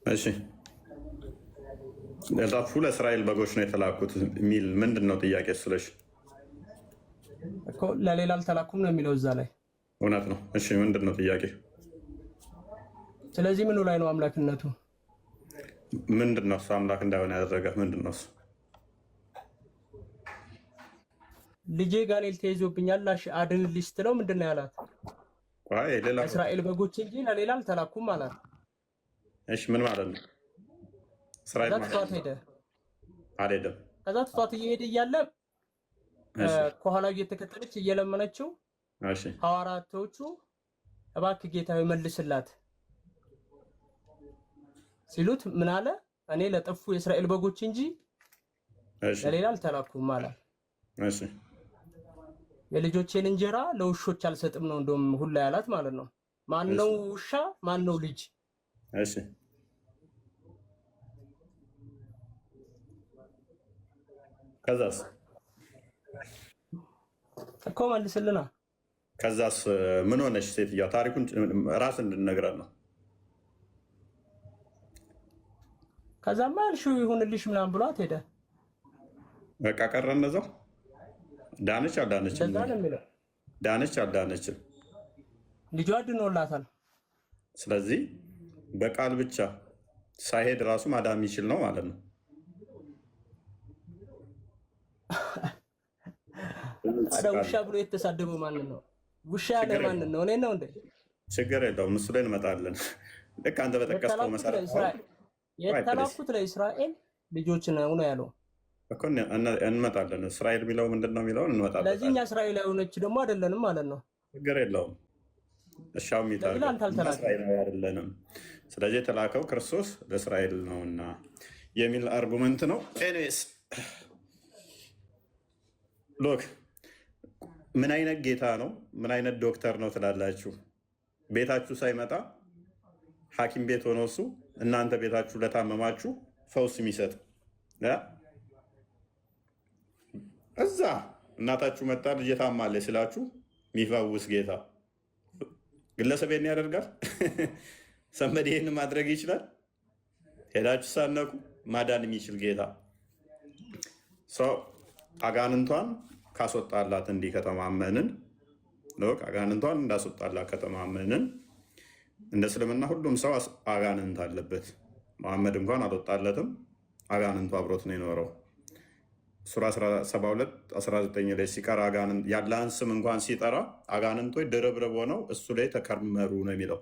እሺ ለጠፉ ለእስራኤል በጎች ነው የተላኩት የሚል ምንድን ነው ጥያቄ እሱ ላይ? እኮ ለሌላ አልተላኩም ነው የሚለው እዛ ላይ። እውነት ነው። እሺ ምንድን ነው ጥያቄ? ስለዚህ ምኑ ላይ ነው አምላክነቱ? ምንድን ነው እሱ አምላክ እንዳይሆን ያደረገ ምንድን ነው እሱ? ልጄ ጋኔል ተይዞብኛል አድንልኝ ስትለው ምንድን ነው ያላት? እስራኤል በጎች እንጂ ለሌላ አልተላኩም አላት። እሺ ምን ማለት ነው? እስራኤል ማለት ትቷት ሄደ። አልሄደም። ከዛ ትቷት እየሄደ እያለ ከኋላው እየተከተለች እየለመነችው ሐዋርያቶቹ እባክህ ጌታዊ መልስላት ሲሉት ምን አለ? እኔ ለጠፉ የእስራኤል በጎች እንጂ ለሌላ አልተላኩም አለ። እሺ የልጆቼን እንጀራ ለውሾች አልሰጥም ነው እንደውም ሁላ ያላት ማለት ነው። ማን ነው ውሻ? ማን ነው ልጅ? እሺ ከዛስ እኮ መልስልና። ከዛስ ምን ሆነሽ ሴትዮዋ? ታሪኩን ራስ እንድንነግረን ነው። ከዛማ ያልሽው ይሁንልሽ ምናምን ብሏት ሄደ። በቃ ቀረ እንደዛው። ዳነች አልዳነችም? ዳነች አልዳነችም? ልጇ ድኖላታል። ስለዚህ በቃል ብቻ ሳይሄድ ራሱ ማዳን የሚችል ነው ማለት ነው። ውሻ ብሎ የተሳደበው ማንን ነው? ውሻ ያለ ማንን ነው? እኔን ነው እንዴ? ችግር የለውም እሱ ላይ እንመጣለን። ልክ አንተ በጠቀስከው መሰረት የተላኩት ለእስራኤል ልጆች ነው ያለው እኮ እንመጣለን። እስራኤል የሚለው ምንድን ነው የሚለውን እንመጣለን። ስለዚህ እኛ እስራኤላዊ ሆነች ደግሞ አይደለንም ማለት ነው። ችግር የለውም። እሻው እስራኤላዊ አይደለንም። ስለዚህ የተላከው ክርስቶስ ለእስራኤል ነውና የሚል አርጉመንት ነው። ኤኒዌይስ ሎክ ምን አይነት ጌታ ነው? ምን አይነት ዶክተር ነው ትላላችሁ? ቤታችሁ ሳይመጣ ሐኪም ቤት ሆኖ እሱ እናንተ ቤታችሁ ለታመማችሁ ፈውስ የሚሰጥ እዛ እናታችሁ መጣ ልጄ ታማለች ስላችሁ የሚፈውስ ጌታ ግለሰብ ይሄን ያደርጋል? ሰንበዴ ይሄን ማድረግ ይችላል? ሄዳችሁ ሳነቁ ማዳን የሚችል ጌታ ሰው አጋንንቷን ካስወጣላት እንዲህ ከተማመንን አጋንንቷን እንዳስወጣላት ከተማመንን እንደ እስልምና ሁሉም ሰው አጋንንት አለበት። መሐመድ እንኳን አልወጣለትም፣ አጋንንቱ አብሮት ነው የኖረው። ሱራ 72 19 ላይ ሲቀር ያለህን ስም እንኳን ሲጠራ አጋንንቶች ድርብርብ ሆነው እሱ ላይ ተከመሩ ነው የሚለው።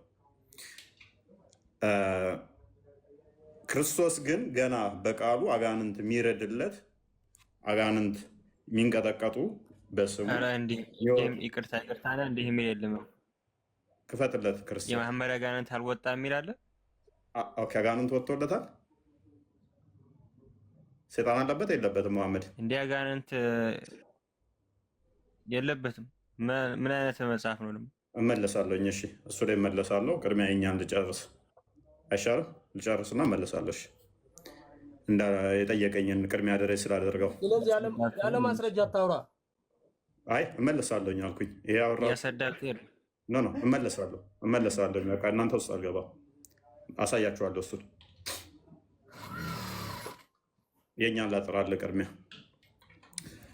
ክርስቶስ ግን ገና በቃሉ አጋንንት የሚረድለት አጋንንት የሚንቀጠቀጡ በስሙ ይቅርታ እንዲህ የሚል የለም። ክፈትለት ክርስቶስ የመሐመድ አጋንንት አልወጣ የሚል አለ። አጋንንት ወጥቶለታል። ሴጣን አለበት የለበትም? መሐመድ እንዲህ አጋንንት የለበትም። ምን አይነት መጽሐፍ ነው? እመለሳለሁ። እሺ እሱ ላይ እመለሳለሁ። ቅድሚያ የእኛን ልጨርስ አይሻልም? ልጨርስና እመለሳለሁ። የጠየቀኝን ቅድሚያ ደረጃ ስላደርገው ስለዚህ ያለ ማስረጃ አታውራ። አይ እመለሳለሁ አልኩኝ። ይሄ አወራ ኖ እመለሳለሁ። በቃ እናንተ ውስጥ አልገባም። አሳያችኋለሁ። እሱን የእኛን ላጥራለህ ቅድሚያ።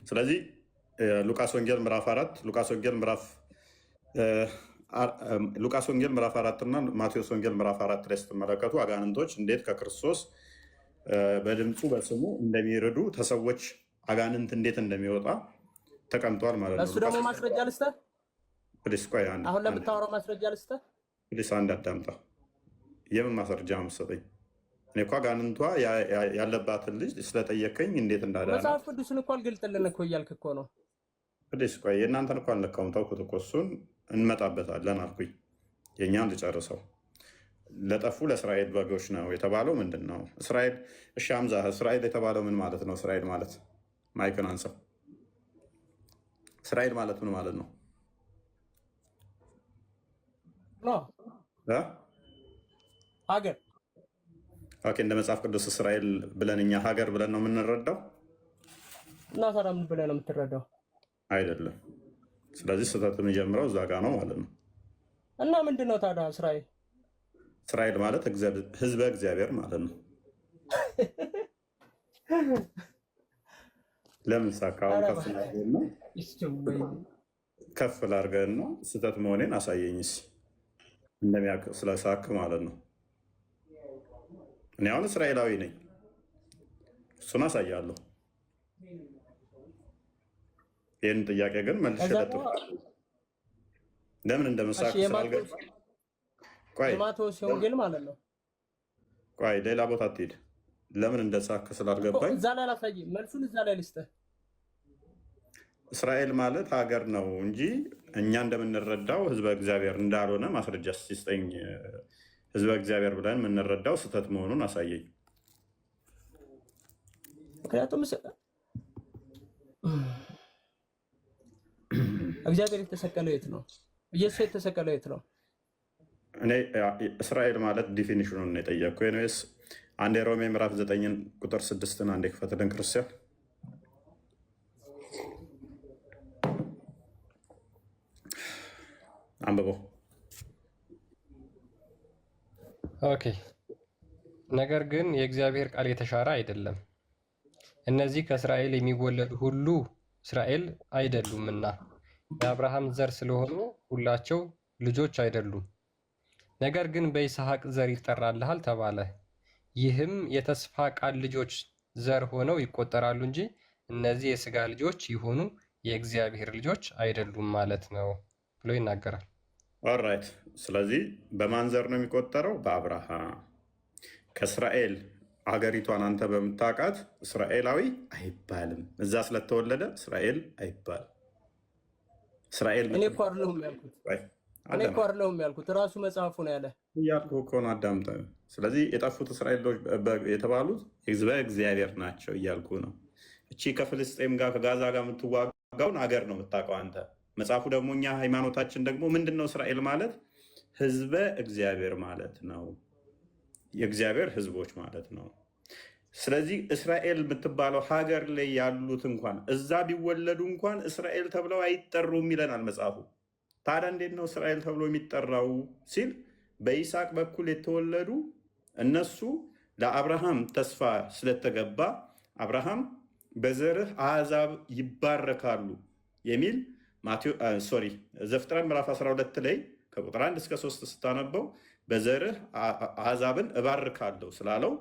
ስለዚህ ሉቃስ ወንጌል ምዕራፍ 4 ሉቃስ ወንጌል ምዕራፍ 4 እና ማቴዎስ ወንጌል ምዕራፍ 4 ላይ ስትመለከቱ አጋንንቶች እንዴት ከክርስቶስ በድምፁ በስሙ እንደሚረዱ ተሰዎች አጋንንት እንዴት እንደሚወጣ ተቀምጧል ማለት ነው። እሱ ደግሞ ማስረጃ ልስጥህ። ፕሊስ ቆይ አንድ አሁን ለምታወራው ማስረጃ ልስጥህ። ፕሊስ አንድ አዳምጣ። የምን ማስረጃ መሰጠኝ? እኔ እኮ አጋንንቷ ያለባትን ልጅ ስለጠየቀኝ እንዴት እንዳዳነ መጽሐፍ ቅዱስን እኮ አልገልጥልን እኮ እያልክ እኮ ነው። ቅዱስ ቆይ የእናንተን እኮ አልነካውም፣ ተውኩት እኮ እሱን እንመጣበታለን አልኩኝ። የእኛን ልጨርሰው። ለጠፉ ለእስራኤል በጎች ነው የተባለው ምንድን ነው? እስራኤል እሺ፣ ሐምዛ እስራኤል የተባለው ምን ማለት ነው? እስራኤል ማለት ማይክን አንሳው። እስራኤል ማለት ምን ማለት ነው? ሀገር። ኦኬ፣ እንደ መጽሐፍ ቅዱስ እስራኤል ብለን እኛ ሀገር ብለን ነው የምንረዳው። እና ታዲያ ምን ብለህ ነው የምትረዳው? አይደለም። ስለዚህ ስህተት የሚጀምረው እዛ ጋ ነው ማለት ነው። እና ምንድን ነው ታዲያ እስራኤል? እስራኤል ማለት ህዝበ እግዚአብሔር ማለት ነው። ለምን ሳካውን ከፍ ላድርገን ነው ስህተት መሆኔን አሳየኝስ እንደሚያውቅ ስለሳክ ማለት ነው። እኔ አሁን እስራኤላዊ ነኝ፣ እሱን አሳያለሁ። ይህን ጥያቄ ግን መልሼ ለምን እንደምሳክ ስላልገባ የማቴዎስ ወንጌል ማለት ነው። ቆይ ሌላ ቦታ አትሄድ። ለምን እንደሳክ ስላልገባኝ እዛ ላይ አላሳይም፣ መልሱን እዛ ላይ ልስጥህ። እስራኤል ማለት ሀገር ነው እንጂ እኛ እንደምንረዳው ህዝበ እግዚአብሔር እንዳልሆነ ማስረጃ ሲስጠኝ፣ ህዝበ እግዚአብሔር ብለን የምንረዳው ስህተት መሆኑን አሳየኝ። ምክንያቱም እግዚአብሔር የተሰቀለው የት ነው? ኢየሱስ የተሰቀለው የት ነው? እኔ እስራኤል ማለት ዲፊኒሽኑን የጠየቅኩ ስ አንድ የሮሜ ምዕራፍ 9 ቁጥር 6 አንዴ ክፈትልን ክርስቲያን። አንብበው። ኦኬ። ነገር ግን የእግዚአብሔር ቃል የተሻረ አይደለም። እነዚህ ከእስራኤል የሚወለዱ ሁሉ እስራኤል አይደሉምና የአብርሃም ዘር ስለሆኑ ሁላቸው ልጆች አይደሉም። ነገር ግን በይስሐቅ ዘር ይጠራልሃል ተባለ። ይህም የተስፋ ቃል ልጆች ዘር ሆነው ይቆጠራሉ እንጂ እነዚህ የስጋ ልጆች ይሆኑ የእግዚአብሔር ልጆች አይደሉም ማለት ነው ብሎ ይናገራል። ኦራይት። ስለዚህ በማን ዘር ነው የሚቆጠረው? በአብርሃም። ከእስራኤል አገሪቷን አንተ በምታውቃት እስራኤላዊ አይባልም። እዛ ስለተወለደ እስራኤል አይባልም። እስራኤል እኔ እኮ አይደለሁም ያልኩት ራሱ መጽሐፉ ነው ያለ እያልኩህ እኮ ነው። አዳምጠ። ስለዚህ የጠፉት እስራኤሎች የተባሉት ህዝበ እግዚአብሔር ናቸው እያልኩ ነው። እቺ ከፍልስጤም ጋር ከጋዛ ጋር የምትዋጋውን አገር ነው የምታውቀው አንተ። መጽሐፉ ደግሞ እኛ ሃይማኖታችን ደግሞ ምንድን ነው? እስራኤል ማለት ህዝበ እግዚአብሔር ማለት ነው። የእግዚአብሔር ህዝቦች ማለት ነው። ስለዚህ እስራኤል የምትባለው ሀገር ላይ ያሉት እንኳን እዛ ቢወለዱ እንኳን እስራኤል ተብለው አይጠሩም ይለናል መጽሐፉ። ታዲያ እንዴት ነው እስራኤል ተብሎ የሚጠራው ሲል በይስሐቅ በኩል የተወለዱ እነሱ ለአብርሃም ተስፋ ስለተገባ አብርሃም በዘርህ አሕዛብ ይባረካሉ የሚል ዘፍጥረት ምዕራፍ 12 ላይ ከቁጥር 1 እስከ 3 ስታነበው በዘርህ አሕዛብን እባርካለሁ ስላለው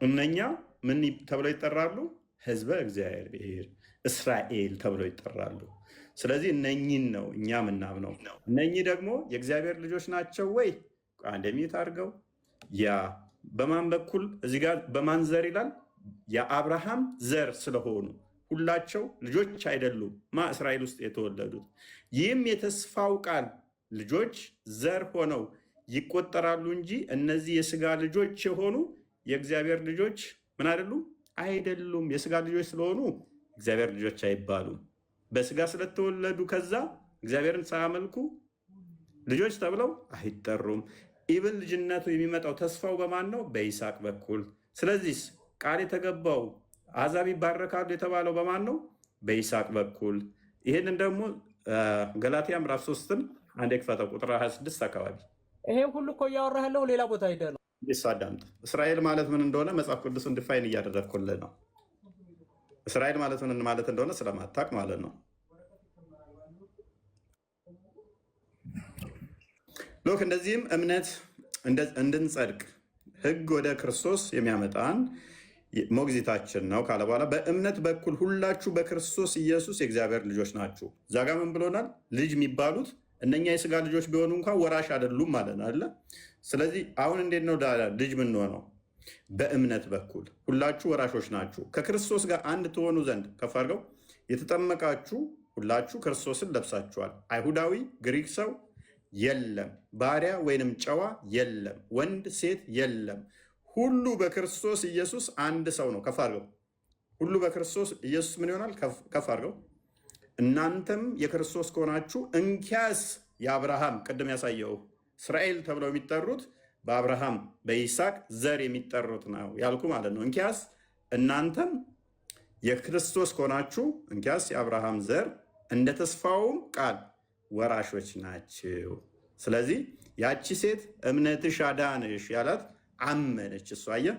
እነኛ ምን ተብለው ይጠራሉ? ህዝበ እግዚአብሔር እስራኤል ተብለው ይጠራሉ። ስለዚህ እነኚህን ነው እኛ ምናምነው። እነኚህ ደግሞ የእግዚአብሔር ልጆች ናቸው ወይ? አንደሚት አድርገው ያ በማን በኩል እዚህ ጋር በማን ዘር ይላል? የአብርሃም ዘር ስለሆኑ ሁላቸው ልጆች አይደሉም እስራኤል ውስጥ የተወለዱት። ይህም የተስፋው ቃል ልጆች ዘር ሆነው ይቆጠራሉ እንጂ እነዚህ የስጋ ልጆች የሆኑ የእግዚአብሔር ልጆች ምን አይደሉም። የስጋ ልጆች ስለሆኑ እግዚአብሔር ልጆች አይባሉም። በስጋ ስለተወለዱ ከዛ እግዚአብሔርን ሳያመልኩ ልጆች ተብለው አይጠሩም። ኢብን ልጅነቱ የሚመጣው ተስፋው በማን ነው? በይስሐቅ በኩል። ስለዚህ ቃል የተገባው አሕዛብ ይባረካሉ የተባለው በማን ነው? በይስሐቅ በኩል። ይህንን ደግሞ ገላትያ ምዕራፍ 3ን አንዴ ክፈተው ቁጥር 26 አካባቢ። ይሄን ሁሉ እኮ እያወራህ ያለው ሌላ ቦታ ሄደህ ነው። አዳምጥ። እስራኤል ማለት ምን እንደሆነ መጽሐፍ ቅዱስን ዲፋይን እያደረግኩልህ ነው። እስራኤል ማለት ምን ማለት እንደሆነ ስለማታውቅ ማለት ነው። ሎክ እንደዚህም እምነት እንድንጸድቅ ሕግ ወደ ክርስቶስ የሚያመጣን ሞግዚታችን ነው ካለ በኋላ በእምነት በኩል ሁላችሁ በክርስቶስ ኢየሱስ የእግዚአብሔር ልጆች ናችሁ። እዛ ጋ ምን ብሎናል? ልጅ የሚባሉት እነኛ የስጋ ልጆች ቢሆኑ እንኳን ወራሽ አይደሉም ማለት ነው አለ። ስለዚህ አሁን እንዴት ነው ልጅ የምንሆነው? በእምነት በኩል ሁላችሁ ወራሾች ናችሁ ከክርስቶስ ጋር አንድ ትሆኑ ዘንድ ከፍ አድርገው የተጠመቃችሁ ሁላችሁ ክርስቶስን ለብሳችኋል። አይሁዳዊ ግሪክ ሰው የለም፣ ባሪያ ወይንም ጨዋ የለም፣ ወንድ ሴት የለም፣ ሁሉ በክርስቶስ ኢየሱስ አንድ ሰው ነው። ከፍ አድርገው ሁሉ በክርስቶስ ኢየሱስ ምን ይሆናል? ከፍ አድርገው እናንተም የክርስቶስ ከሆናችሁ እንኪያስ የአብርሃም ቅድም ያሳየው እስራኤል ተብለው የሚጠሩት በአብርሃም በይስሐቅ ዘር የሚጠሩት ነው ያልኩ ማለት ነው። እንኪያስ እናንተም የክርስቶስ ከሆናችሁ እንኪያስ የአብርሃም ዘር እንደ ተስፋውም ቃል ወራሾች ናቸው። ስለዚህ ያቺ ሴት እምነትሽ አዳንሽ ያላት አመነች። እሷ አየህ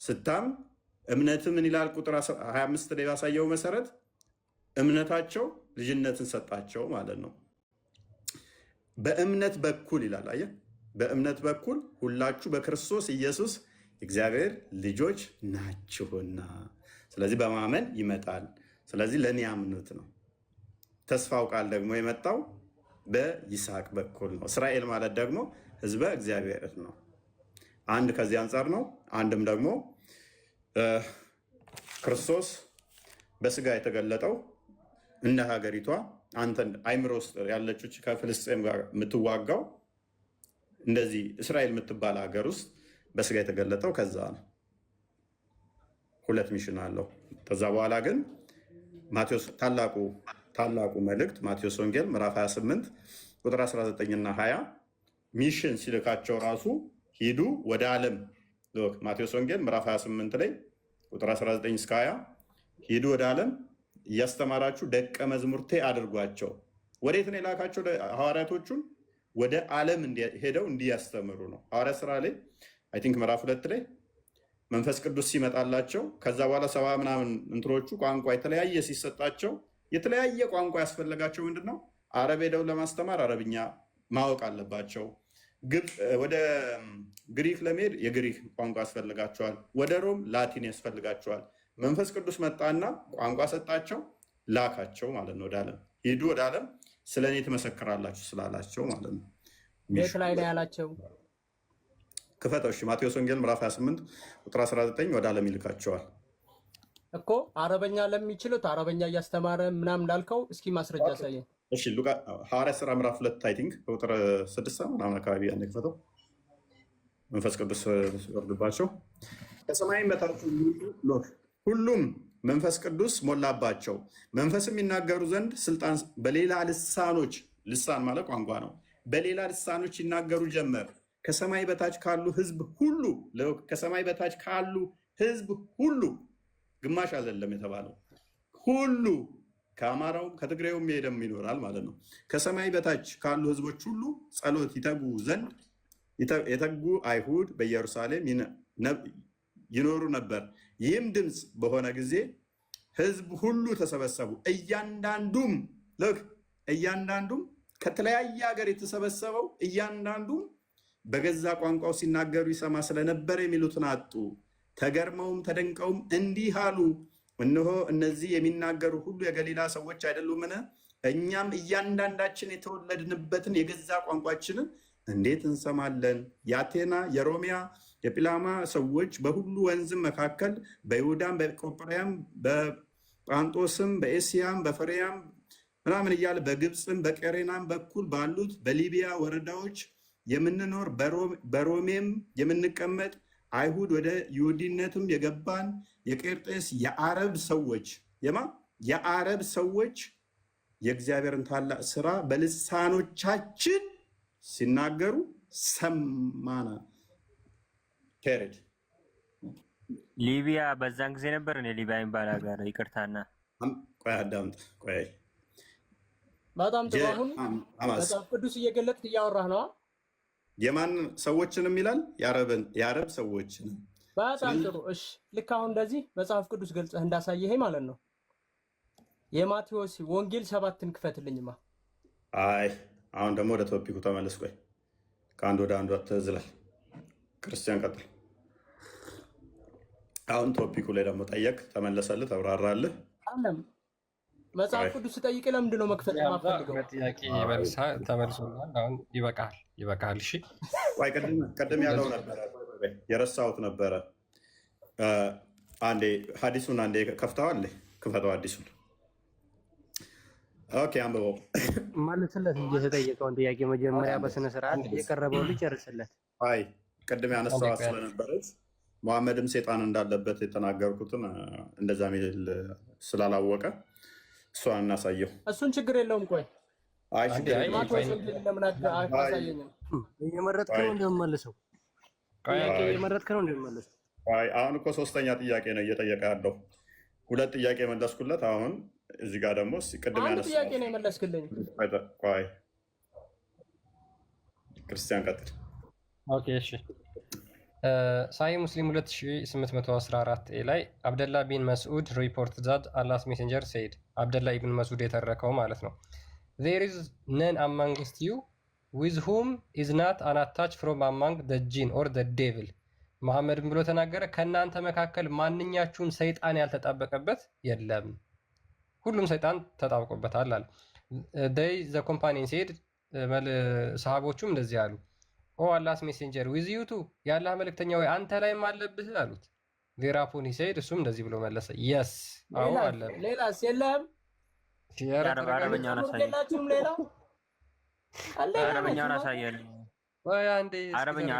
ስታም እምነት ምን ይላል? ቁጥር 25 ላይ ባሳየው መሰረት እምነታቸው ልጅነትን ሰጣቸው ማለት ነው። በእምነት በኩል ይላል። አየህ በእምነት በኩል ሁላችሁ በክርስቶስ ኢየሱስ እግዚአብሔር ልጆች ናችሁና፣ ስለዚህ በማመን ይመጣል። ስለዚህ ለእኔ ያምኑት ነው። ተስፋው ቃል ደግሞ የመጣው በይስሐቅ በኩል ነው። እስራኤል ማለት ደግሞ ሕዝበ እግዚአብሔር ነው። አንድ ከዚህ አንጻር ነው። አንድም ደግሞ ክርስቶስ በስጋ የተገለጠው እንደ ሀገሪቷ አንተ አይምሮ ውስጥ ያለችው ከፍልስጤም ጋር የምትዋጋው እንደዚህ እስራኤል የምትባል ሀገር ውስጥ በስጋ የተገለጠው ከዛ ነው። ሁለት ሚሽን አለው። ከዛ በኋላ ግን ማቴዎስ ታላቁ መልእክት ማቴዎስ ወንጌል ምዕራፍ 28 ቁጥር 19 እና 20 ሚሽን ሲልካቸው ራሱ ሂዱ ወደ ዓለም። ማቴዎስ ወንጌል ምዕራፍ 28 ላይ ቁጥር 19 እስከ 20 ሂዱ ወደ ዓለም እያስተማራችሁ ደቀ መዝሙርቴ አድርጓቸው። ወዴት ነው የላካቸው ሐዋርያቶቹን? ወደ ዓለም ሄደው እንዲያስተምሩ ነው። ሐዋርያ ስራ ላይ አይ ቲንክ ምዕራፍ 2 ላይ መንፈስ ቅዱስ ሲመጣላቸው ከዛ በኋላ 70 ምናምን እንትሮቹ ቋንቋ የተለያየ ሲሰጣቸው የተለያየ ቋንቋ ያስፈለጋቸው ምንድን ነው? አረብ ሄደው ለማስተማር አረብኛ ማወቅ አለባቸው። ወደ ግሪክ ለመሄድ የግሪክ ቋንቋ ያስፈልጋቸዋል። ወደ ሮም ላቲን ያስፈልጋቸዋል። መንፈስ ቅዱስ መጣና ቋንቋ ሰጣቸው፣ ላካቸው ማለት ነው። ወደ ዓለም ሂዱ፣ ወደ ዓለም ስለ እኔ ትመሰክራላችሁ ስላላቸው ማለት ነው። ቤት ላይ ነው ያላቸው። ክፈተው እሺ። ማቴዎስ ወንጌል ምዕራፍ 28 ቁጥር 19 ወደ ዓለም ይልካቸዋል እኮ። አረበኛ ለሚችሉት አረበኛ እያስተማረ ምናምን ላልከው እስኪ ማስረጃ ያሳየን። እሺ ሐዋርያ ሥራ ምዕራፍ 2 አይ ቲንክ ቁጥር 6 ምናምን አካባቢ ያን ክፈተው። መንፈስ ቅዱስ ሲወርድባቸው ከሰማይም በታች ሁሉም መንፈስ ቅዱስ ሞላባቸው፣ መንፈስም ይናገሩ ዘንድ ስልጣን በሌላ ልሳኖች፣ ልሳን ማለት ቋንቋ ነው፣ በሌላ ልሳኖች ይናገሩ ጀመር። ከሰማይ በታች ካሉ ሕዝብ ሁሉ ከሰማይ በታች ካሉ ሕዝብ ሁሉ ግማሽ አይደለም የተባለው ሁሉ ከአማራውም ከትግሬውም ሄደም ይኖራል ማለት ነው። ከሰማይ በታች ካሉ ሕዝቦች ሁሉ ጸሎት ይተጉ ዘንድ የተጉ አይሁድ በኢየሩሳሌም ይኖሩ ነበር። ይህም ድምፅ በሆነ ጊዜ ሕዝብ ሁሉ ተሰበሰቡ። እያንዳንዱም ከተለያየ ሀገር የተሰበሰበው እያንዳንዱም በገዛ ቋንቋው ሲናገሩ ይሰማ ስለነበረ የሚሉትን አጡ። ተገርመውም ተደንቀውም እንዲህ አሉ፣ እነሆ እነዚህ የሚናገሩ ሁሉ የገሊላ ሰዎች አይደሉምን? እኛም እያንዳንዳችን የተወለድንበትን የገዛ ቋንቋችንን እንዴት እንሰማለን? የአቴና የሮሚያ የጲላማ ሰዎች በሁሉ ወንዝም መካከል በይሁዳም በቆጵርያም በጳንጦስም በኤስያም በፈሪያም ምናምን እያለ በግብፅም በቀሬናም በኩል ባሉት በሊቢያ ወረዳዎች የምንኖር በሮሜም የምንቀመጥ አይሁድ ወደ ይሁዲነትም የገባን የቄርጤስ የአረብ ሰዎች የአረብ ሰዎች የእግዚአብሔርን ታላቅ ስራ በልሳኖቻችን ሲናገሩ ሰማና። ሄሬድ ሊቢያ በዛን ጊዜ ነበር። እኔ ሊቢያ የሚባል ሀገር ይቅርታና፣ ቆይ አዳምጥ። ቆይ በጣም ጥሩ። አሁን መጽሐፍ ቅዱስ እየገለጥክ እያወራህ ነዋ። የማን ሰዎችንም ይላል? የአረብ ሰዎችንም። በጣም ጥሩ። እሺ ልክ አሁን እንደዚህ መጽሐፍ ቅዱስ ገልጸህ እንዳሳየህ ማለት ነው። የማቴዎስ ወንጌል 7ን ክፈትልኝማ። አይ አሁን ደግሞ ወደ ቶፒኩ ተመለስ። ቆይ ከአንድ ወደ አንዱ አትዝላል። ክርስቲያን ቀጥል። አሁን ቶፒኩ ላይ ደግሞ ጠየቅ፣ ተመለሰልህ፣ ተብራራልህ። አለም መጽሐፍ ቅዱስ ጠይቅ። ለምንድን ነው መክፈት የማፈልገው? ጥያቄ ተመልሶልሃል። አሁን ይበቃል። እሺ ቆይ ቅድም ያለው ነበረ፣ የረሳሁት ነበረ። አንዴ ሀዲሱን አንዴ ከፍተዋል። ክፈተው ሀዲሱን። ኦኬ አንብበው። መልስለት እንጂ የተጠየቀውን ጥያቄ መጀመሪያ በስነ ስርዓት የቀረበው ልጅ ጨርስለት። አይ ቅድም ያነሳኋት ስለነበረች መሐመድም ሴጣን እንዳለበት የተናገርኩትን እንደዛ ሚል ስላላወቀ እሷን እናሳየው። እሱን ችግር የለውም። ቆይ አይ ችግር እየመረጥክ ነው እንደምመልሰው እየመረጥክ ነው እንደምመልሰው። አሁን እኮ ሶስተኛ ጥያቄ ነው እየጠየቀ ያለው። ሁለት ጥያቄ መለስኩለት። አሁን እዚህ ጋር ደግሞ ቅድም አንድ ጥያቄ ነው የመለስክልኝ። ቆይ ክርስቲያን ቀጥል። ኦኬ እሺ። ሳሂህ ሙስሊም 2814 ላይ አብደላ ቢን መስዑድ ሪፖርት ዛት አላስ ሜሴንጀር ሰይድ፣ አብደላ ኢብን መስዑድ የተረከው ማለት ነው። ዜር ኢዝ ነን አማንግስት ዩ ዊዝ ሁም ኢዝ ናት አን አታች ፍሮም አማንግ ዘ ጂን ኦር ዘ ዴቪል። መሐመድም ብሎ ተናገረ፣ ከእናንተ መካከል ማንኛችሁም ሰይጣን ያልተጣበቀበት የለም፣ ሁሉም ሰይጣን ተጣብቆበታል አለ። ደይ ዘ ኮምፓኒን ሴድ፣ ሰሃቦቹም እንደዚህ አሉ፣ ኦ አላስ ሜሴንጀር ዊዝ ዩ ቱ፣ የአላህ መልእክተኛ ወይ አንተ ላይም አለብህ አሉት። ዜራፖኒ ሰይድ፣ እሱም እንደዚህ ብሎ መለሰ፣ የስ አዎ አለብህ። ሌላስ የለም? አረበኛውን አሳየን። ሌላው አረበኛውን አሳየን። ወይ አንዴ አረበኛ